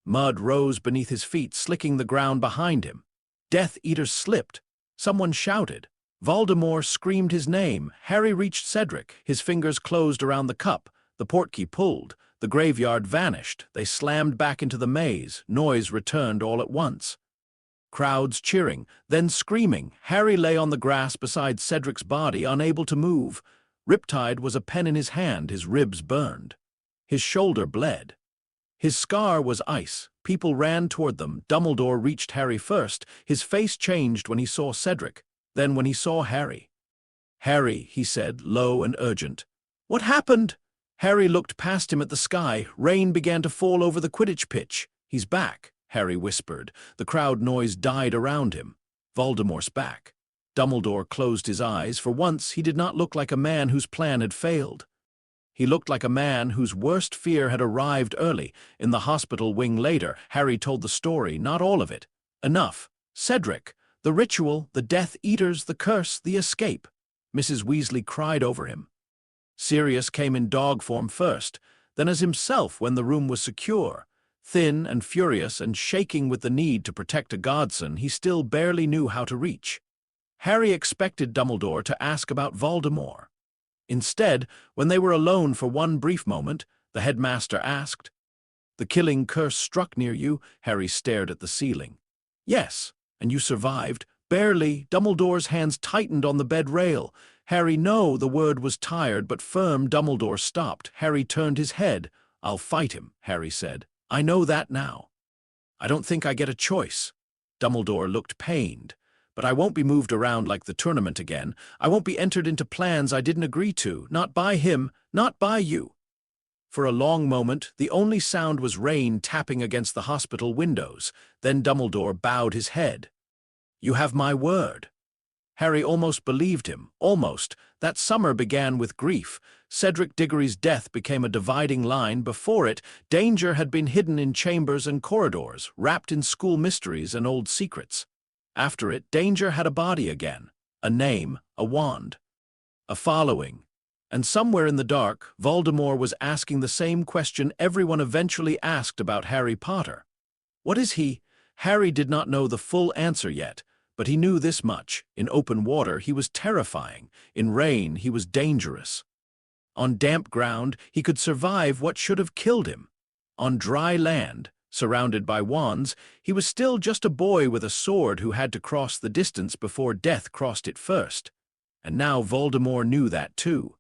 Mud rose beneath his feet, slicking the ground behind him. Death Eaters slipped. Someone shouted. Voldemort screamed his name. Harry reached Cedric. His fingers closed around the cup. The portkey pulled. The graveyard vanished. They slammed back into the maze. Noise returned all at once. Crowds cheering, then screaming. Harry lay on the grass beside Cedric's body, unable to move. Riptide was a pen in his hand. His ribs burned. His shoulder bled. His scar was ice. People ran toward them. Dumbledore reached Harry first. His face changed when he saw Cedric. Then when he saw Harry. "Harry," he said, low and urgent. "What happened?" Harry looked past him at the sky. Rain began to fall over the Quidditch pitch. "He's back," Harry whispered. The crowd noise died around him. Voldemort's back. Dumbledore closed his eyes. For once, he did not look like a man whose plan had failed. He looked like a man whose worst fear had arrived early. In the hospital wing later, Harry told the story, not all of it. Enough. Cedric. The ritual, the Death Eaters, the curse, the escape. Mrs. Weasley cried over him. Sirius came in dog form first, then as himself when the room was secure. Thin and furious and shaking with the need to protect a godson he still barely knew how to reach. Harry expected Dumbledore to ask about Voldemort. Instead, when they were alone for one brief moment, the headmaster asked, "The killing curse struck near you?" Harry stared at the ceiling. "Yes. And you survived?" "Barely." Dumbledore's hands tightened on the bed rail. "Harry, no." The word was tired but firm. Dumbledore stopped. Harry turned his head. "I'll fight him," Harry said. "I know that now. I don't think I get a choice." Dumbledore looked pained. But I won't be moved around like the tournament again. I won't be entered into plans I didn't agree to, not by him, not by you." For a long moment, the only sound was rain tapping against the hospital windows. Then Dumbledore bowed his head. "You have my word." Harry almost believed him, almost. That summer began with grief. Cedric Diggory's death became a dividing line. Before it, danger had been hidden in chambers and corridors, wrapped in school mysteries and old secrets. After it, danger had a body again, a name, a wand, a following. And somewhere in the dark, Voldemort was asking the same question everyone eventually asked about Harry Potter. What is he? Harry did not know the full answer yet, but he knew this much. In open water, he was terrifying. In rain, he was dangerous. On damp ground, he could survive what should have killed him. On dry land, surrounded by wands, he was still just a boy with a sword who had to cross the distance before death crossed it first. And now Voldemort knew that too.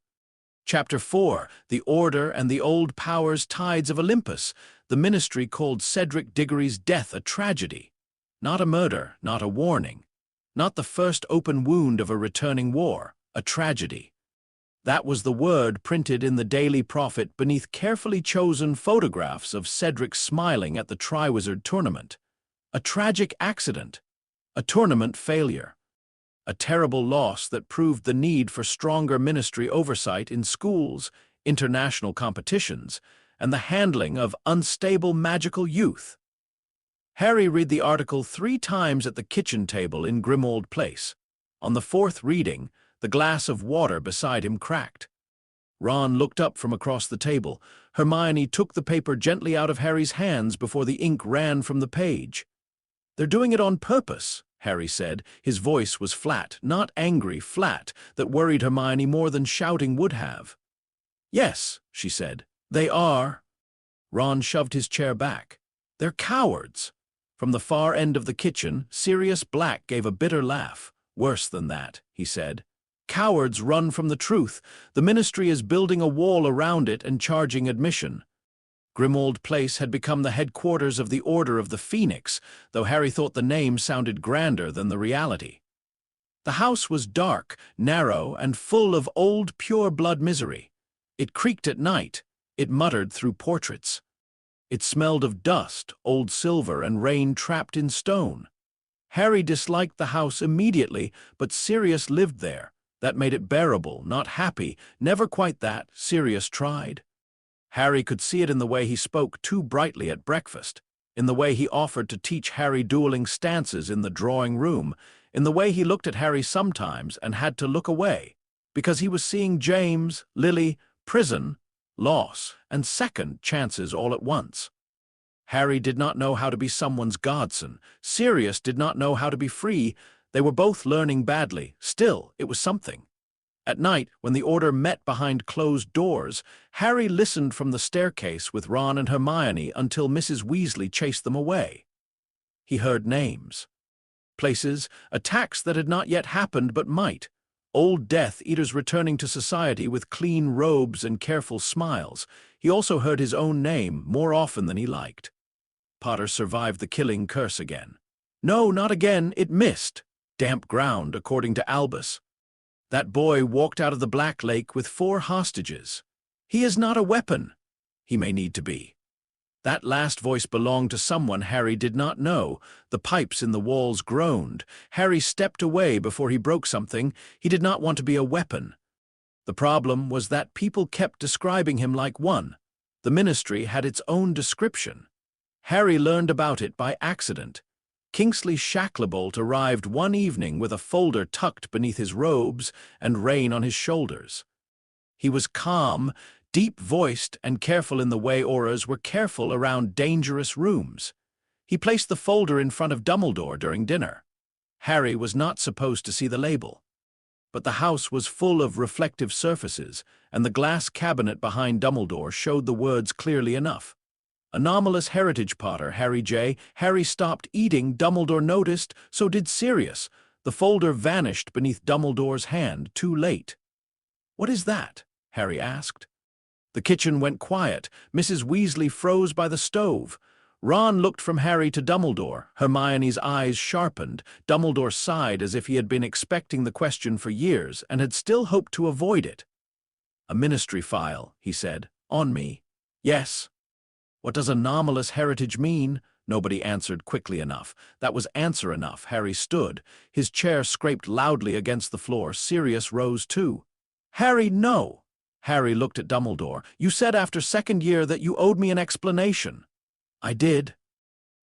Chapter 4, The Order and the Old Powers Tides of Olympus. The Ministry called Cedric Diggory's death a tragedy. Not a murder, not a warning. Not the first open wound of a returning war, a tragedy. That was the word printed in the Daily Prophet beneath carefully chosen photographs of Cedric smiling at the Triwizard Tournament. A tragic accident. A tournament failure. A terrible loss that proved the need for stronger ministry oversight in schools, international competitions, and the handling of unstable magical youth. Harry read the article 3 times at the kitchen table in Grimmauld Place. On the 4th reading, the glass of water beside him cracked. Ron looked up from across the table. Hermione took the paper gently out of Harry's hands before the ink ran from the page. "They're doing it on purpose," Harry said. His voice was flat, not angry, flat, that worried Hermione more than shouting would have. "Yes," she said, "they are." Ron shoved his chair back. "They're cowards." From the far end of the kitchen, Sirius Black gave a bitter laugh. "Worse than that," he said. "Cowards run from the truth. The Ministry is building a wall around it and charging admission." Grimmauld Place had become the headquarters of the Order of the Phoenix, though Harry thought the name sounded grander than the reality. The house was dark, narrow, and full of old pure-blood misery. It creaked at night. It muttered through portraits. It smelled of dust, old silver, and rain trapped in stone. Harry disliked the house immediately, but Sirius lived there. That made it bearable, not happy, never quite that. Sirius tried. Harry could see it in the way he spoke too brightly at breakfast, in the way he offered to teach Harry dueling stances in the drawing room, in the way he looked at Harry sometimes and had to look away, because he was seeing James, Lily, prison, loss, and second chances all at once. Harry did not know how to be someone's godson. Sirius did not know how to be free. They were both learning badly. Still, it was something. At night, when the Order met behind closed doors, Harry listened from the staircase with Ron and Hermione until Mrs. Weasley chased them away. He heard names. Places, attacks that had not yet happened but might. Old Death Eaters returning to society with clean robes and careful smiles. He also heard his own name more often than he liked. Potter survived the killing curse again. No, not again, it missed. Damp ground, according to Albus. That boy walked out of the Black Lake with 4 hostages. He is not a weapon. He may need to be. That last voice belonged to someone Harry did not know. The pipes in the walls groaned. Harry stepped away before he broke something. He did not want to be a weapon. The problem was that people kept describing him like one. The Ministry had its own description. Harry learned about it by accident. Kingsley Shacklebolt arrived one evening with a folder tucked beneath his robes and rain on his shoulders. He was calm, deep-voiced, and careful in the way auras were careful around dangerous rooms. He placed the folder in front of Dumbledore during dinner. Harry was not supposed to see the label. But the house was full of reflective surfaces, and the glass cabinet behind Dumbledore showed the words clearly enough. Anomalous heritage Potter, Harry J. Harry stopped eating. Dumbledore noticed, so did Sirius. The folder vanished beneath Dumbledore's hand, too late. "What is that?" Harry asked. The kitchen went quiet. Mrs. Weasley froze by the stove. Ron looked from Harry to Dumbledore. Hermione's eyes sharpened. Dumbledore sighed as if he had been expecting the question for years and had still hoped to avoid it. "A ministry file," he said. "On me." "Yes." "What does anomalous heritage mean?" Nobody answered quickly enough. That was answer enough. Harry stood. His chair scraped loudly against the floor. Sirius rose too. "Harry, no!" Harry looked at Dumbledore. "You said after second year that you owed me an explanation." "I did."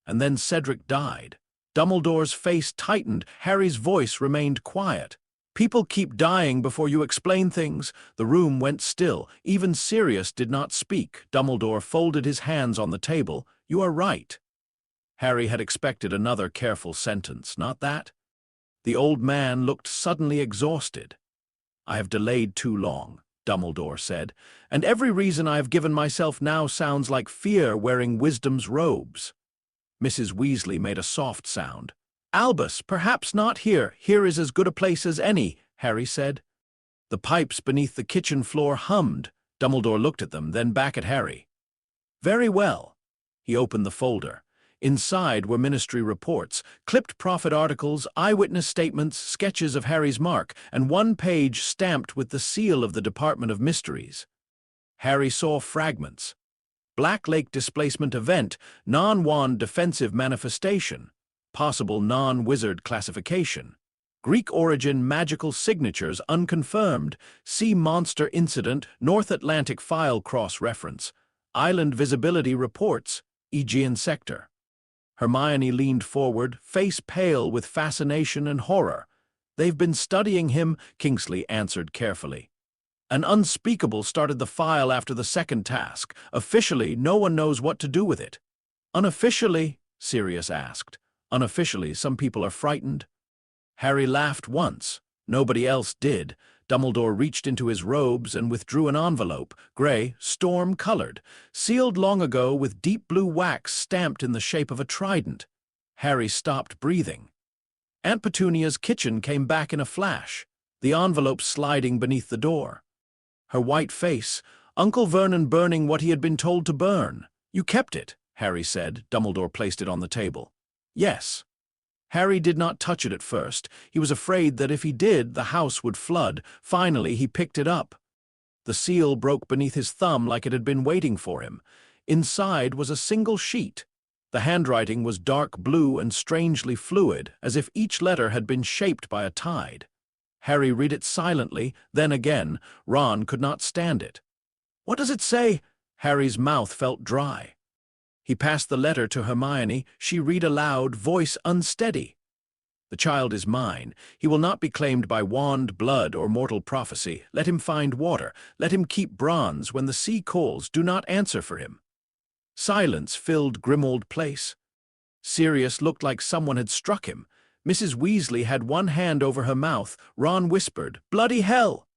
And then Cedric died. Dumbledore's face tightened. Harry's voice remained quiet. "People keep dying before you explain things." The room went still. Even Sirius did not speak. Dumbledore folded his hands on the table. "You are right." Harry had expected another careful sentence, not that. The old man looked suddenly exhausted. "I have delayed too long," Dumbledore said, "and every reason I have given myself now sounds like fear wearing wisdom's robes." Mrs. Weasley made a soft sound. "Albus, perhaps not here. Here is as good a place as any," Harry said. The pipes beneath the kitchen floor hummed. Dumbledore looked at them, then back at Harry. "Very well." He opened the folder. Inside were ministry reports, clipped prophet articles, eyewitness statements, sketches of Harry's mark, and one page stamped with the seal of the Department of Mysteries. Harry saw fragments. Black Lake displacement event, non-wand defensive manifestation, possible non-wizard classification, Greek origin magical signatures unconfirmed, sea monster incident, North Atlantic file cross-reference, island visibility reports, Aegean sector. Hermione leaned forward, face pale with fascination and horror. "They've been studying him," Kingsley answered carefully. "An unspeakable started the file after the second task. Officially, no one knows what to do with it." "Unofficially?" Sirius asked. "Unofficially, some people are frightened." Harry laughed once. Nobody else did. Dumbledore reached into his robes and withdrew an envelope, gray, storm-colored, sealed long ago with deep blue wax stamped in the shape of a trident. Harry stopped breathing. Aunt Petunia's kitchen came back in a flash, the envelope sliding beneath the door. Her white face, Uncle Vernon burning what he had been told to burn. "You kept it," Harry said. Dumbledore placed it on the table. "Yes." Harry did not touch it at first. He was afraid that if he did, the house would flood. Finally, he picked it up. The seal broke beneath his thumb like it had been waiting for him. Inside was a single sheet. The handwriting was dark blue and strangely fluid, as if each letter had been shaped by a tide. Harry read it silently, then again. Ron could not stand it. "What does it say?" Harry's mouth felt dry. He passed the letter to Hermione. She read aloud, voice unsteady. "The child is mine. He will not be claimed by wand, blood, or mortal prophecy. Let him find water. Let him keep bronze. When the sea calls, do not answer for him." Silence filled Grimmauld Place. Sirius looked like someone had struck him. Mrs. Weasley had one hand over her mouth. Ron whispered, "Bloody hell!"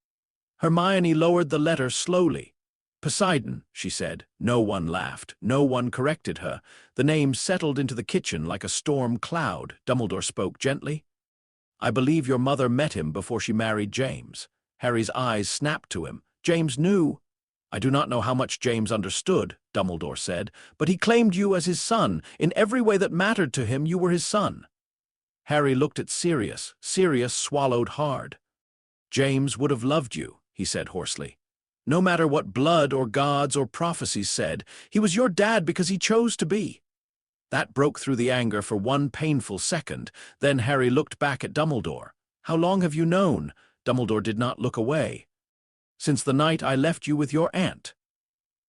Hermione lowered the letter slowly. "Poseidon," she said. No one laughed. No one corrected her. The name settled into the kitchen like a storm cloud. Dumbledore spoke gently. "I believe your mother met him before she married James." Harry's eyes snapped to him. "James knew." "I do not know how much James understood," Dumbledore said, "but he claimed you as his son. In every way that mattered to him, you were his son." Harry looked at Sirius. Sirius swallowed hard. "James would have loved you," he said hoarsely. "No matter what blood or gods or prophecies said, he was your dad because he chose to be." That broke through the anger for one painful second. Then Harry looked back at Dumbledore. "How long have you known?" Dumbledore did not look away. "Since the night I left you with your aunt."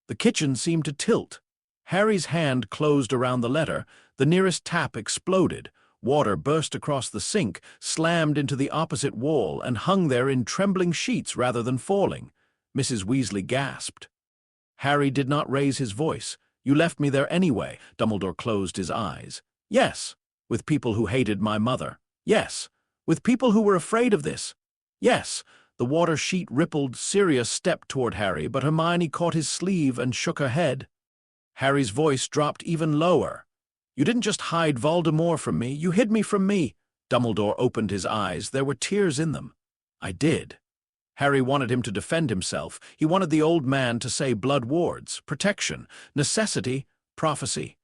The kitchen seemed to tilt. Harry's hand closed around the letter. The nearest tap exploded. Water burst across the sink, slammed into the opposite wall, and hung there in trembling sheets rather than falling. Mrs. Weasley gasped. Harry did not raise his voice. "You left me there anyway." Dumbledore closed his eyes. "Yes, with people who hated my mother. Yes, with people who were afraid of this. Yes." The water sheet rippled. Sirius stepped toward Harry, but Hermione caught his sleeve and shook her head. Harry's voice dropped even lower. "You didn't just hide Voldemort from me, you hid me from me." Dumbledore opened his eyes. There were tears in them. "I did." Harry wanted him to defend himself. He wanted the old man to say blood wards, protection, necessity, prophecy.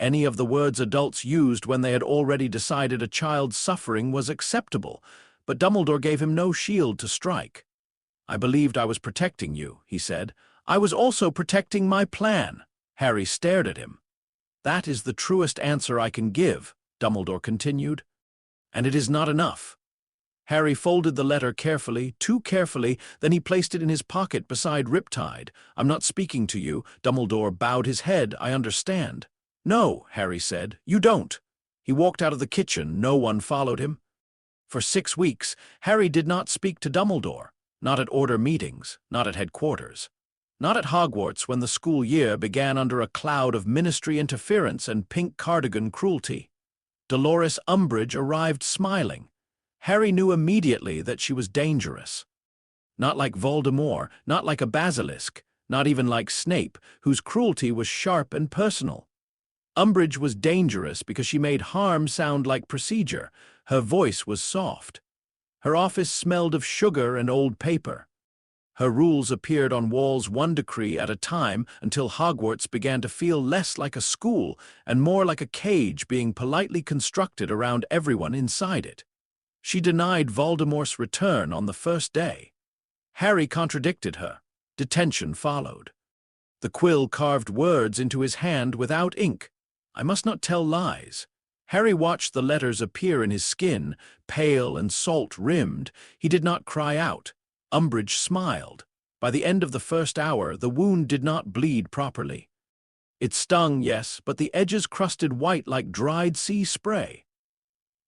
any of the words adults used when they had already decided a child's suffering was acceptable, but Dumbledore gave him no shield to strike. "I believed I was protecting you," he said. "I was also protecting my plan." Harry stared at him. "That is the truest answer I can give," Dumbledore continued. "And it is not enough." Harry folded the letter carefully, too carefully, then he placed it in his pocket beside Riptide. "I'm not speaking to you." Dumbledore bowed his head. "I understand." "No," Harry said, "you don't." He walked out of the kitchen. No one followed him. For 6 weeks, Harry did not speak to Dumbledore. Not at order meetings, not at headquarters. Not at Hogwarts when the school year began under a cloud of ministry interference and pink cardigan cruelty. Dolores Umbridge arrived smiling. Harry knew immediately that she was dangerous. Not like Voldemort, not like a basilisk, not even like Snape, whose cruelty was sharp and personal. Umbridge was dangerous because she made harm sound like procedure. Her voice was soft. Her office smelled of sugar and old paper. Her rules appeared on walls one decree at a time until Hogwarts began to feel less like a school and more like a cage being politely constructed around everyone inside it. She denied Voldemort's return on the first day. Harry contradicted her. Detention followed. The quill carved words into his hand without ink. "I must not tell lies." Harry watched the letters appear in his skin, pale and salt-rimmed. He did not cry out. Umbridge smiled. By the end of the first hour, the wound did not bleed properly. It stung, yes, but the edges crusted white like dried sea spray.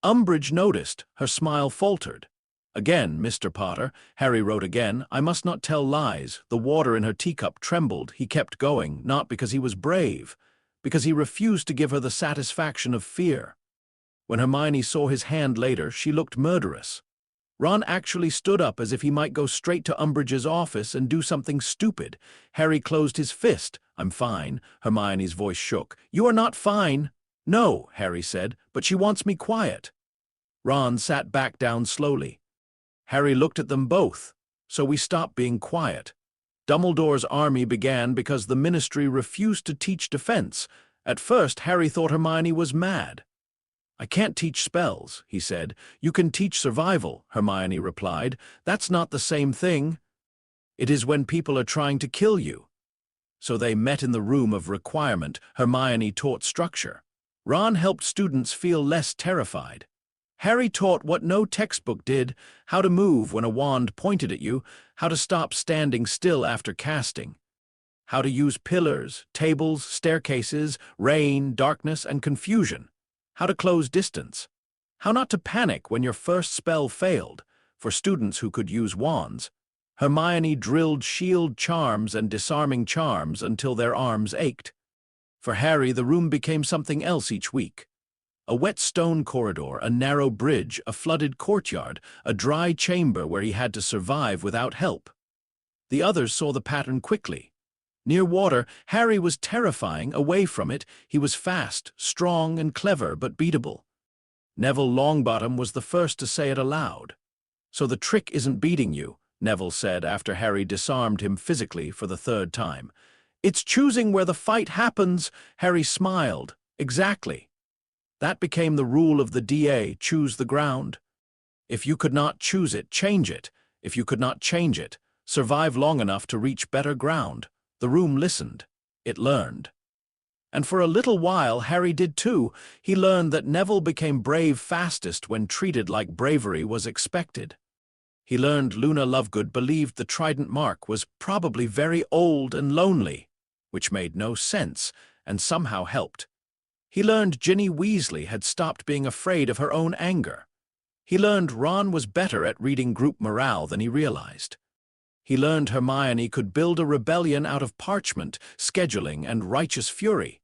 Umbridge noticed. Her smile faltered. "Again, Mr. Potter," Harry wrote again, "I must not tell lies." The water in her teacup trembled. He kept going, not because he was brave, because he refused to give her the satisfaction of fear. When Hermione saw his hand later, she looked murderous. Ron actually stood up as if he might go straight to Umbridge's office and do something stupid. Harry closed his fist. "I'm fine." Hermione's voice shook. "You are not fine." "No," Harry said, "but she wants me quiet." Ron sat back down slowly. Harry looked at them both. "So we stopped being quiet. Dumbledore's army began because the Ministry refused to teach defense. At first, Harry thought Hermione was mad. "I can't teach spells," he said. "You can teach survival," Hermione replied. "That's not the same thing. It is when people are trying to kill you." So they met in the room of requirement. Hermione taught structure. Ron helped students feel less terrified. Harry taught what no textbook did: how to move when a wand pointed at you, how to stop standing still after casting, how to use pillars, tables, staircases, rain, darkness, and confusion, how to close distance, how not to panic when your first spell failed. For students who could use wands, Hermione drilled shield charms and disarming charms until their arms ached. For Harry, the room became something else each week. A wet stone corridor, a narrow bridge, a flooded courtyard, a dry chamber where he had to survive without help. The others saw the pattern quickly. Near water, Harry was terrifying. Away from it, he was fast, strong, and clever, but beatable. Neville Longbottom was the first to say it aloud. "So the trick isn't beating you," Neville said after Harry disarmed him physically for the 3rd time. "It's choosing where the fight happens." Harry smiled. "Exactly. That became the rule of the DA, choose the ground. If you could not choose it, change it. If you could not change it, survive long enough to reach better ground." The room listened. It learned. And for a little while, Harry did too. He learned that Neville became brave fastest when treated like bravery was expected. He learned Luna Lovegood believed the trident mark was probably very old and lonely, which made no sense and somehow helped. He learned Ginny Weasley had stopped being afraid of her own anger. He learned Ron was better at reading group morale than he realized. He learned Hermione could build a rebellion out of parchment, scheduling, and righteous fury.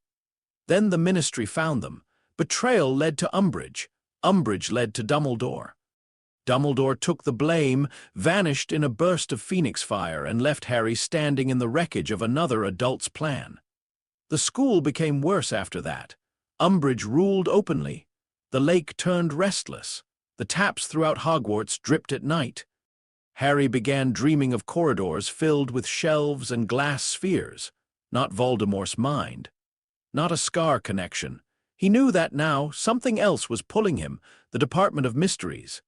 Then the Ministry found them. Betrayal led to Umbridge. Umbridge led to Dumbledore. Dumbledore took the blame, vanished in a burst of phoenix fire, and left Harry standing in the wreckage of another adult's plan. The school became worse after that. Umbridge ruled openly. The lake turned restless. The taps throughout Hogwarts dripped at night. Harry began dreaming of corridors filled with shelves and glass spheres, not Voldemort's mind. not a scar connection. He knew that now something else was pulling him, the Department of Mysteries.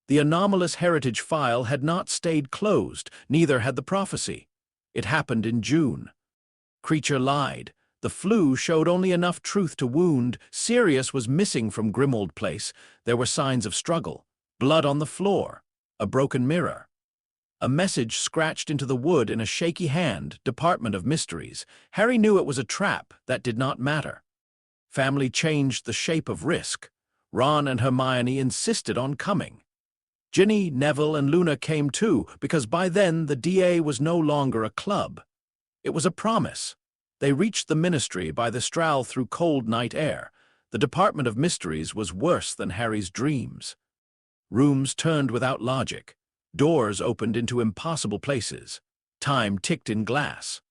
The anomalous heritage file had not stayed closed, neither had the prophecy. It happened in June. Creature lied. The flu showed only enough truth to wound. Sirius was missing from Grimold Place. There were signs of struggle. Blood on the floor. A broken mirror. A message scratched into the wood in a shaky hand, Department of Mysteries. Harry knew it was a trap. That did not matter. Family changed the shape of risk. Ron and Hermione insisted on coming. Ginny, Neville, and Luna came too, because by then the DA was no longer a club. It was a promise. They reached the ministry by the Strowl through cold night air. The Department of Mysteries was worse than Harry's dreams. Rooms turned without logic. Doors opened into impossible places. Time ticked in glass.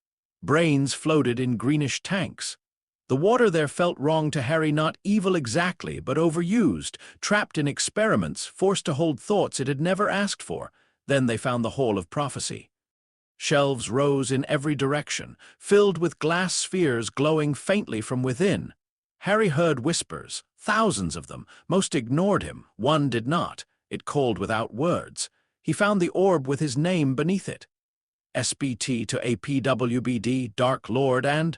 Brains floated in greenish tanks. The water there felt wrong to Harry, not evil exactly, but overused, trapped in experiments, forced to hold thoughts it had never asked for. Then they found the Hall of Prophecy. Shelves rose in every direction, filled with glass spheres glowing faintly from within. Harry heard whispers, thousands of them. Most ignored him, one did not. It called without words. He found the orb with his name beneath it. SBT to APWBD, Dark Lord, and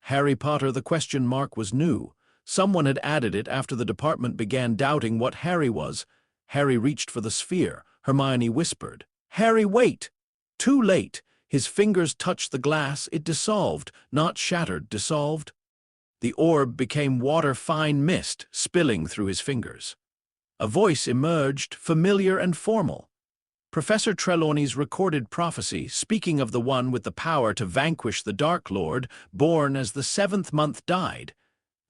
Harry Potter. The question mark was new. Someone had added it after the department began doubting what Harry was. Harry reached for the sphere. Hermione whispered, "Harry, wait!" Too late. His fingers touched the glass. It dissolved, not shattered, dissolved. The orb became water-fine mist, spilling through his fingers. A voice emerged, familiar and formal. Professor Trelawney's recorded prophecy, speaking of the one with the power to vanquish the Dark Lord, born as the 7th month died.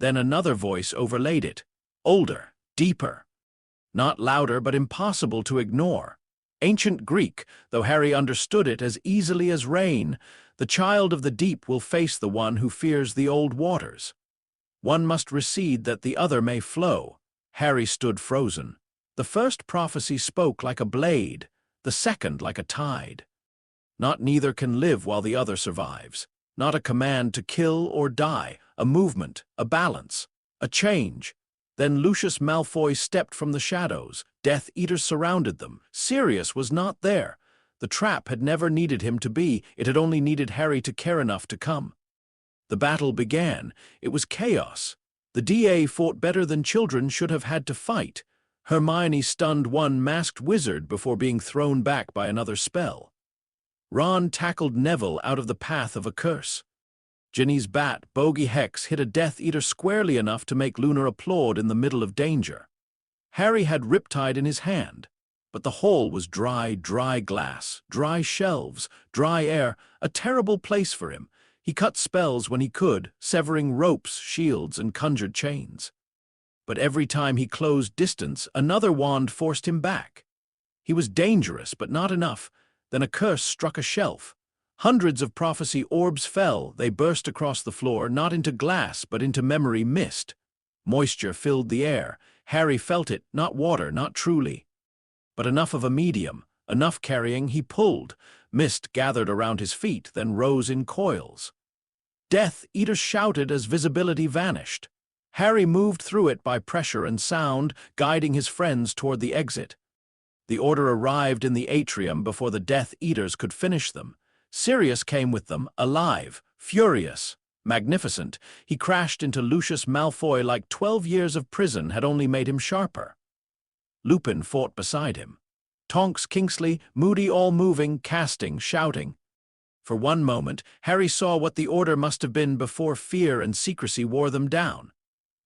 Then another voice overlaid it, older, deeper. Not louder, but impossible to ignore. Ancient Greek, though Harry understood it as easily as rain. The child of the deep will face the one who fears the old waters. One must recede that the other may flow. Harry stood frozen. The first prophecy spoke like a blade, the second like a tide. Not neither can live while the other survives. Not a command to kill or die, a movement, a balance, a change. Then Lucius Malfoy stepped from the shadows. Death Eaters surrounded them. Sirius was not there. The trap had never needed him to be. It had only needed Harry to care enough to come. The battle began. It was chaos. The DA fought better than children should have had to fight. Hermione stunned one masked wizard before being thrown back by another spell. Ron tackled Neville out of the path of a curse. Ginny's bat, Bogey Hex, hit a Death Eater squarely enough to make Luna applaud in the middle of danger. Harry had Riptide in his hand, but the hall was dry, dry glass, dry shelves, dry air, a terrible place for him. He cut spells when he could, severing ropes, shields, and conjured chains. But every time he closed distance, another wand forced him back. He was dangerous, but not enough. Then a curse struck a shelf. Hundreds of prophecy orbs fell. They burst across the floor, not into glass, but into memory mist. Moisture filled the air. Harry felt it, not water, not truly. But enough of a medium, enough carrying, he pulled. Mist gathered around his feet, then rose in coils. Death Eaters shouted as visibility vanished. Harry moved through it by pressure and sound, guiding his friends toward the exit. The order arrived in the atrium before the Death Eaters could finish them. Sirius came with them, alive, furious, magnificent. He crashed into Lucius Malfoy like 12 years of prison had only made him sharper. Lupin fought beside him. Tonks, Kingsley, Moody, all moving, casting, shouting. For one moment, Harry saw what the order must have been before fear and secrecy wore them down.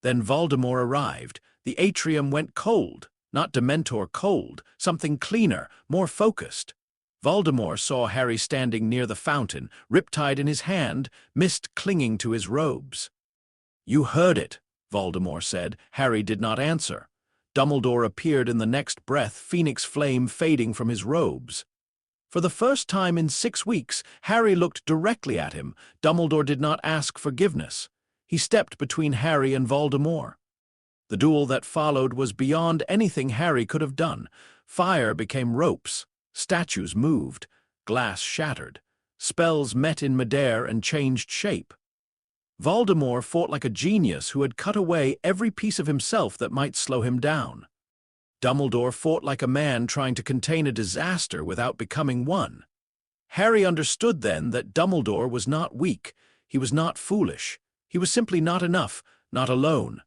Then Voldemort arrived. The atrium went cold, not Dementor cold, something cleaner, more focused. Voldemort saw Harry standing near the fountain, Riptide in his hand, mist clinging to his robes. "You heard it," Voldemort said. Harry did not answer. Dumbledore appeared in the next breath, phoenix flame fading from his robes. For the first time in 6 weeks, Harry looked directly at him. Dumbledore did not ask forgiveness. He stepped between Harry and Voldemort. The duel that followed was beyond anything Harry could have done. Fire became ropes. Statues moved. Glass shattered. Spells met in midair and changed shape. Voldemort fought like a genius who had cut away every piece of himself that might slow him down. Dumbledore fought like a man trying to contain a disaster without becoming one. Harry understood then that Dumbledore was not weak, he was not foolish, he was simply not enough, not alone.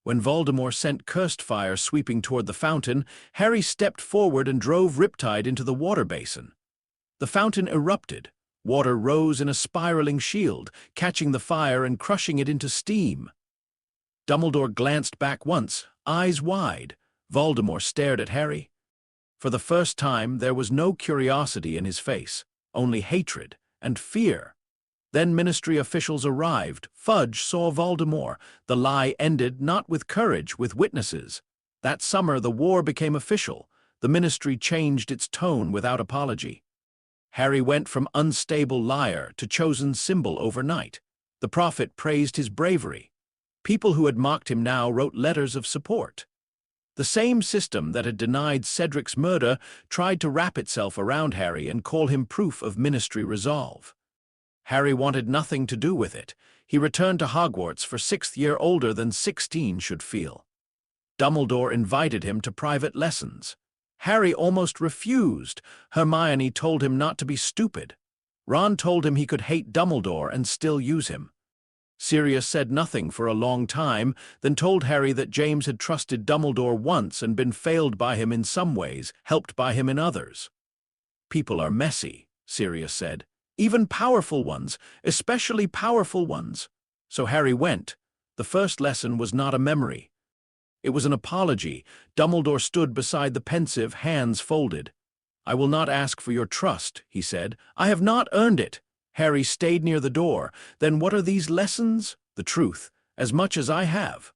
When Voldemort sent cursed fire sweeping toward the fountain, Harry stepped forward and drove Riptide into the water basin. The fountain erupted. Water rose in a spiraling shield, catching the fire and crushing it into steam. Dumbledore glanced back once, eyes wide. Voldemort stared at Harry. For the first time, there was no curiosity in his face, only hatred and fear. Then Ministry officials arrived. Fudge saw Voldemort. The lie ended not with courage, with witnesses. That summer, the war became official. The Ministry changed its tone without apology. Harry went from unstable liar to chosen symbol overnight. The prophet praised his bravery. People who had mocked him now wrote letters of support. The same system that had denied Cedric's murder tried to wrap itself around Harry and call him proof of Ministry resolve. Harry wanted nothing to do with it. He returned to Hogwarts for 6th year older than 16 should feel. Dumbledore invited him to private lessons. Harry almost refused. Hermione told him not to be stupid. Ron told him he could hate Dumbledore and still use him. Sirius said nothing for a long time, then told Harry that James had trusted Dumbledore once and been failed by him in some ways, helped by him in others. People are messy, Sirius said. Even powerful ones, especially powerful ones. So Harry went. The first lesson was not a memory. It was an apology. Dumbledore stood beside the pensive, hands folded. "I will not ask for your trust," he said. "I have not earned it." Harry stayed near the door. "Then what are these lessons?" "The truth, as much as I have."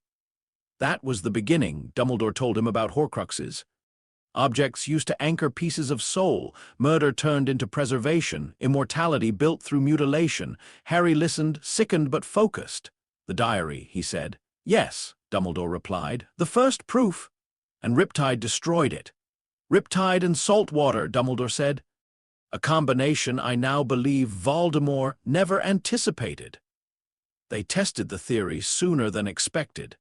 That was the beginning, Dumbledore told him about Horcruxes. Objects used to anchor pieces of soul, murder turned into preservation, immortality built through mutilation. Harry listened, sickened but focused. "The diary," he said. "Yes," Dumbledore replied. "The first proof." "And Riptide destroyed it." "Riptide and salt water," Dumbledore said. "A combination I now believe Voldemort never anticipated." They tested the theory sooner than expected.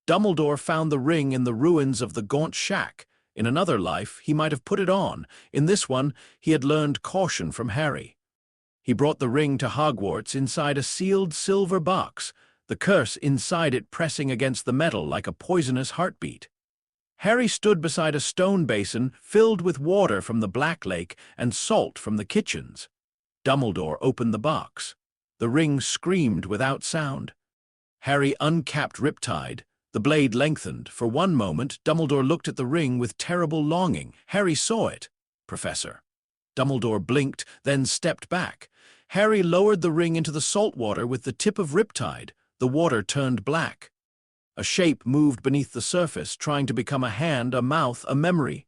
Dumbledore found the ring in the ruins of the Gaunt Shack. In another life, he might have put it on. In this one, he had learned caution from Harry. He brought the ring to Hogwarts inside a sealed silver box, the curse inside it pressing against the metal like a poisonous heartbeat. Harry stood beside a stone basin filled with water from the Black Lake and salt from the kitchens. Dumbledore opened the box. The ring screamed without sound. Harry uncapped Riptide. The blade lengthened. For one moment, Dumbledore looked at the ring with terrible longing. Harry saw it. "Professor." Dumbledore blinked, then stepped back. Harry lowered the ring into the salt water with the tip of Riptide. The water turned black. A shape moved beneath the surface, trying to become a hand, a mouth, a memory.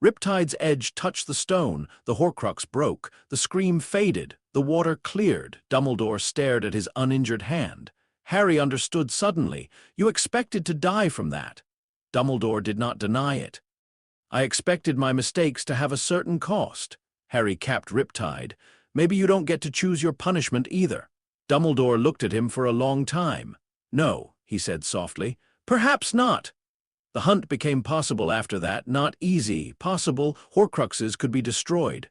Riptide's edge touched the stone. The Horcrux broke. The scream faded. The water cleared. Dumbledore stared at his uninjured hand. Harry understood suddenly. "You expected to die from that." Dumbledore did not deny it. "I expected my mistakes to have a certain cost." Harry capped Riptide. "Maybe you don't get to choose your punishment either." Dumbledore looked at him for a long time. "No," he said softly. "Perhaps not." The hunt became possible after that, not easy, possible. Horcruxes could be destroyed.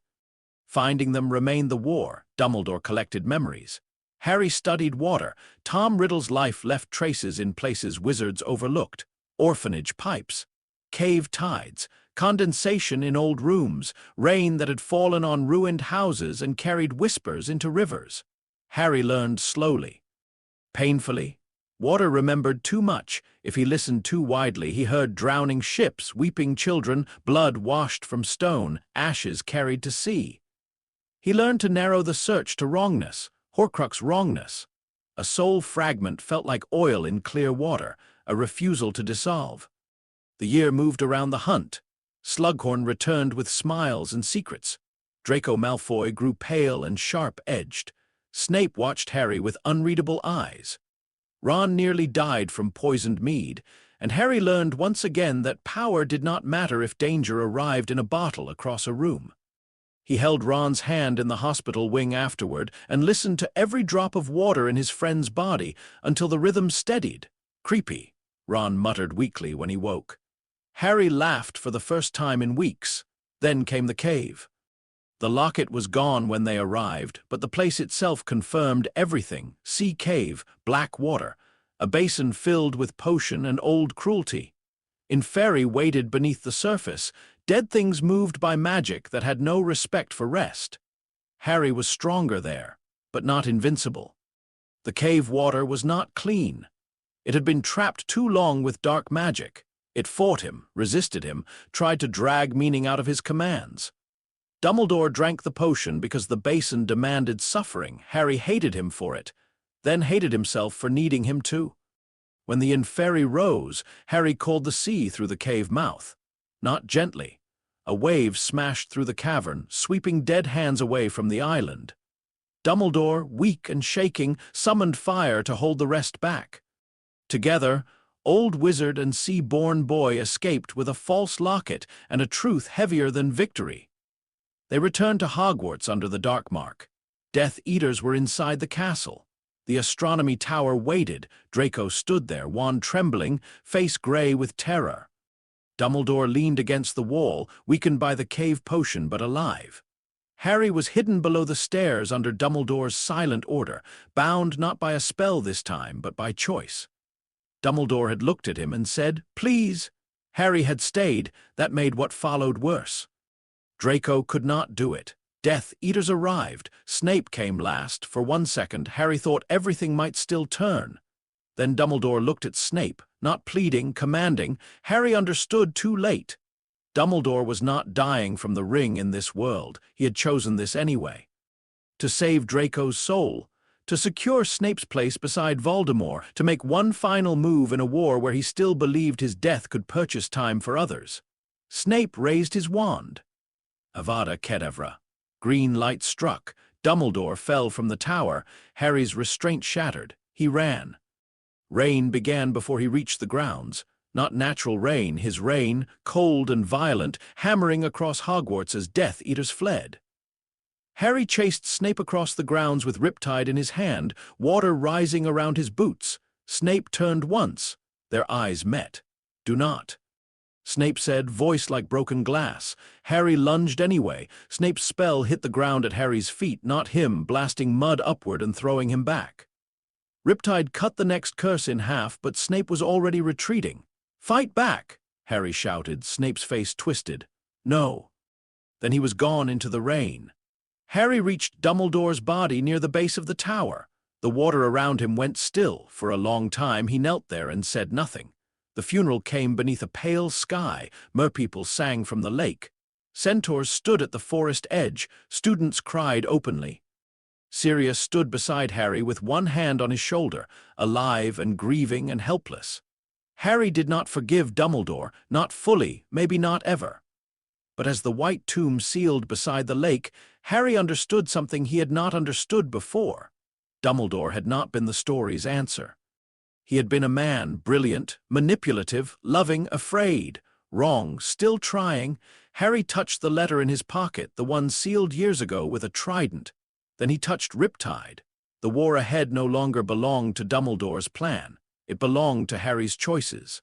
Finding them remained the war. Dumbledore collected memories. Harry studied water. Tom Riddle's life left traces in places wizards overlooked. Orphanage pipes, cave tides, condensation in old rooms, rain that had fallen on ruined houses and carried whispers into rivers. Harry learned slowly. Painfully. Water remembered too much. If he listened too widely, he heard drowning ships, weeping children, blood washed from stone, ashes carried to sea. He learned to narrow the search to wrongness. Horcrux wrongness. A soul fragment felt like oil in clear water, a refusal to dissolve. The year moved around the hunt. Slughorn returned with smiles and secrets. Draco Malfoy grew pale and sharp-edged. Snape watched Harry with unreadable eyes. Ron nearly died from poisoned mead, and Harry learned once again that power did not matter if danger arrived in a bottle across a room. He held Ron's hand in the hospital wing afterward and listened to every drop of water in his friend's body until the rhythm steadied. "Creepy," Ron muttered weakly when he woke. Harry laughed for the first time in weeks. Then came the cave. The locket was gone when they arrived, but the place itself confirmed everything. Sea cave, black water, a basin filled with potion and old cruelty. Inferi waited beneath the surface, dead things moved by magic that had no respect for rest. Harry was stronger there, but not invincible. The cave water was not clean. It had been trapped too long with dark magic. It fought him, resisted him, tried to drag meaning out of his commands. Dumbledore drank the potion because the basin demanded suffering. Harry hated him for it, then hated himself for needing him too. When the Inferi rose, Harry called the sea through the cave mouth. Not gently. A wave smashed through the cavern, sweeping dead hands away from the island. Dumbledore, weak and shaking, summoned fire to hold the rest back. Together, old wizard and sea-born boy escaped with a false locket and a truth heavier than victory. They returned to Hogwarts under the Dark Mark. Death Eaters were inside the castle. The astronomy tower waited. Draco stood there, wand trembling, face gray with terror. Dumbledore leaned against the wall, weakened by the cave potion but alive. Harry was hidden below the stairs under Dumbledore's silent order, bound not by a spell this time, but by choice. Dumbledore had looked at him and said, "Please." Harry had stayed. That made what followed worse. Draco could not do it. Death Eaters arrived. Snape came last. For 1 second, Harry thought everything might still turn. Then Dumbledore looked at Snape, not pleading, commanding. Harry understood too late. Dumbledore was not dying from the ring in this world. He had chosen this anyway. To save Draco's soul, to secure Snape's place beside Voldemort, to make one final move in a war where he still believed his death could purchase time for others. Snape raised his wand. Avada Kedavra. Green light struck. Dumbledore fell from the tower. Harry's restraint shattered. He ran. Rain began before he reached the grounds. Not natural rain, his rain, cold and violent, hammering across Hogwarts as Death Eaters fled. Harry chased Snape across the grounds with Riptide in his hand, water rising around his boots. Snape turned once. Their eyes met. "Do not." Snape said, voice like broken glass. Harry lunged anyway. Snape's spell hit the ground at Harry's feet, not him, blasting mud upward and throwing him back. Riptide cut the next curse in half, but Snape was already retreating. "Fight back!" Harry shouted, Snape's face twisted. "No." Then he was gone into the rain. Harry reached Dumbledore's body near the base of the tower. The water around him went still. For a long time he knelt there and said nothing. The funeral came beneath a pale sky. Merpeople sang from the lake. Centaurs stood at the forest edge. Students cried openly. Sirius stood beside Harry with one hand on his shoulder, alive and grieving and helpless. Harry did not forgive Dumbledore, not fully, maybe not ever. But as the white tomb sealed beside the lake, Harry understood something he had not understood before. Dumbledore had not been the story's answer. He had been a man, brilliant, manipulative, loving, afraid, wrong, still trying. Harry touched the letter in his pocket, the one sealed years ago with a trident. Then he touched Riptide. The war ahead no longer belonged to Dumbledore's plan. It belonged to Harry's choices.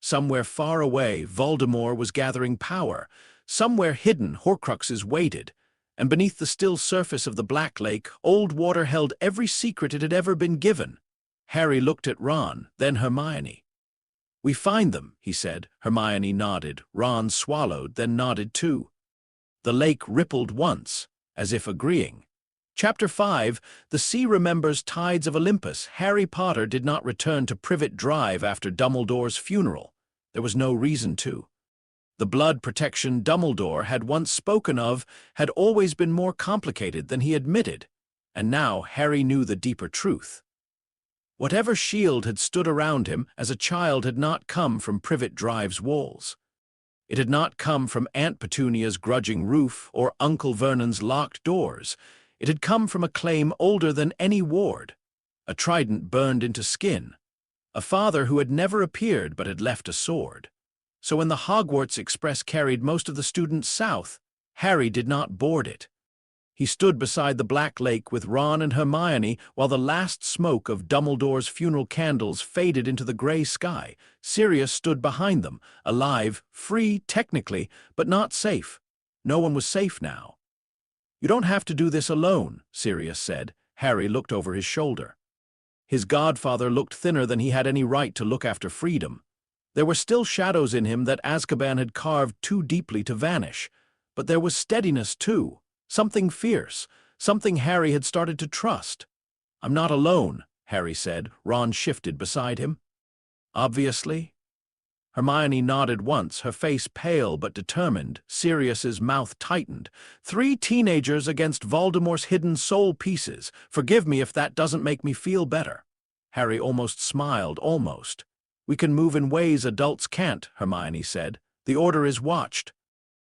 Somewhere far away, Voldemort was gathering power. Somewhere hidden, Horcruxes waited. And beneath the still surface of the Black Lake, old water held every secret it had ever been given. Harry looked at Ron, then Hermione. "We find them," he said. Hermione nodded. Ron swallowed, then nodded too. The lake rippled once, as if agreeing. Chapter 5, The Sea Remembers Tides of Olympus. Harry Potter did not return to Privet Drive after Dumbledore's funeral. There was no reason to. The blood protection Dumbledore had once spoken of had always been more complicated than he admitted, and now Harry knew the deeper truth. Whatever shield had stood around him as a child had not come from Privet Drive's walls. It had not come from Aunt Petunia's grudging roof or Uncle Vernon's locked doors. It had come from a claim older than any ward, a trident burned into skin, a father who had never appeared but had left a sword. So when the Hogwarts Express carried most of the students south, Harry did not board it. He stood beside the Black Lake with Ron and Hermione while the last smoke of Dumbledore's funeral candles faded into the gray sky. Sirius stood behind them, alive, free, technically, but not safe. No one was safe now. "You don't have to do this alone," Sirius said. Harry looked over his shoulder. His godfather looked thinner than he had any right to look after freedom. There were still shadows in him that Azkaban had carved too deeply to vanish. But there was steadiness, too. Something fierce, something Harry had started to trust. "I'm not alone," Harry said. Ron shifted beside him. "Obviously?" Hermione nodded once, her face pale but determined. Sirius's mouth tightened. "3 teenagers against Voldemort's hidden soul pieces. Forgive me if that doesn't make me feel better." Harry almost smiled, almost. "We can move in ways adults can't," Hermione said. "The Order is watched.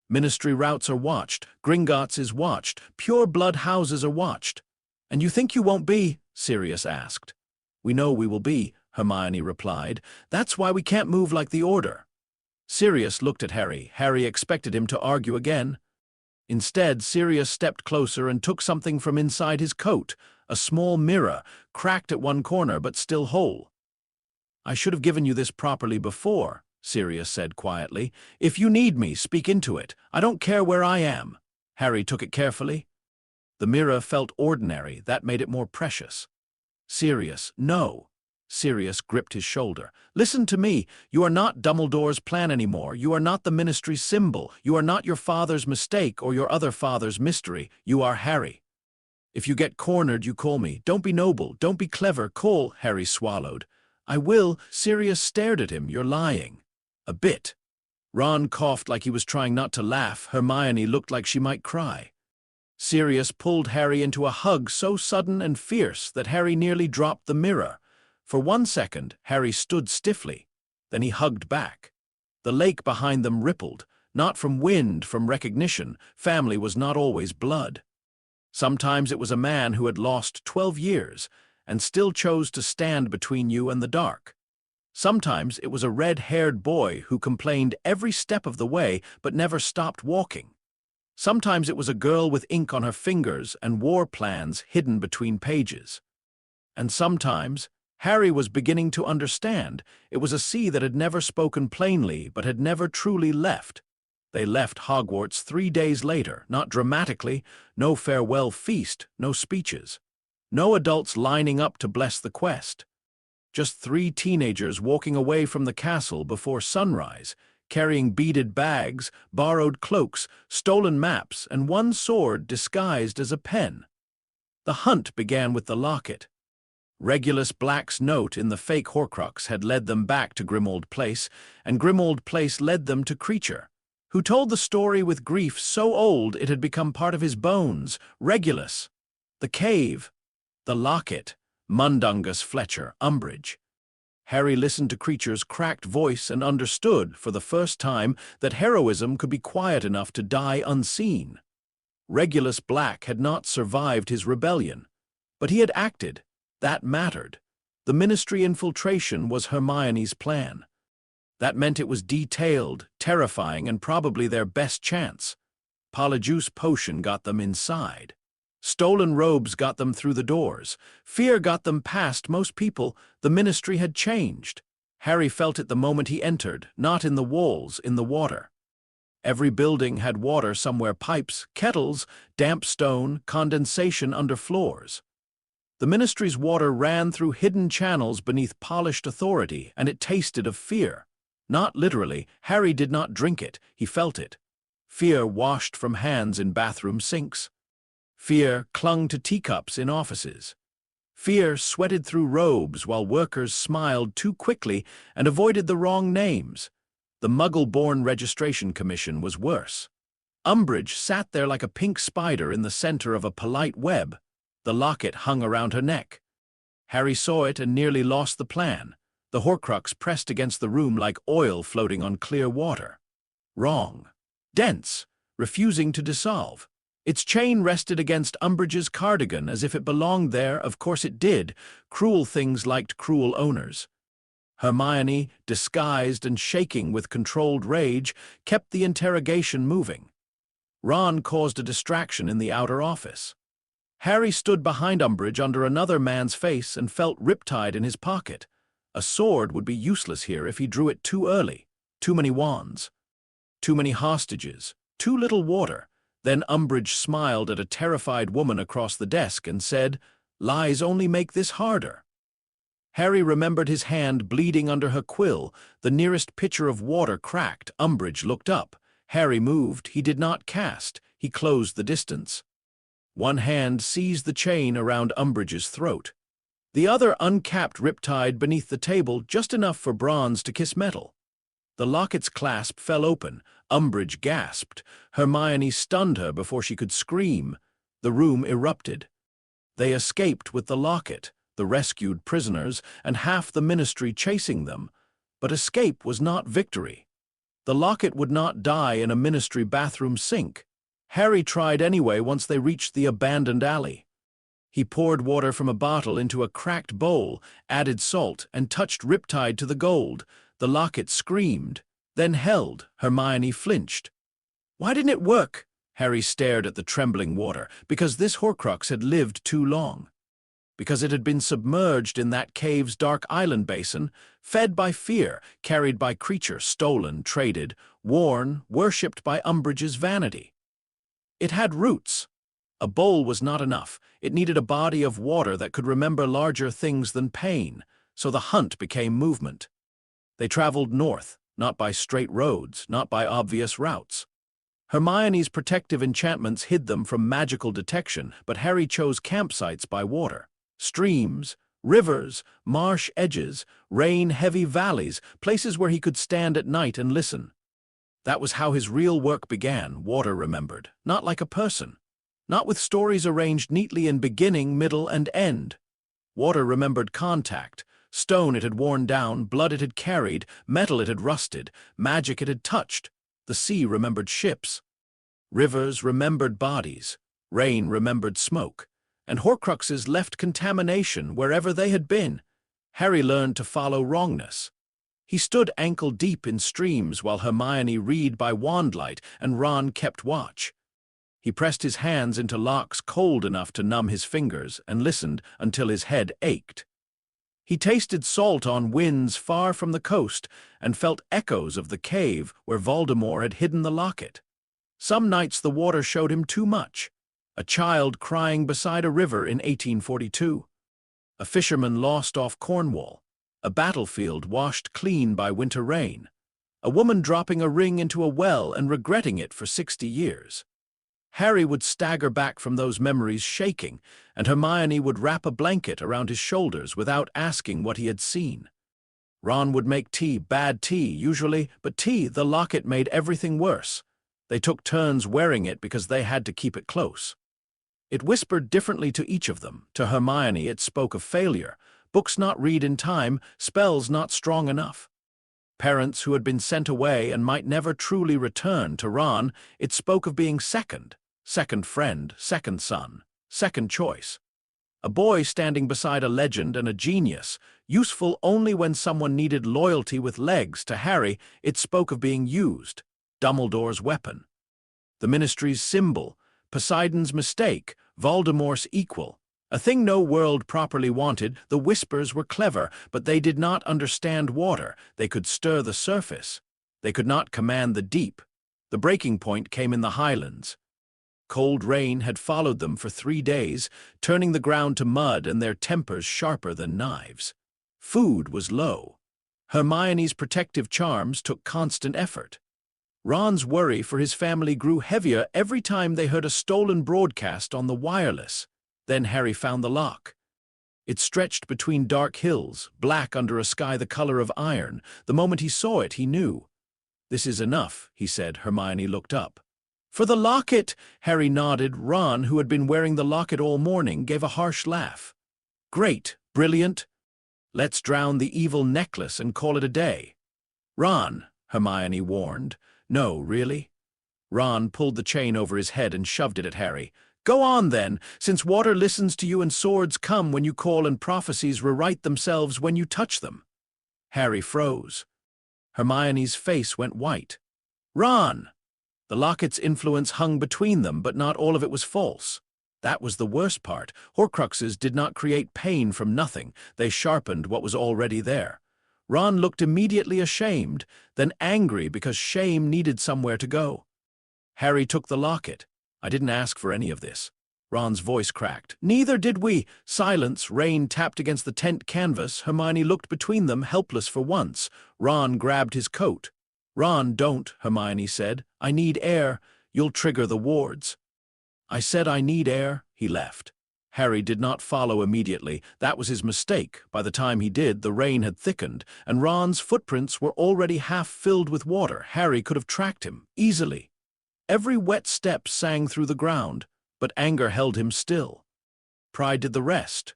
Ministry routes are watched, Gringotts is watched, pure blood houses are watched." "And you think you won't be?" Sirius asked. "We know we will be," Hermione replied. "That's why we can't move like the Order." Sirius looked at Harry. Harry expected him to argue again. Instead, Sirius stepped closer and took something from inside his coat, a small mirror, cracked at one corner but still whole. "I should have given you this properly before," Sirius said quietly. "If you need me, speak into it. I don't care where I am." Harry took it carefully. The mirror felt ordinary. That made it more precious. "Sirius, no." Sirius gripped his shoulder. "Listen to me. You are not Dumbledore's plan anymore. You are not the Ministry's symbol. You are not your father's mistake or your other father's mystery. You are Harry. If you get cornered, you call me. Don't be noble. Don't be clever. Call." Harry swallowed. "I will." Sirius stared at him. "You're lying." "A bit." Ron coughed like he was trying not to laugh. Hermione looked like she might cry. Sirius pulled Harry into a hug so sudden and fierce that Harry nearly dropped the mirror. For 1 second, Harry stood stiffly. Then he hugged back. The lake behind them rippled, not from wind, from recognition. Family was not always blood. Sometimes it was a man who had lost 12 years and still chose to stand between you and the dark. Sometimes it was a red-haired boy who complained every step of the way but never stopped walking. Sometimes it was a girl with ink on her fingers and war plans hidden between pages. And sometimes Harry was beginning to understand. It was a sea that had never spoken plainly but had never truly left. They left Hogwarts 3 days later, not dramatically, no farewell feast, no speeches. No adults lining up to bless the quest. Just 3 teenagers walking away from the castle before sunrise, carrying beaded bags, borrowed cloaks, stolen maps, and one sword disguised as a pen. The hunt began with the locket. Regulus Black's note in the fake Horcrux had led them back to Grimmauld Place, and Grimmauld Place led them to Creature, who told the story with grief so old it had become part of his bones. Regulus, the cave, the locket, Mundungus Fletcher, Umbridge. Harry listened to Creature's cracked voice and understood, for the first time, that heroism could be quiet enough to die unseen. Regulus Black had not survived his rebellion, but he had acted. That mattered. The Ministry infiltration was Hermione's plan. That meant it was detailed, terrifying, and probably their best chance. Polyjuice Potion got them inside. Stolen robes got them through the doors. Fear got them past most people. The Ministry had changed. Harry felt it the moment he entered, not in the walls, in the water. Every building had water somewhere, pipes, kettles, damp stone, condensation under floors. The Ministry's water ran through hidden channels beneath polished authority, and it tasted of fear. Not literally. Harry did not drink it. He felt it. Fear washed from hands in bathroom sinks. Fear clung to teacups in offices. Fear sweated through robes while workers smiled too quickly and avoided the wrong names. The Muggle-born Registration Commission was worse. Umbridge sat there like a pink spider in the center of a polite web. The locket hung around her neck. Harry saw it and nearly lost the plan. The Horcrux pressed against the room like oil floating on clear water. Wrong. Dense. Refusing to dissolve. Its chain rested against Umbridge's cardigan as if it belonged there. Of course it did. Cruel things liked cruel owners. Hermione, disguised and shaking with controlled rage, kept the interrogation moving. Ron caused a distraction in the outer office. Harry stood behind Umbridge under another man's face and felt Riptide in his pocket. A sword would be useless here if he drew it too early. Too many wands. Too many hostages. Too little water. Then Umbridge smiled at a terrified woman across the desk and said, "Lies only make this harder." Harry remembered his hand bleeding under her quill. The nearest pitcher of water cracked. Umbridge looked up. Harry moved. He did not cast. He closed the distance. One hand seized the chain around Umbridge's throat. The other uncapped Riptide beneath the table, just enough for bronze to kiss metal. The locket's clasp fell open. Umbridge gasped. Hermione stunned her before she could scream. The room erupted. They escaped with the locket, the rescued prisoners, and half the ministry chasing them. But escape was not victory. The locket would not die in a ministry bathroom sink. Harry tried anyway once they reached the abandoned alley. He poured water from a bottle into a cracked bowl, added salt, and touched Riptide to the gold. The locket screamed, then held. Hermione flinched. Why didn't it work? Harry stared at the trembling water. Because this Horcrux had lived too long. Because it had been submerged in that cave's dark island basin, fed by fear, carried by creature, stolen, traded, worn, worshipped by Umbridge's vanity. It had roots. A bowl was not enough. It needed a body of water that could remember larger things than pain, so the hunt became movement. They traveled north, not by straight roads, not by obvious routes. Hermione's protective enchantments hid them from magical detection, but Harry chose campsites by water. Streams, rivers, marsh edges, rain-heavy valleys, places where he could stand at night and listen. That was how his real work began, water remembered, not like a person. Not with stories arranged neatly in beginning, middle, and end. Water remembered contact. Stone it had worn down, blood it had carried, metal it had rusted, magic it had touched. The sea remembered ships. Rivers remembered bodies. Rain remembered smoke. And Horcruxes left contamination wherever they had been. Harry learned to follow wrongness. He stood ankle-deep in streams while Hermione read by wandlight and Ron kept watch. He pressed his hands into locks cold enough to numb his fingers and listened until his head ached. He tasted salt on winds far from the coast and felt echoes of the cave where Voldemort had hidden the locket. Some nights the water showed him too much. A child crying beside a river in 1842. A fisherman lost off Cornwall. A battlefield washed clean by winter rain. A woman dropping a ring into a well and regretting it for 60 years. Harry would stagger back from those memories shaking, and Hermione would wrap a blanket around his shoulders without asking what he had seen. Ron would make tea, bad tea, usually, but tea, the locket made everything worse. They took turns wearing it because they had to keep it close. It whispered differently to each of them. To Hermione it spoke of failure, books not read in time, spells not strong enough. Parents who had been sent away and might never truly return. To Ron, it spoke of being second friend, second son, second choice. A boy standing beside a legend and a genius, useful only when someone needed loyalty with legs. To Harry, it spoke of being used, Dumbledore's weapon. The Ministry's symbol, Poseidon's mistake, Voldemort's equal. A thing no world properly wanted. The whispers were clever, but they did not understand water. They could stir the surface. They could not command the deep. The breaking point came in the highlands. Cold rain had followed them for 3 days, turning the ground to mud and their tempers sharper than knives. Food was low. Hermione's protective charms took constant effort. Ron's worry for his family grew heavier every time they heard a stolen broadcast on the wireless. Then Harry found the lock. It stretched between dark hills, black under a sky the color of iron. The moment he saw it, he knew. "This is enough," he said. Hermione looked up. "For the locket!" Harry nodded. Ron, who had been wearing the locket all morning, gave a harsh laugh. "Great, brilliant. Let's drown the evil necklace and call it a day." "Ron," Hermione warned. "No, really?" Ron pulled the chain over his head and shoved it at Harry. "Go on, then, since water listens to you and swords come when you call and prophecies rewrite themselves when you touch them." Harry froze. Hermione's face went white. "Ron!" The locket's influence hung between them, but not all of it was false. That was the worst part. Horcruxes did not create pain from nothing. They sharpened what was already there. Ron looked immediately ashamed, then angry because shame needed somewhere to go. Harry took the locket. I didn't ask for any of this. Ron's voice cracked. Neither did we. Silence. Rain tapped against the tent canvas. Hermione looked between them, helpless for once. Ron grabbed his coat. Ron, don't, Hermione said. I need air. You'll trigger the wards. I said I need air. He left. Harry did not follow immediately. That was his mistake. By the time he did, the rain had thickened, and Ron's footprints were already half filled with water. Harry could have tracked him, easily. Every wet step sang through the ground, but anger held him still. Pride did the rest.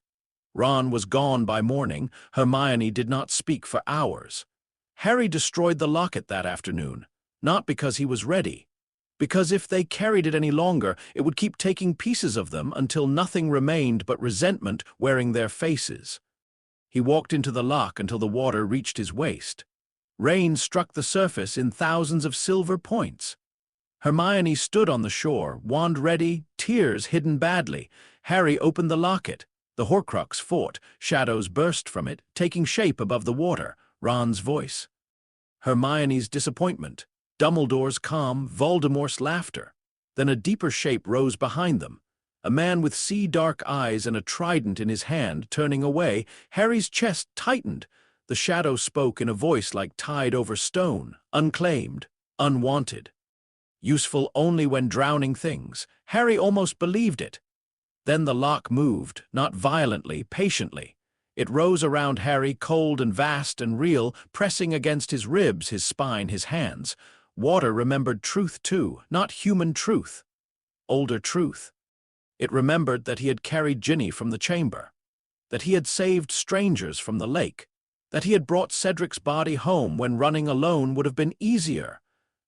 Ron was gone by morning. Hermione did not speak for hours. Harry destroyed the locket that afternoon, not because he was ready, because if they carried it any longer, it would keep taking pieces of them until nothing remained but resentment wearing their faces. He walked into the lock until the water reached his waist. Rain struck the surface in thousands of silver points. Hermione stood on the shore, wand ready, tears hidden badly. Harry opened the locket. The Horcrux fought. Shadows burst from it, taking shape above the water. Ron's voice. Hermione's disappointment. Dumbledore's calm, Voldemort's laughter. Then a deeper shape rose behind them. A man with sea-dark eyes and a trident in his hand, turning away. Harry's chest tightened. The shadow spoke in a voice like tide over stone, unclaimed, unwanted. Useful only when drowning things. Harry almost believed it. Then the lock moved, not violently, patiently. It rose around Harry, cold and vast and real, pressing against his ribs, his spine, his hands. Water remembered truth too, not human truth. Older truth. It remembered that he had carried Ginny from the chamber, that he had saved strangers from the lake, that he had brought Cedric's body home when running alone would have been easier,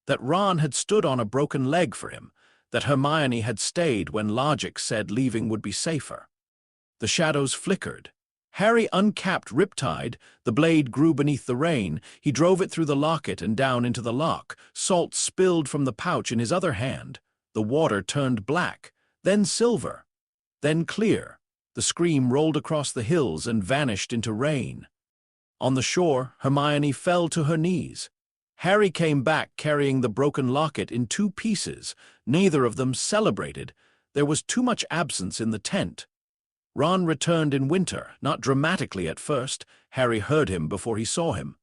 that Ron had stood on a broken leg for him, that Hermione had stayed when logic said leaving would be safer. The shadows flickered. Harry uncapped Riptide. The blade grew beneath the rain. He drove it through the locket and down into the lock. Salt spilled from the pouch in his other hand. The water turned black, then silver, then clear. The scream rolled across the hills and vanished into rain. On the shore, Hermione fell to her knees. Harry came back carrying the broken locket in 2 pieces. Neither of them celebrated. There was too much absence in the tent. Ron returned in winter, not dramatically at first. Harry heard him before he saw him.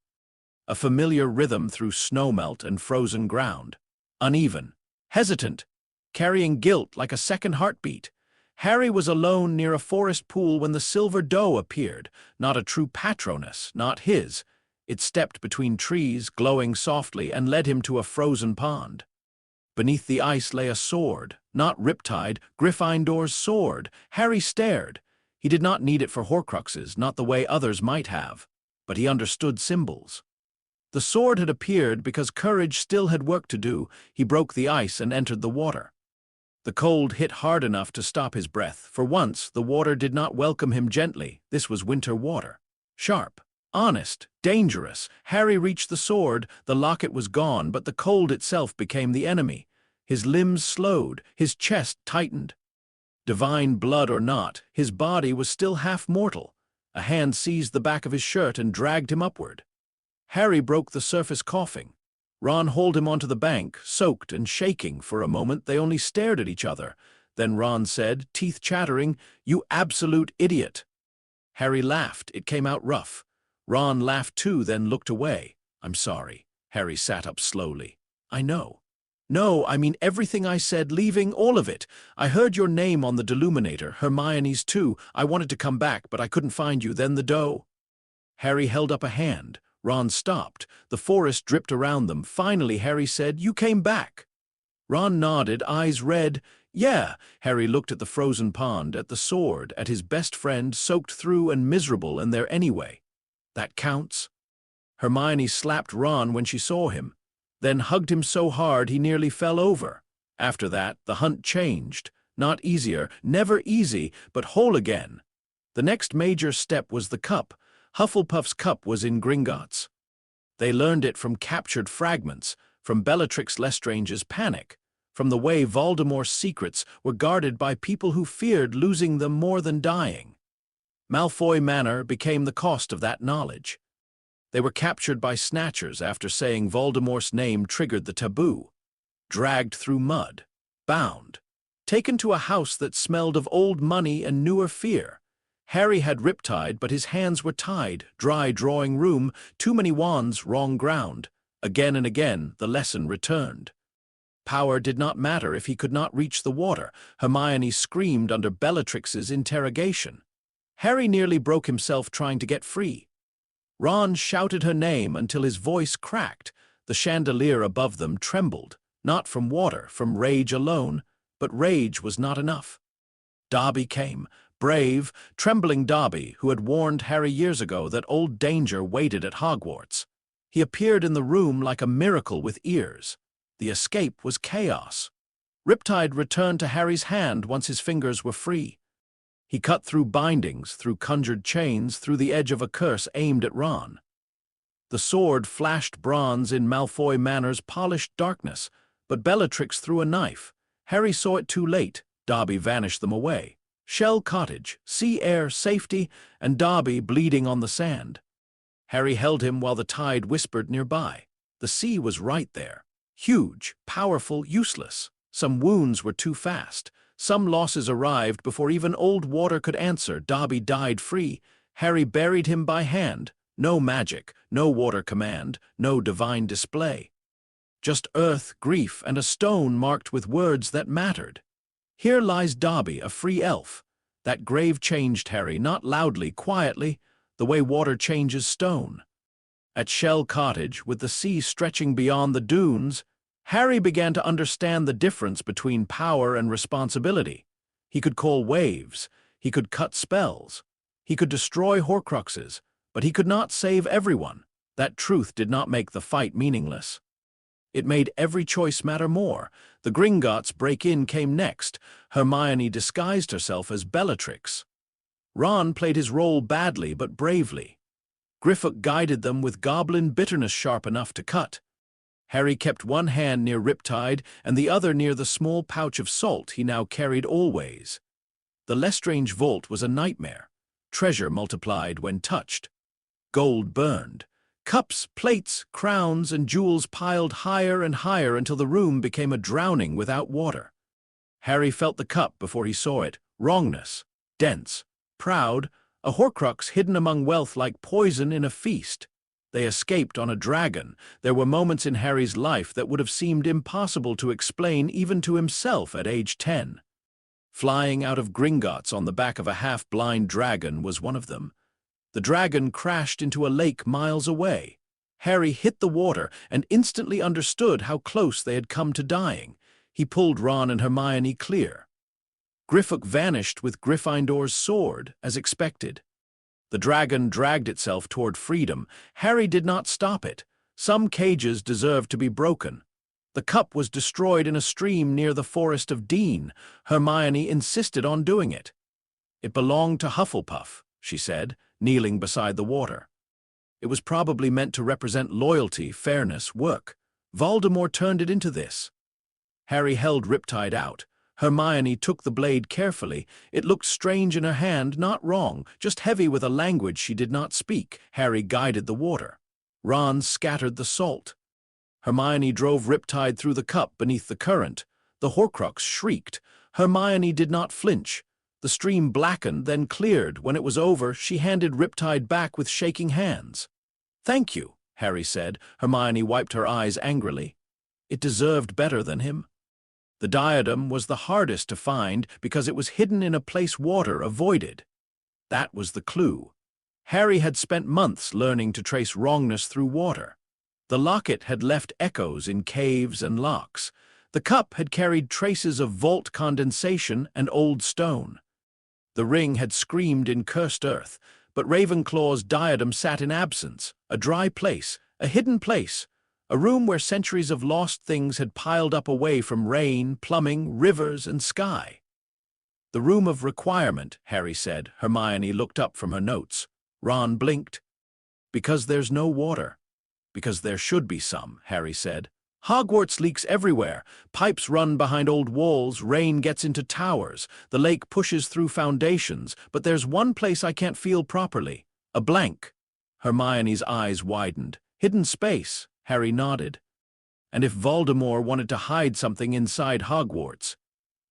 A familiar rhythm through snowmelt and frozen ground. Uneven, hesitant, carrying guilt like a second heartbeat. Harry was alone near a forest pool when the silver doe appeared, not a true patroness, not his. It stepped between trees, glowing softly, and led him to a frozen pond. Beneath the ice lay a sword, not Riptide, Gryffindor's sword. Harry stared. He did not need it for Horcruxes, not the way others might have, but he understood symbols. The sword had appeared because courage still had work to do. He broke the ice and entered the water. The cold hit hard enough to stop his breath. For once, the water did not welcome him gently. This was winter water. Sharp. Honest, dangerous. Harry reached the sword. The locket was gone, but the cold itself became the enemy. His limbs slowed, his chest tightened. Divine blood or not, his body was still half mortal. A hand seized the back of his shirt and dragged him upward. Harry broke the surface coughing. Ron hauled him onto the bank, soaked and shaking. For a moment they only stared at each other. Then Ron said, teeth chattering, "You absolute idiot." Harry laughed. It came out rough. Ron laughed too, then looked away. "I'm sorry." Harry sat up slowly. "I know. No, I mean everything I said, leaving all of it. I heard your name on the Deluminator, Hermione's too. I wanted to come back, but I couldn't find you. Then the doe." Harry held up a hand. Ron stopped. The forest dripped around them. Finally, Harry said, "You came back." Ron nodded, eyes red. "Yeah." Harry looked at the frozen pond, at the sword, at his best friend, soaked through and miserable, and there anyway. "That counts?" Hermione slapped Ron when she saw him, then hugged him so hard he nearly fell over. After that, the hunt changed. Not easier, never easy, but whole again. The next major step was the cup. Hufflepuff's cup was in Gringotts. They learned it from captured fragments. from Bellatrix Lestrange's panic, from the way Voldemort's secrets were guarded by people who feared losing them more than dying. Malfoy Manor became the cost of that knowledge. They were captured by snatchers after saying Voldemort's name triggered the taboo, dragged through mud, bound, taken to a house that smelled of old money and newer fear. Harry had Riptide, but his hands were tied, dry drawing room, too many wands, wrong ground. Again and again, the lesson returned. Power did not matter if he could not reach the water, Hermione screamed under Bellatrix's interrogation. Harry nearly broke himself trying to get free. Ron shouted her name until his voice cracked. The chandelier above them trembled, not from water, from rage alone, but rage was not enough. Dobby came, brave, trembling Dobby, who had warned Harry years ago that old danger waited at Hogwarts. He appeared in the room like a miracle with ears. The escape was chaos. Riptide returned to Harry's hand once his fingers were free. He cut through bindings, through conjured chains, through the edge of a curse aimed at Ron. The sword flashed bronze in Malfoy Manor's polished darkness, but Bellatrix threw a knife. Harry saw it too late. Dobby vanished them away. Shell Cottage, sea air, safety, and Dobby bleeding on the sand. Harry held him while the tide whispered nearby. The sea was right there. Huge, powerful, useless. Some wounds were too fast. Some losses arrived before even old water could answer. Dobby died free. Harry buried him by hand. No magic, no water command, no divine display. Just earth, grief, and a stone marked with words that mattered. Here lies Dobby, a free elf. That grave changed Harry, not loudly, quietly, the way water changes stone. At Shell Cottage, with the sea stretching beyond the dunes, Harry began to understand the difference between power and responsibility. He could call waves, he could cut spells, he could destroy Horcruxes, but he could not save everyone. That truth did not make the fight meaningless. It made every choice matter more. The Gringotts break-in came next. Hermione disguised herself as Bellatrix. Ron played his role badly but bravely. Griffook guided them with goblin bitterness sharp enough to cut. Harry kept one hand near Riptide and the other near the small pouch of salt he now carried always. The Lestrange vault was a nightmare. Treasure multiplied when touched. Gold burned. Cups, plates, crowns, and jewels piled higher and higher until the room became a drowning without water. Harry felt the cup before he saw it. Wrongness. Dense. Proud. A Horcrux hidden among wealth like poison in a feast. They escaped on a dragon. There were moments in Harry's life that would have seemed impossible to explain even to himself at age 10. Flying out of Gringotts on the back of a half-blind dragon was one of them. The dragon crashed into a lake miles away. Harry hit the water and instantly understood how close they had come to dying. He pulled Ron and Hermione clear. Griffook vanished with Gryffindor's sword, as expected. The dragon dragged itself toward freedom. Harry did not stop it. Some cages deserved to be broken. The cup was destroyed in a stream near the Forest of Dean. Hermione insisted on doing it. It belonged to Hufflepuff, she said, kneeling beside the water. It was probably meant to represent loyalty, fairness, work. Voldemort turned it into this. Harry held Riptide out. Hermione took the blade carefully. It looked strange in her hand, not wrong, just heavy with a language she did not speak. Harry guided the water. Ron scattered the salt. Hermione drove Riptide through the cup beneath the current. The Horcrux shrieked. Hermione did not flinch. The stream blackened, then cleared. When it was over, she handed Riptide back with shaking hands. "Thank you," Harry said. Hermione wiped her eyes angrily. It deserved better than him. The diadem was the hardest to find because it was hidden in a place water avoided. That was the clue. Harry had spent months learning to trace wrongness through water. The locket had left echoes in caves and locks. The cup had carried traces of vault condensation and old stone. The ring had screamed in cursed earth, but Ravenclaw's diadem sat in absence, a dry place, a hidden place, a room where centuries of lost things had piled up away from rain, plumbing, rivers, and sky. "The room of requirement," Harry said. Hermione looked up from her notes. Ron blinked. "Because there's no water." "Because there should be some," Harry said. Hogwarts leaks everywhere. Pipes run behind old walls, rain gets into towers, the lake pushes through foundations, but there's one place I can't feel properly. A blank. Hermione's eyes widened. Hidden space, Harry nodded. And if Voldemort wanted to hide something inside Hogwarts,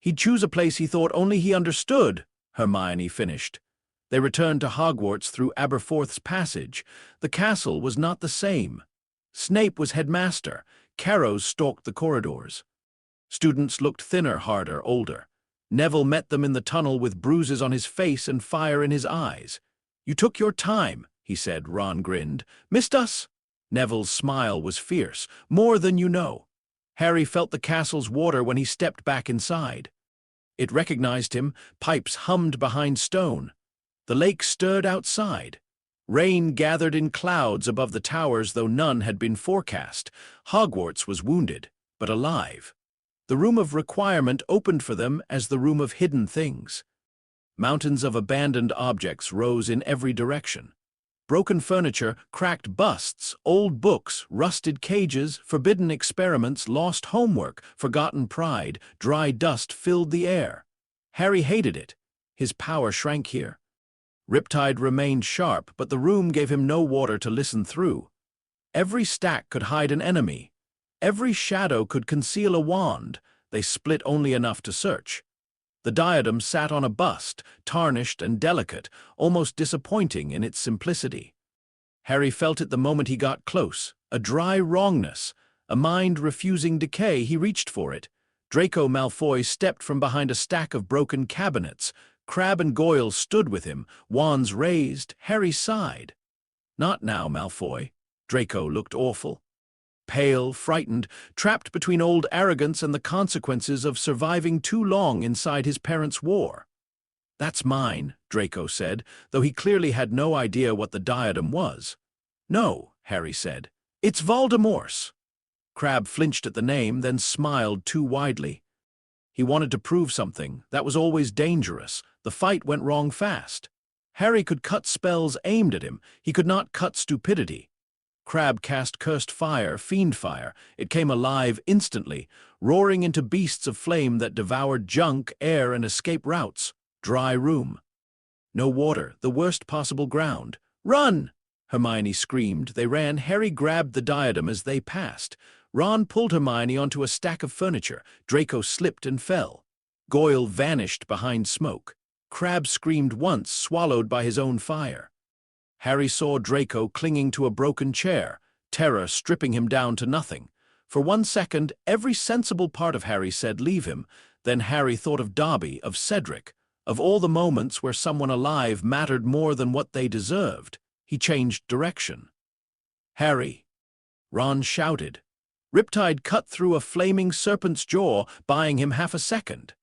he'd choose a place he thought only he understood, Hermione finished. They returned to Hogwarts through Aberforth's passage. The castle was not the same. Snape was headmaster. Carrows stalked the corridors. Students looked thinner, harder, older. Neville met them in the tunnel with bruises on his face and fire in his eyes. "You took your time," he said. Ron grinned. "Missed us?" Neville's smile was fierce. "More than you know." Harry felt the castle's water when he stepped back inside. It recognized him. Pipes hummed behind stone. The lake stirred outside. Rain gathered in clouds above the towers, though none had been forecast. Hogwarts was wounded, but alive. The room of requirement opened for them as the room of hidden things. Mountains of abandoned objects rose in every direction. Broken furniture, cracked busts, old books, rusted cages, forbidden experiments, lost homework, forgotten pride, dry dust filled the air. Harry hated it. His power shrank here. Riptide remained sharp, but the room gave him no water to listen through. Every stack could hide an enemy. Every shadow could conceal a wand. They split only enough to search. The diadem sat on a bust, tarnished and delicate, almost disappointing in its simplicity. Harry felt it the moment he got close, a dry wrongness, a mind refusing decay. He reached for it. Draco Malfoy stepped from behind a stack of broken cabinets. Crabbe and Goyle stood with him, wands raised. Harry sighed. "Not now, Malfoy." Draco looked awful. Pale, frightened, trapped between old arrogance and the consequences of surviving too long inside his parents' war. "That's mine," Draco said, though he clearly had no idea what the diadem was. "No," Harry said. "It's Voldemort's." Crabbe flinched at the name, then smiled too widely. He wanted to prove something. That was always dangerous. The fight went wrong fast. Harry could cut spells aimed at him. He could not cut stupidity. Crabbe cast cursed fire, fiend fire. It came alive instantly, roaring into beasts of flame that devoured junk, air, and escape routes. Dry room. No water, the worst possible ground. "Run!" Hermione screamed. They ran. Harry grabbed the diadem as they passed. Ron pulled Hermione onto a stack of furniture. Draco slipped and fell. Goyle vanished behind smoke. Crabbe screamed once, swallowed by his own fire. Harry saw Draco clinging to a broken chair, terror stripping him down to nothing. For 1 second, every sensible part of Harry said leave him. Then Harry thought of Dobby, of Cedric, of all the moments where someone alive mattered more than what they deserved. He changed direction. "Harry!" Ron shouted. Riptide cut through a flaming serpent's jaw, buying him half a second.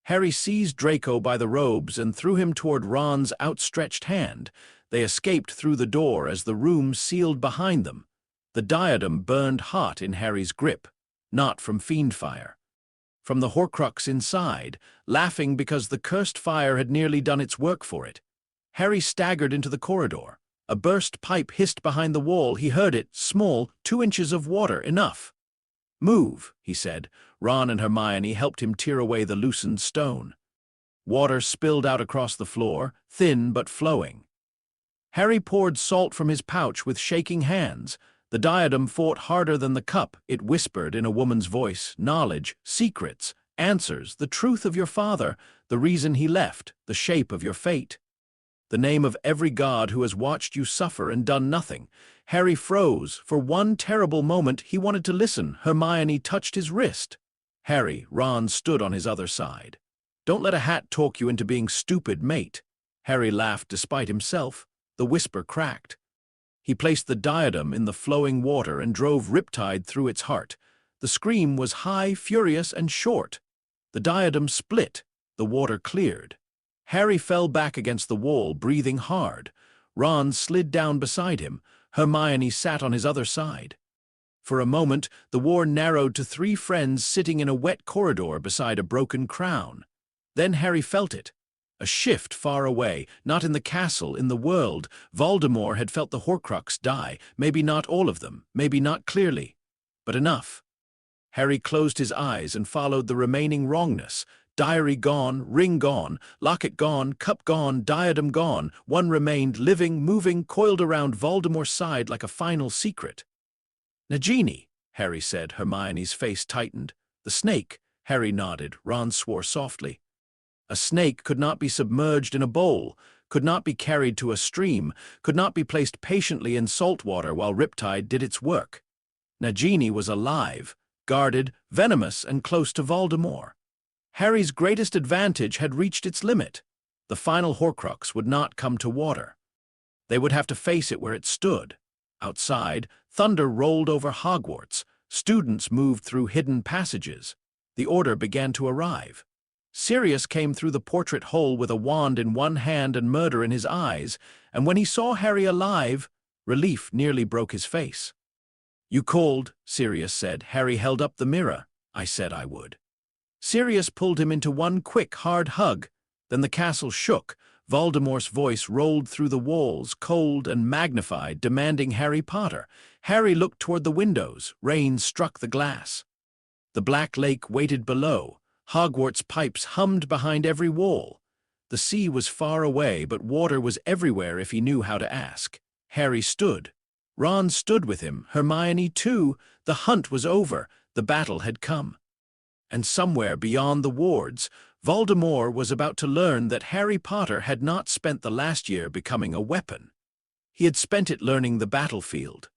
Harry seized Draco by the robes and threw him toward Ron's outstretched hand. They escaped through the door as the room sealed behind them. The diadem burned hot in Harry's grip, not from fiend fire. From the Horcrux inside, laughing because the cursed fire had nearly done its work for it. Harry staggered into the corridor. A burst pipe hissed behind the wall. He heard it, small, 2 inches of water, enough. "Move," he said. Ron and Hermione helped him tear away the loosened stone. Water spilled out across the floor, thin but flowing. Harry poured salt from his pouch with shaking hands. The diadem fought harder than the cup. It whispered in a woman's voice, knowledge, secrets, answers, the truth of your father, the reason he left, the shape of your fate. The name of every god who has watched you suffer and done nothing. Harry froze. For one terrible moment, he wanted to listen. Hermione touched his wrist. "Harry," Ron stood on his other side. "Don't let a hat talk you into being stupid, mate." Harry laughed despite himself. The whisper cracked. He placed the diadem in the flowing water and drove Riptide through its heart. The scream was high, furious, and short. The diadem split. The water cleared. Harry fell back against the wall, breathing hard. Ron slid down beside him. Hermione sat on his other side. For a moment, the war narrowed to 3 friends sitting in a wet corridor beside a broken crown. Then Harry felt it. A shift far away, not in the castle, in the world. Voldemort had felt the Horcrux die, maybe not all of them, maybe not clearly, but enough. Harry closed his eyes and followed the remaining wrongness. Diary gone, ring gone, locket gone, cup gone, diadem gone. One remained, living, moving, coiled around Voldemort's side like a final secret. Nagini, Harry said. Hermione's face tightened. The snake, Harry nodded. Ron swore softly. A snake could not be submerged in a bowl, could not be carried to a stream, could not be placed patiently in salt water while Riptide did its work. Nagini was alive, guarded, venomous, and close to Voldemort. Harry's greatest advantage had reached its limit. The final Horcrux would not come to water. They would have to face it where it stood. Outside, thunder rolled over Hogwarts. Students moved through hidden passages. The order began to arrive. Sirius came through the portrait hole with a wand in one hand and murder in his eyes, and when he saw Harry alive, relief nearly broke his face. "You called," Sirius said. Harry held up the mirror. "I said I would." Sirius pulled him into one quick, hard hug. Then the castle shook. Voldemort's voice rolled through the walls, cold and magnified, demanding Harry Potter. Harry looked toward the windows. Rain struck the glass. The Black Lake waited below. Hogwarts pipes hummed behind every wall. The sea was far away, but water was everywhere if he knew how to ask. Harry stood. Ron stood with him, Hermione too. The hunt was over. The battle had come. And somewhere beyond the wards, Voldemort was about to learn that Harry Potter had not spent the last year becoming a weapon. He had spent it learning the battlefield.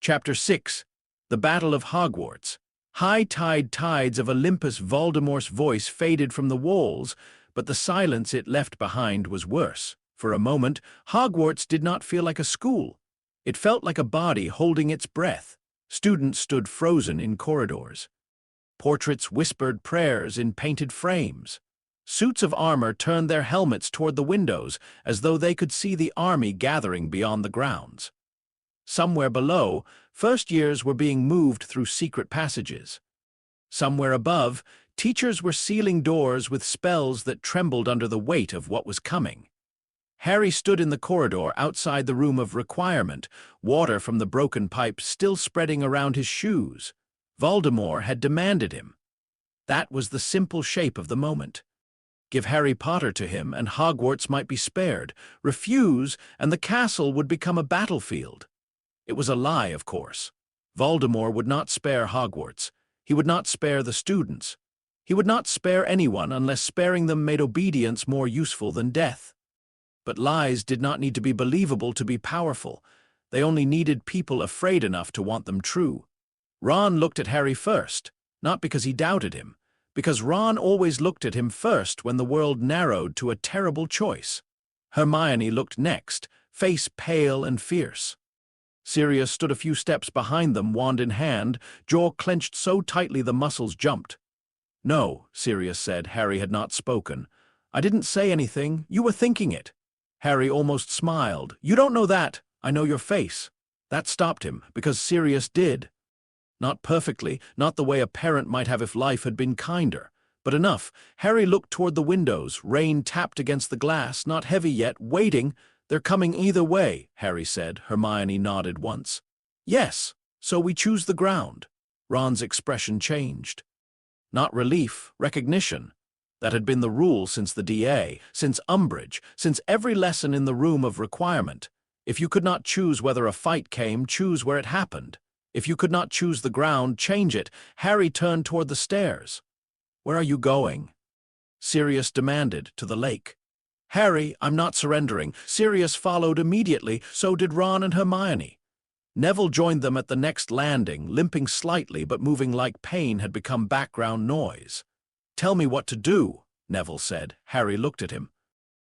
Chapter 6. The Battle of Hogwarts. High tides of Olympus. Voldemort's voice faded from the walls, but the silence it left behind was worse. For a moment, Hogwarts did not feel like a school. It felt like a body holding its breath. Students stood frozen in corridors. Portraits whispered prayers in painted frames. Suits of armor turned their helmets toward the windows, as though they could see the army gathering beyond the grounds. Somewhere below, first years were being moved through secret passages. Somewhere above, teachers were sealing doors with spells that trembled under the weight of what was coming. Harry stood in the corridor outside the room of requirement, water from the broken pipe still spreading around his shoes. Voldemort had demanded him. That was the simple shape of the moment. Give Harry Potter to him, and Hogwarts might be spared. Refuse, and the castle would become a battlefield. It was a lie, of course. Voldemort would not spare Hogwarts. He would not spare the students. He would not spare anyone unless sparing them made obedience more useful than death. But lies did not need to be believable to be powerful. They only needed people afraid enough to want them true. Ron looked at Harry first, not because he doubted him, because Ron always looked at him first when the world narrowed to a terrible choice. Hermione looked next, face pale and fierce. Sirius stood a few steps behind them, wand in hand, jaw clenched so tightly the muscles jumped. "No," Sirius said. Harry had not spoken. "I didn't say anything. You were thinking it." Harry almost smiled. "You don't know that. I know your face." That stopped him, because Sirius did. Not perfectly, not the way a parent might have if life had been kinder, but enough. Harry looked toward the windows. Rain tapped against the glass, not heavy yet, waiting. "They're coming either way," Harry said. Hermione nodded once. "Yes, so we choose the ground." Ron's expression changed. Not relief, recognition. That had been the rule since the DA, since Umbridge, since every lesson in the room of requirement. If you could not choose whether a fight came, choose where it happened. If you could not choose the ground, change it. Harry turned toward the stairs. "Where are you going?" Sirius demanded. "To the lake." "Harry, I'm not surrendering." Sirius followed immediately, so did Ron and Hermione. Neville joined them at the next landing, limping slightly but moving like pain had become background noise. "Tell me what to do," Neville said. Harry looked at him.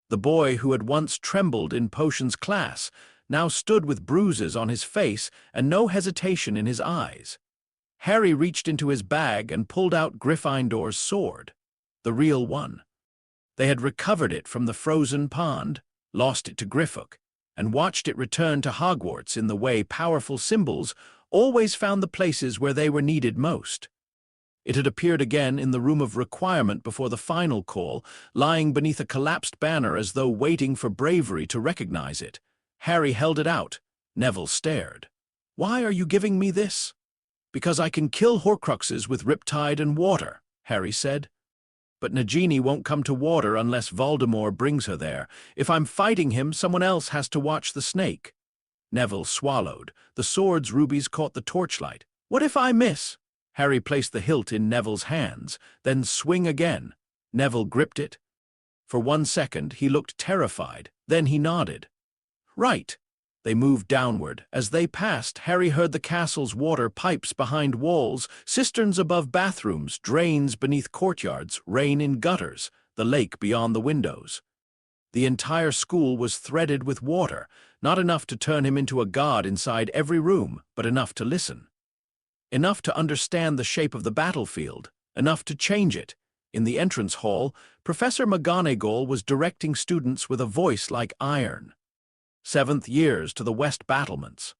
The boy who had once trembled in Potions class now stood with bruises on his face and no hesitation in his eyes. Harry reached into his bag and pulled out Gryffindor's sword, the real one. They had recovered it from the frozen pond, lost it to Gryffindor, and watched it return to Hogwarts in the way powerful symbols always found the places where they were needed most. It had appeared again in the room of requirement before the final call, lying beneath a collapsed banner as though waiting for bravery to recognize it. Harry held it out. Neville stared. "Why are you giving me this?" Because I can kill Horcruxes with Riptide and water, Harry said. But Nagini won't come to water unless Voldemort brings her there. If I'm fighting him, someone else has to watch the snake. Neville swallowed. The sword's rubies caught the torchlight. What if I miss? Harry placed the hilt in Neville's hands, then swing again. Neville gripped it. For 1 second, he looked terrified. Then he nodded. Right. They moved downward. As they passed, Harry heard the castle's water pipes behind walls, cisterns above bathrooms, drains beneath courtyards, rain in gutters, the lake beyond the windows. The entire school was threaded with water, not enough to turn him into a god inside every room, but enough to listen. Enough to understand the shape of the battlefield, enough to change it. In the entrance hall, Professor McGonagall was directing students with a voice like iron. 7th years to the West battlements.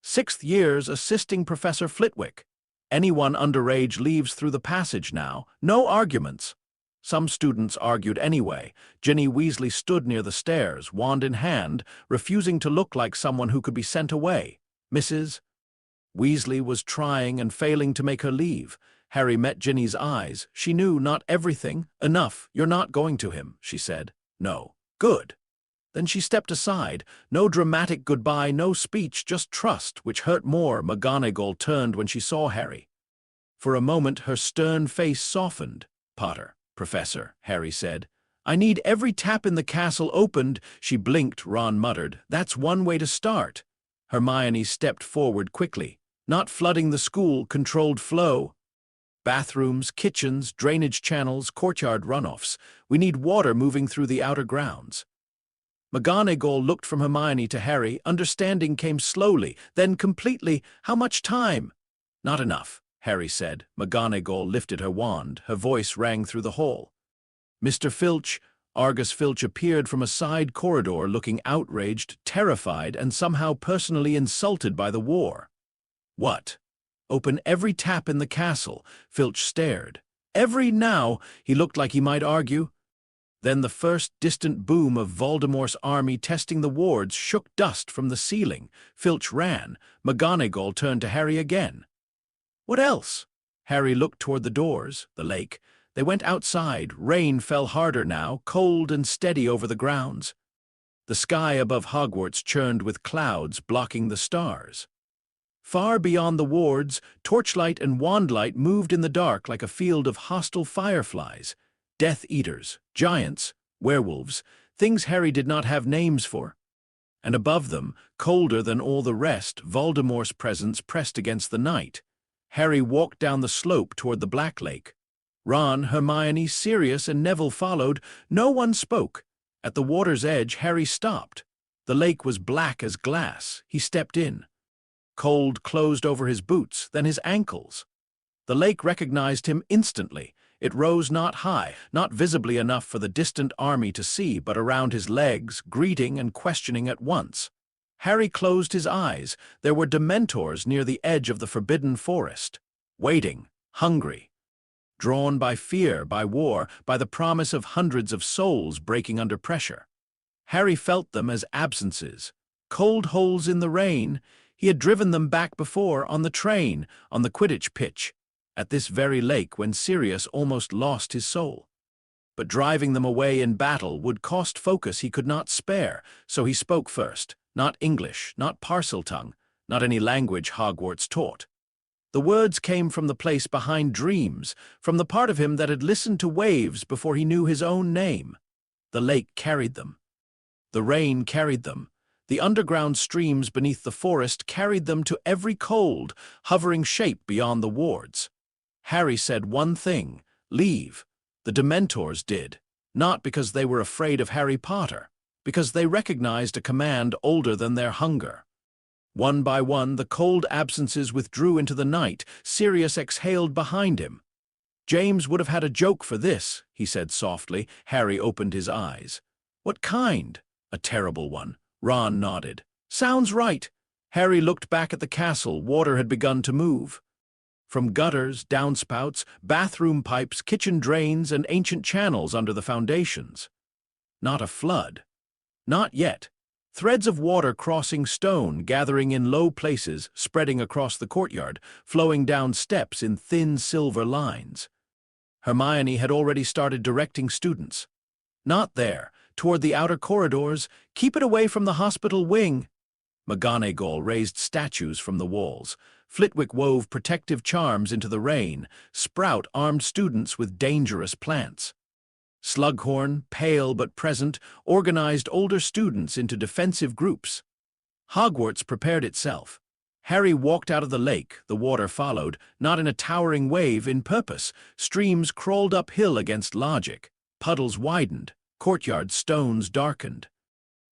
6th years assisting Professor Flitwick. Anyone underage leaves through the passage now. No arguments. Some students argued anyway. Ginny Weasley stood near the stairs, wand in hand, refusing to look like someone who could be sent away. Mrs. Weasley was trying and failing to make her leave. Harry met Ginny's eyes. She knew not everything. Enough. You're not going to him, she said. No. Good. Then she stepped aside. No dramatic goodbye, no speech, just trust, which hurt more. McGonagall turned when she saw Harry. For a moment, her stern face softened. Potter, Professor, Harry said. I need every tap in the castle opened. She blinked, Ron muttered. That's one way to start. Hermione stepped forward quickly. Not flooding the school, controlled flow. Bathrooms, kitchens, drainage channels, courtyard runoffs. We need water moving through the outer grounds. McGonagall looked from Hermione to Harry. Understanding came slowly, then completely. How much time? Not enough, Harry said. McGonagall lifted her wand. Her voice rang through the hall. Mr. Filch, Argus Filch appeared from a side corridor looking outraged, terrified, and somehow personally insulted by the war. What? Open every tap in the castle. Filch stared. Every now, he looked like he might argue. Then the first distant boom of Voldemort's army testing the wards shook dust from the ceiling. Filch ran. McGonagall turned to Harry again. What else? Harry looked toward the doors, the lake. They went outside. Rain fell harder now, cold and steady over the grounds. The sky above Hogwarts churned with clouds blocking the stars. Far beyond the wards, torchlight and wandlight moved in the dark like a field of hostile fireflies. Death Eaters, giants, werewolves, things Harry did not have names for. And above them, colder than all the rest, Voldemort's presence pressed against the night. Harry walked down the slope toward the Black Lake. Ron, Hermione, Sirius, and Neville followed. No one spoke. At the water's edge, Harry stopped. The lake was black as glass. He stepped in. Cold closed over his boots, then his ankles. The lake recognized him instantly. It rose not high, not visibly enough for the distant army to see, but around his legs, greeting and questioning at once. Harry closed his eyes. There were Dementors near the edge of the forbidden forest. Waiting, hungry. Drawn by fear, by war, by the promise of hundreds of souls breaking under pressure. Harry felt them as absences. Cold holes in the rain. He had driven them back before, on the train, on the Quidditch pitch. At this very lake when Sirius almost lost his soul. But driving them away in battle would cost focus he could not spare, so he spoke first. Not English, not Parseltongue, not any language Hogwarts taught. The words came from the place behind dreams, from the part of him that had listened to waves before he knew his own name. The lake carried them. The rain carried them. The underground streams beneath the forest carried them to every cold, hovering shape beyond the wards. Harry said one thing, leave. The Dementors did, not because they were afraid of Harry Potter, because they recognized a command older than their hunger. One by one, the cold absences withdrew into the night. Sirius exhaled behind him. James would have had a joke for this, he said softly. Harry opened his eyes. What kind? A terrible one. Ron nodded. Sounds right. Harry looked back at the castle. Water had begun to move. From gutters, downspouts, bathroom pipes, kitchen drains, and ancient channels under the foundations. Not a flood. Not yet. Threads of water crossing stone, gathering in low places, spreading across the courtyard, flowing down steps in thin silver lines. Hermione had already started directing students. Not there, toward the outer corridors. Keep it away from the hospital wing. McGonagall raised statues from the walls. Flitwick wove protective charms into the rain. Sprout armed students with dangerous plants. Slughorn, pale but present, organized older students into defensive groups. Hogwarts prepared itself. Harry walked out of the lake, the water followed, not in a towering wave, in purpose. Streams crawled uphill against logic. Puddles widened. Courtyard stones darkened.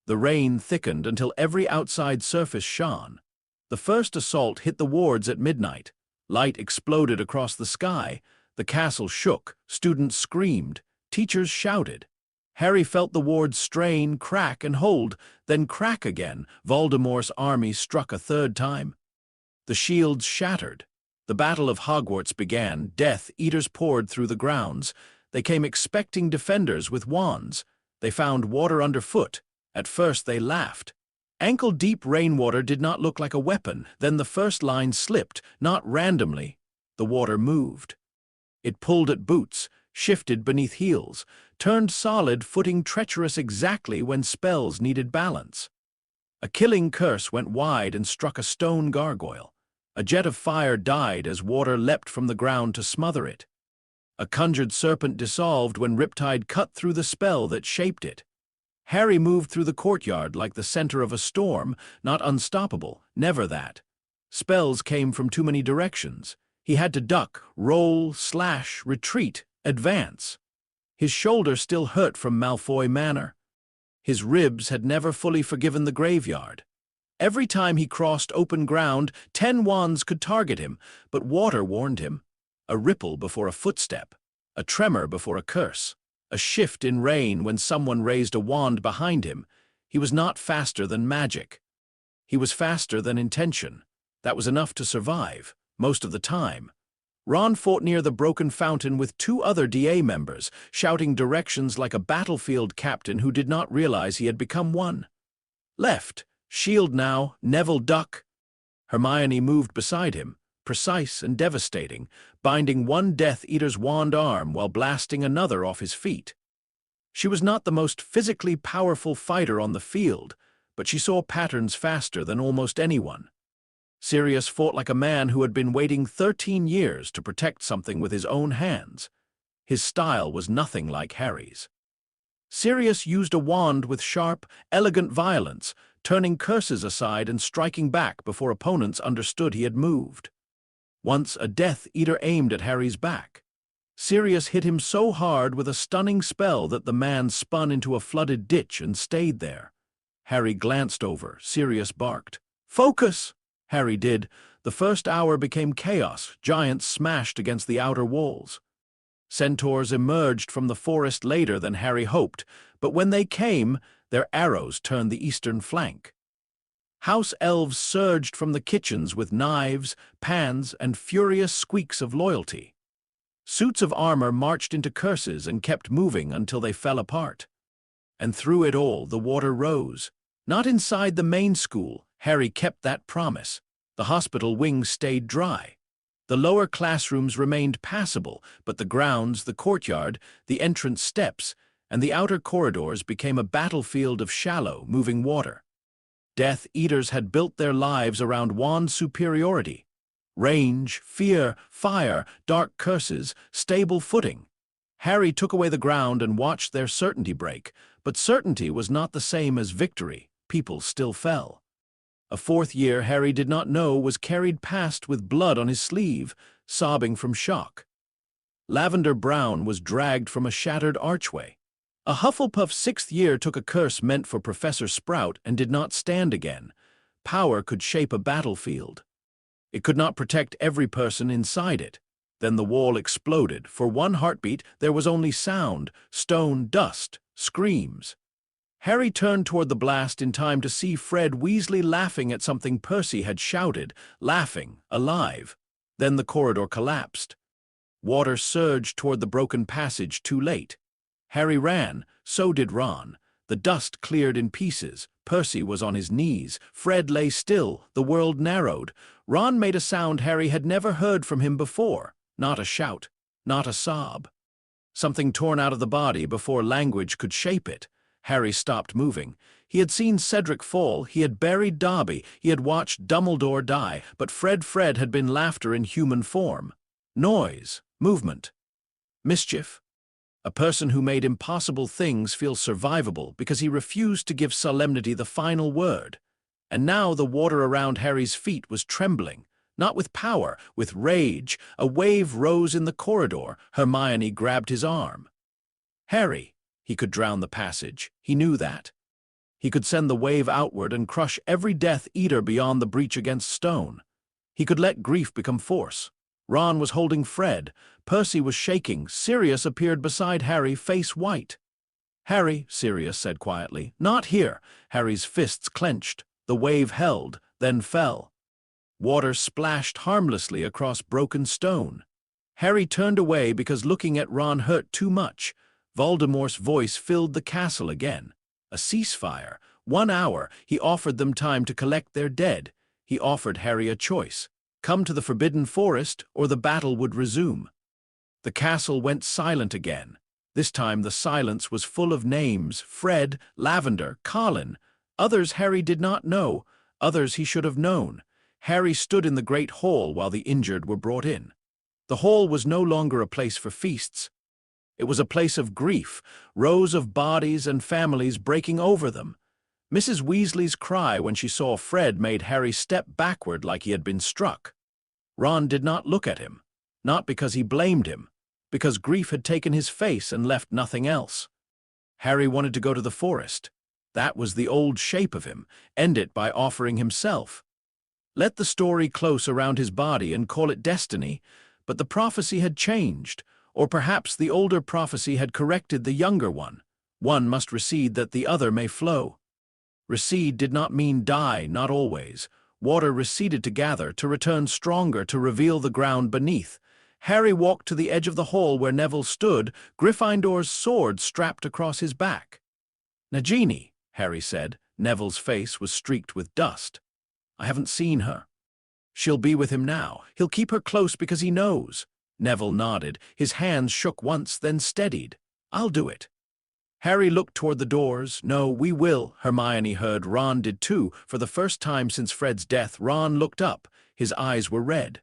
The rain thickened until every outside surface shone. The first assault hit the wards at midnight. Light exploded across the sky. The castle shook. Students screamed. Teachers shouted. Harry felt the wards strain, crack, and hold, then crack again. Voldemort's army struck a third time. The shields shattered. The Battle of Hogwarts began. Death Eaters poured through the grounds. They came expecting defenders with wands. They found water underfoot. At first they laughed. Ankle-deep rainwater did not look like a weapon. Then the first line slipped, not randomly. The water moved. It pulled at boots, shifted beneath heels, turned solid, footing treacherous exactly when spells needed balance. A killing curse went wide and struck a stone gargoyle. A jet of fire died as water leapt from the ground to smother it. A conjured serpent dissolved when Riptide cut through the spell that shaped it. Harry moved through the courtyard like the center of a storm, not unstoppable, never that. Spells came from too many directions. He had to duck, roll, slash, retreat, advance. His shoulder still hurt from Malfoy Manor. His ribs had never fully forgiven the graveyard. Every time he crossed open ground, 10 wands could target him, but water warned him. A ripple before a footstep, a tremor before a curse, a shift in rain when someone raised a wand behind him. He was not faster than magic. He was faster than intention. That was enough to survive, most of the time. Ron fought near the broken fountain with 2 other DA members, shouting directions like a battlefield captain who did not realize he had become one. Left, shield now, Neville duck. Hermione moved beside him, precise and devastating, binding one Death Eater's wand arm while blasting another off his feet. She was not the most physically powerful fighter on the field, but she saw patterns faster than almost anyone. Sirius fought like a man who had been waiting 13 years to protect something with his own hands. His style was nothing like Harry's. Sirius used a wand with sharp, elegant violence, turning curses aside and striking back before opponents understood he had moved. Once a Death Eater aimed at Harry's back. Sirius hit him so hard with a stunning spell that the man spun into a flooded ditch and stayed there. Harry glanced over. Sirius barked. "Focus!" Harry did. The first hour became chaos. Giants smashed against the outer walls. Centaurs emerged from the forest later than Harry hoped, but when they came, their arrows turned the eastern flank. House elves surged from the kitchens with knives, pans, and furious squeaks of loyalty. Suits of armor marched into curses and kept moving until they fell apart. And through it all, the water rose. Not inside the main school. Harry kept that promise. The hospital wings stayed dry. The lower classrooms remained passable, but the grounds, the courtyard, the entrance steps, and the outer corridors became a battlefield of shallow, moving water. Death Eaters had built their lives around wand superiority. Range, fear, fire, dark curses, stable footing. Harry took away the ground and watched their certainty break, but certainty was not the same as victory. People still fell. A 4th year Harry did not know was carried past with blood on his sleeve, sobbing from shock. Lavender Brown was dragged from a shattered archway. A Hufflepuff 6th year took a curse meant for Professor Sprout and did not stand again. Power could shape a battlefield. It could not protect every person inside it. Then the wall exploded. For one heartbeat, there was only sound, stone, dust, screams. Harry turned toward the blast in time to see Fred Weasley laughing at something Percy had shouted, laughing, alive. Then the corridor collapsed. Water surged toward the broken passage too late. Harry ran, so did Ron. The dust cleared in pieces, Percy was on his knees. Fred lay still. The world narrowed. Ron made a sound Harry had never heard from him before. Not a shout. Not a sob. Something torn out of the body before language could shape it. Harry stopped moving. He had seen Cedric fall, he had buried Dobby, he had watched Dumbledore die, but Fred had been laughter in human form. Noise, movement, mischief. A person who made impossible things feel survivable because he refused to give solemnity the final word. And now the water around Harry's feet was trembling. Not with power, with rage. A wave rose in the corridor. Hermione grabbed his arm. Harry, he could drown the passage. He knew that. He could send the wave outward and crush every Death Eater beyond the breach against stone. He could let grief become force. Ron was holding Fred. Percy was shaking. Sirius appeared beside Harry, face white. "Harry," Sirius said quietly, "not here." Harry's fists clenched. The wave held, then fell. Water splashed harmlessly across broken stone. Harry turned away because looking at Ron hurt too much. Voldemort's voice filled the castle again. A ceasefire. 1 hour. He offered them time to collect their dead. He offered Harry a choice. Come to the Forbidden Forest, or the battle would resume. The castle went silent again. This time the silence was full of names: Fred, Lavender, Colin. Others Harry did not know, others he should have known. Harry stood in the great hall while the injured were brought in. The hall was no longer a place for feasts. It was a place of grief, rows of bodies and families breaking over them. Mrs. Weasley's cry when she saw Fred made Harry step backward like he had been struck. Ron did not look at him, not because he blamed him, because grief had taken his face and left nothing else. Harry wanted to go to the forest. That was the old shape of him. End it by offering himself. Let the story close around his body and call it destiny, but the prophecy had changed. Or perhaps the older prophecy had corrected the younger one. One must recede that the other may flow. Recede did not mean die, not always. Water receded to gather, to return stronger, to reveal the ground beneath. Harry walked to the edge of the hall where Neville stood, Gryffindor's sword strapped across his back. "Nagini," Harry said. Neville's face was streaked with dust. "I haven't seen her." "She'll be with him now. He'll keep her close because he knows." Neville nodded. His hands shook once, then steadied. "I'll do it." Harry looked toward the doors. "No, we will," Hermione heard. Ron did too. For the first time since Fred's death, Ron looked up. His eyes were red.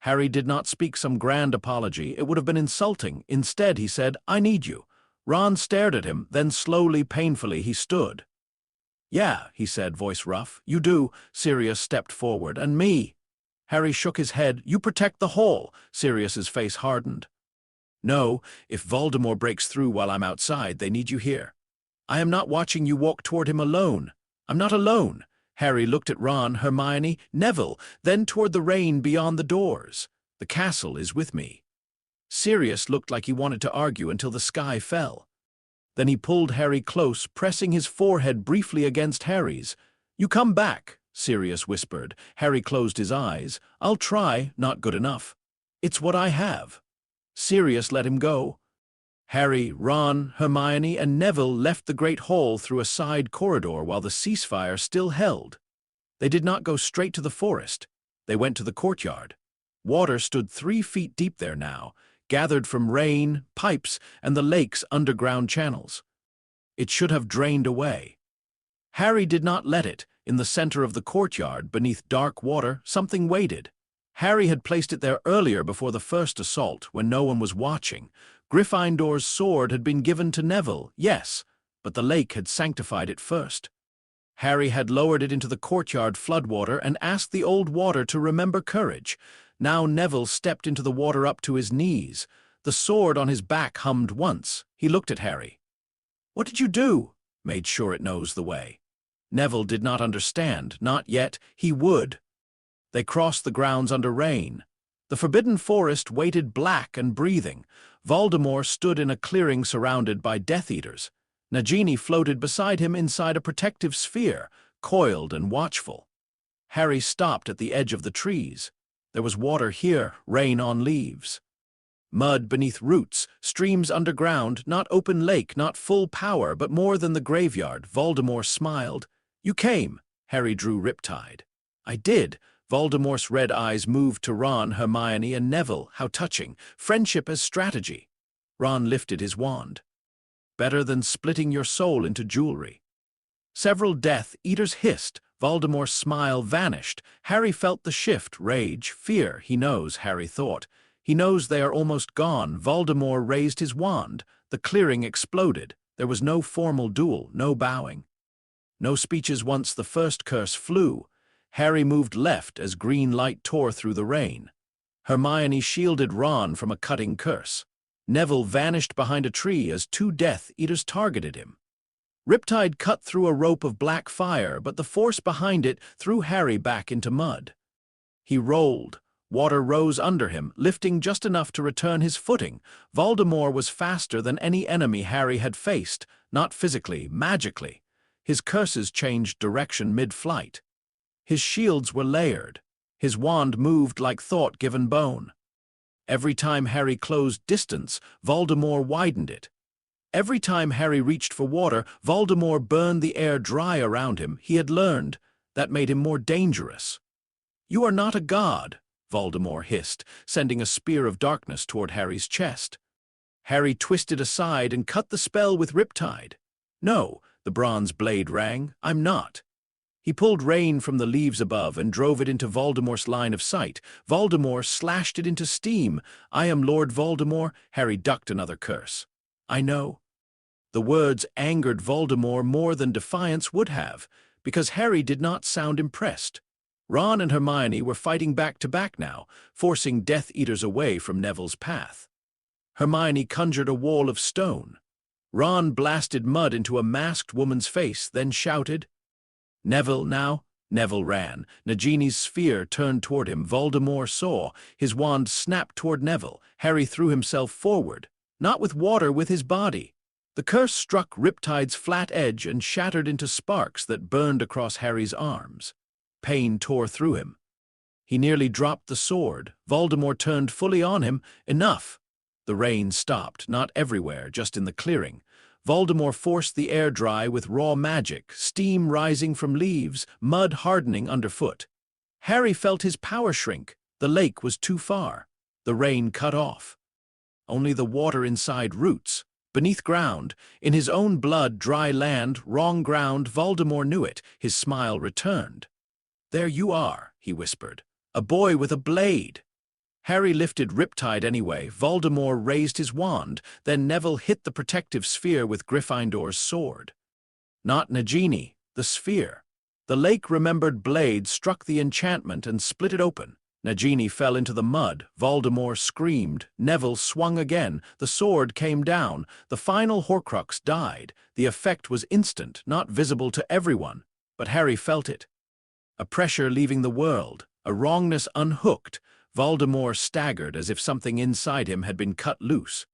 Harry did not speak some grand apology. It would have been insulting. Instead, he said, "I need you." Ron stared at him, then slowly, painfully, he stood. "Yeah," he said, voice rough. "You do." Sirius stepped forward. "And me." Harry shook his head. "You protect the hall." Sirius's face hardened. "No, if Voldemort breaks through while I'm outside, they need you here. I am not watching you walk toward him alone. I'm not alone." Harry looked at Ron, Hermione, Neville, then toward the rain beyond the doors. "The castle is with me." Sirius looked like he wanted to argue until the sky fell. Then he pulled Harry close, pressing his forehead briefly against Harry's. "You come back," Sirius whispered. Harry closed his eyes. "I'll try, not good enough. It's what I have." Sirius let him go. Harry, Ron, Hermione, and Neville left the great hall through a side corridor while the ceasefire still held. They did not go straight to the forest. They went to the courtyard. Water stood 3 feet deep there now, gathered from rain, pipes, and the lake's underground channels. It should have drained away. Harry did not let it. In the center of the courtyard, beneath dark water, something waited. Harry had placed it there earlier before the first assault, when no one was watching. Gryffindor's sword had been given to Neville, yes, but the lake had sanctified it first. Harry had lowered it into the courtyard floodwater and asked the old water to remember courage. Now Neville stepped into the water up to his knees. The sword on his back hummed once. He looked at Harry. "What did you do?" "Made sure it knows the way." Neville did not understand. Not yet. He would. They crossed the grounds under rain. The Forbidden Forest waited black and breathing. Voldemort stood in a clearing surrounded by Death Eaters. Nagini floated beside him inside a protective sphere, coiled and watchful. Harry stopped at the edge of the trees. There was water here, rain on leaves. Mud beneath roots, streams underground, not open lake, not full power, but more than the graveyard. Voldemort smiled. You came, Harry drew Riptide. I did. Voldemort's red eyes moved to Ron, Hermione, and Neville. How touching. Friendship as strategy. Ron lifted his wand. Better than splitting your soul into jewelry. Several Death Eaters hissed. Voldemort's smile vanished. Harry felt the shift, rage, fear. He knows, Harry thought. He knows they are almost gone. Voldemort raised his wand. The clearing exploded. There was no formal duel, no bowing. No speeches once the first curse flew. Harry moved left as green light tore through the rain. Hermione shielded Ron from a cutting curse. Neville vanished behind a tree as 2 Death Eaters targeted him. Riptide cut through a rope of black fire, but the force behind it threw Harry back into mud. He rolled. Water rose under him, lifting just enough to return his footing. Voldemort was faster than any enemy Harry had faced, not physically, magically. His curses changed direction mid-flight. His shields were layered. His wand moved like thought-given bone. Every time Harry closed distance, Voldemort widened it. Every time Harry reached for water, Voldemort burned the air dry around him. He had learned. That made him more dangerous. You are not a god, Voldemort hissed, sending a spear of darkness toward Harry's chest. Harry twisted aside and cut the spell with Riptide. No, the bronze blade rang. I'm not. He pulled rain from the leaves above and drove it into Voldemort's line of sight. Voldemort slashed it into steam. I am Lord Voldemort. Harry ducked another curse. I know. The words angered Voldemort more than defiance would have, because Harry did not sound impressed. Ron and Hermione were fighting back to back now, forcing Death Eaters away from Neville's path. Hermione conjured a wall of stone. Ron blasted mud into a masked woman's face, then shouted, Neville now? Neville ran. Nagini's sphere turned toward him. Voldemort saw. His wand snapped toward Neville. Harry threw himself forward. Not with water, with his body. The curse struck Riptide's flat edge and shattered into sparks that burned across Harry's arms. Pain tore through him. He nearly dropped the sword. Voldemort turned fully on him. Enough. The rain stopped, not everywhere, just in the clearing. Voldemort forced the air dry with raw magic, steam rising from leaves, mud hardening underfoot. Harry felt his power shrink. The lake was too far. The rain cut off. Only the water inside roots. Beneath ground, in his own blood, dry land, wrong ground, Voldemort knew it. His smile returned. There you are, he whispered. A boy with a blade. Harry lifted Riptide anyway. Voldemort raised his wand. Then Neville hit the protective sphere with Gryffindor's sword. Not Nagini, the sphere. The lake-remembered blade struck the enchantment and split it open. Nagini fell into the mud. Voldemort screamed. Neville swung again. The sword came down. The final Horcrux died. The effect was instant, not visible to everyone. But Harry felt it. A pressure leaving the world. A wrongness unhooked. Voldemort staggered as if something inside him had been cut loose.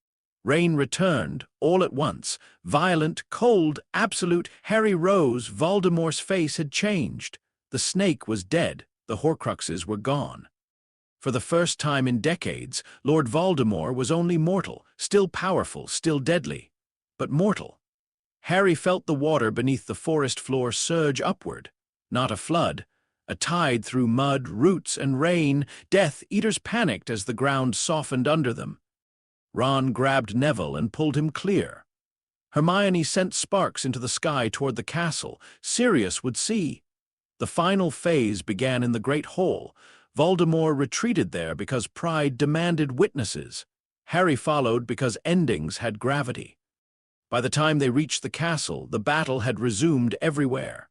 Rain returned, all at once. Violent, cold, absolute. Harry rose. Voldemort's face had changed. The snake was dead. The Horcruxes were gone. For the first time in decades, Lord Voldemort was only mortal, still powerful, still deadly, but mortal. Harry felt the water beneath the forest floor surge upward. Not a flood. A tide through mud, roots, and rain. Death Eaters panicked as the ground softened under them. Ron grabbed Neville and pulled him clear. Hermione sent sparks into the sky toward the castle. Sirius would see. The final phase began in the Great Hall. Voldemort retreated there because pride demanded witnesses. Harry followed because endings had gravity. By the time they reached the castle, the battle had resumed everywhere.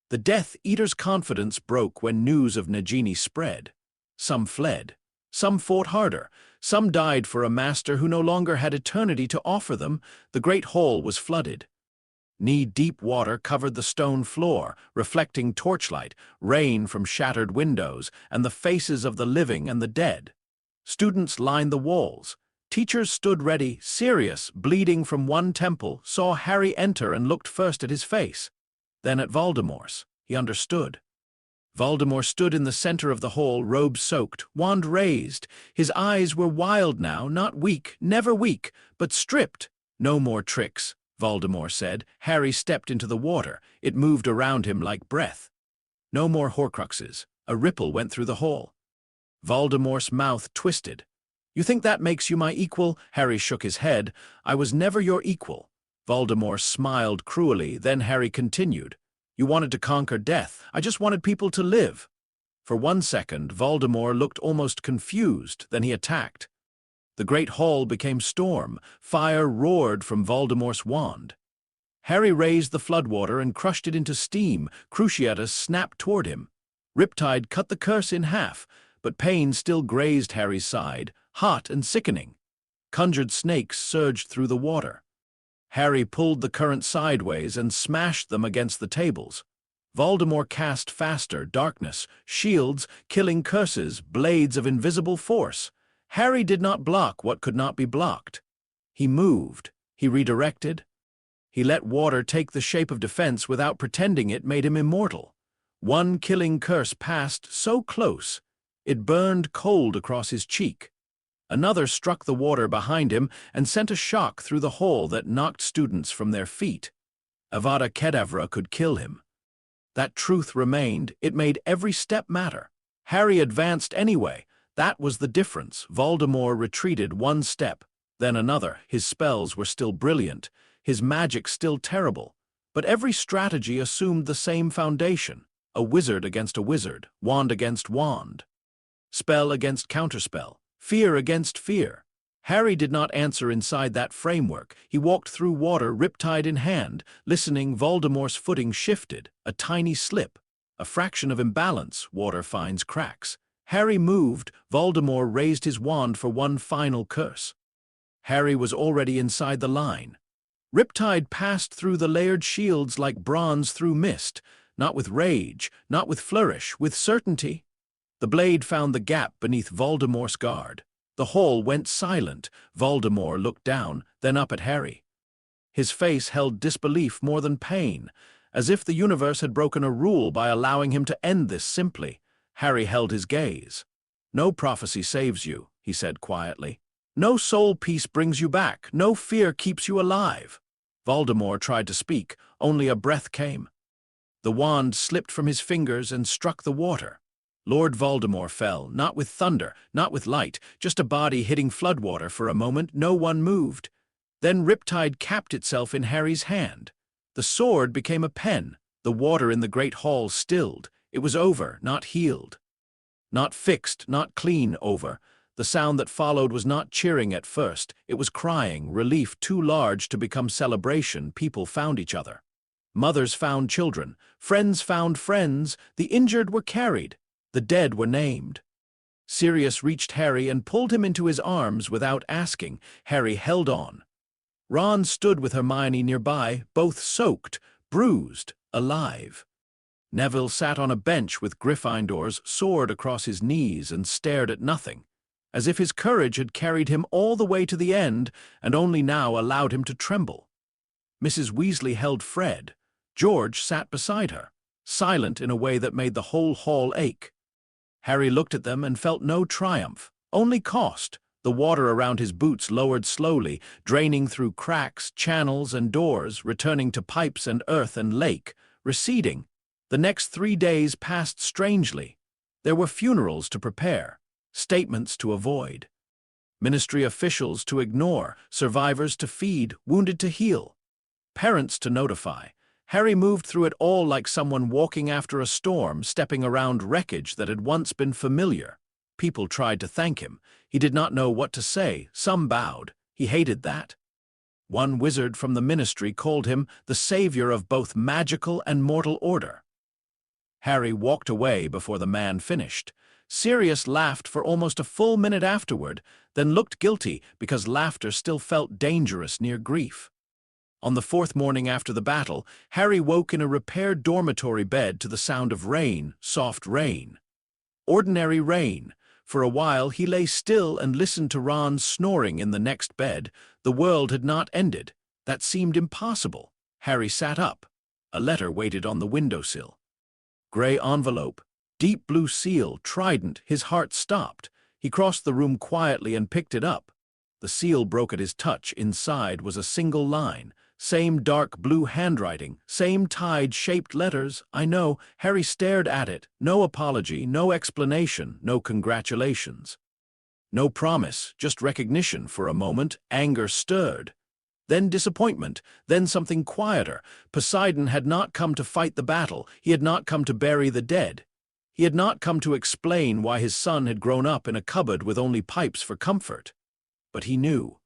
The Death Eaters' confidence broke when news of Nagini spread. Some fled. Some fought harder. Some died for a master who no longer had eternity to offer them. The Great Hall was flooded. Knee-deep water covered the stone floor, reflecting torchlight, rain from shattered windows, and the faces of the living and the dead. Students lined the walls. Teachers stood ready. Sirius, bleeding from one temple, saw Harry enter and looked first at his face, then at Voldemort's. He understood. Voldemort stood in the center of the hall, robe soaked, wand raised. His eyes were wild now, not weak, never weak, but stripped. No more tricks. Voldemort said. Harry stepped into the water. It moved around him like breath. No more Horcruxes. A ripple went through the hall. Voldemort's mouth twisted. You think that makes you my equal? Harry shook his head. I was never your equal. Voldemort smiled cruelly, then Harry continued. You wanted to conquer death. I just wanted people to live. For 1 second, Voldemort looked almost confused, then he attacked. The great hall became storm. Fire roared from Voldemort's wand. Harry raised the floodwater and crushed it into steam. Cruciatus snapped toward him. Riptide cut the curse in half, but pain still grazed Harry's side, hot and sickening. Conjured snakes surged through the water. Harry pulled the current sideways and smashed them against the tables. Voldemort cast faster, darkness, shields, killing curses, blades of invisible force. Harry did not block what could not be blocked. He moved. He redirected. He let water take the shape of defense without pretending it made him immortal. One killing curse passed so close, it burned cold across his cheek. Another struck the water behind him and sent a shock through the hole that knocked students from their feet. Avada Kedavra could kill him. That truth remained. It made every step matter. Harry advanced anyway. That was the difference. Voldemort retreated 1 step, then another. His spells were still brilliant, his magic still terrible. But every strategy assumed the same foundation. A wizard against a wizard, wand against wand. Spell against counterspell, fear against fear. Harry did not answer inside that framework. He walked through water, Riptide in hand. Listening, Voldemort's footing shifted. A tiny slip. A fraction of imbalance, water finds cracks. Harry moved. Voldemort raised his wand for one final curse. Harry was already inside the line. Riptide passed through the layered shields like bronze through mist. Not with rage, not with flourish, with certainty. The blade found the gap beneath Voldemort's guard. The hall went silent. Voldemort looked down, then up at Harry. His face held disbelief more than pain, as if the universe had broken a rule by allowing him to end this simply. Harry held his gaze. No prophecy saves you, he said quietly. No soul peace brings you back. No fear keeps you alive. Voldemort tried to speak. Only a breath came. The wand slipped from his fingers and struck the water. Lord Voldemort fell, not with thunder, not with light, just a body hitting floodwater for a moment. No one moved. Then Riptide capped itself in Harry's hand. The sword became a pen. The water in the great hall stilled. It was over, not healed. Not fixed, not clean over. The sound that followed was not cheering at first. It was crying, relief too large to become celebration. People found each other. Mothers found children. Friends found friends. The injured were carried. The dead were named. Sirius reached Harry and pulled him into his arms without asking. Harry held on. Ron stood with Hermione nearby, both soaked, bruised, alive. Neville sat on a bench with Gryffindor's sword across his knees and stared at nothing, as if his courage had carried him all the way to the end and only now allowed him to tremble. Mrs. Weasley held Fred. George sat beside her, silent in a way that made the whole hall ache. Harry looked at them and felt no triumph, only cost. The water around his boots lowered slowly, draining through cracks, channels, and doors, returning to pipes and earth and lake, receding. The next 3 days passed strangely. There were funerals to prepare, statements to avoid, ministry officials to ignore, survivors to feed, wounded to heal, parents to notify. Harry moved through it all like someone walking after a storm, stepping around wreckage that had once been familiar. People tried to thank him. He did not know what to say. Some bowed. He hated that. One wizard from the ministry called him the savior of both magical and mortal order. Harry walked away before the man finished. Sirius laughed for almost a full minute afterward, then looked guilty because laughter still felt dangerous near grief. On the 4th morning after the battle, Harry woke in a repaired dormitory bed to the sound of rain, soft rain. Ordinary rain. For a while he lay still and listened to Ron snoring in the next bed. The world had not ended. That seemed impossible. Harry sat up. A letter waited on the windowsill. Gray envelope, deep blue seal, trident. His heart stopped. He crossed the room quietly and picked it up. The seal broke at his touch. Inside was a single line. Same dark blue handwriting, same tide-shaped letters, I know. Harry stared at it. No apology, no explanation, no congratulations. No promise, just recognition for a moment. Anger stirred. Then disappointment, then something quieter. Poseidon had not come to fight the battle. He had not come to bury the dead. He had not come to explain why his son had grown up in a cupboard with only pipes for comfort. But he knew.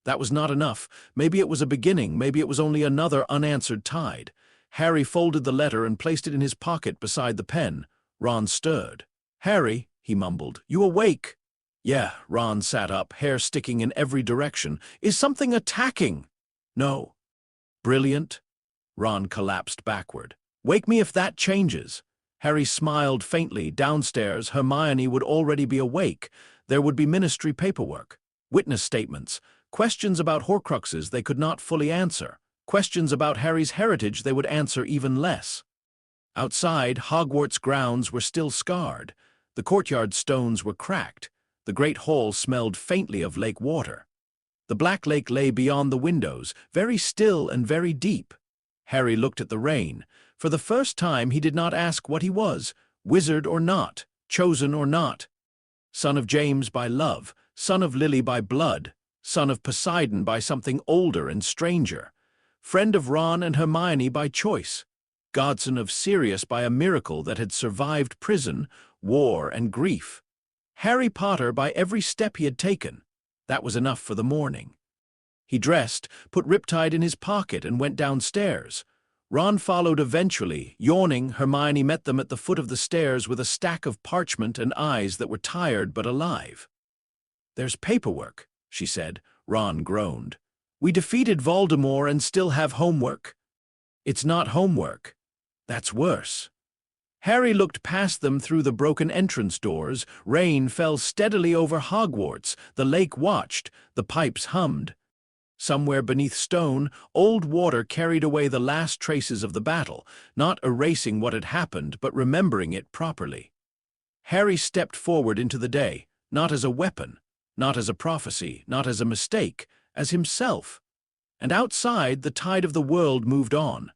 That was not enough. Maybe it was a beginning, maybe it was only another unanswered tide. Harry folded the letter and placed it in his pocket beside the pen. Ron stirred. "Harry," he mumbled, "you awake?" "Yeah," Ron sat up, hair sticking in every direction. "Is something attacking?" "No." "Brilliant." Ron collapsed backward. "Wake me if that changes." Harry smiled faintly. Downstairs, Hermione would already be awake. There would be ministry paperwork, witness statements, questions about Horcruxes they could not fully answer, questions about Harry's heritage they would answer even less. Outside, Hogwarts grounds were still scarred. The courtyard stones were cracked. The great hall smelled faintly of lake water. The Black Lake lay beyond the windows, very still and very deep. Harry looked at the rain. For the first time he did not ask what he was, wizard or not, chosen or not. Son of James by love, son of Lily by blood, son of Poseidon by something older and stranger, friend of Ron and Hermione by choice, godson of Sirius by a miracle that had survived prison, war, and grief. Harry Potter by every step he had taken. That was enough for the morning. He dressed, put Riptide in his pocket, and went downstairs. Ron followed eventually. Yawning, Hermione met them at the foot of the stairs with a stack of parchment and eyes that were tired but alive. "There's paperwork," she said. Ron groaned. "We defeated Voldemort and still have homework." "It's not homework. That's worse." Harry looked past them through the broken entrance doors. Rain fell steadily over Hogwarts. The lake watched. The pipes hummed. Somewhere beneath stone, old water carried away the last traces of the battle, not erasing what had happened, but remembering it properly. Harry stepped forward into the day, not as a weapon, not as a prophecy, not as a mistake, as himself. And outside, the tide of the world moved on.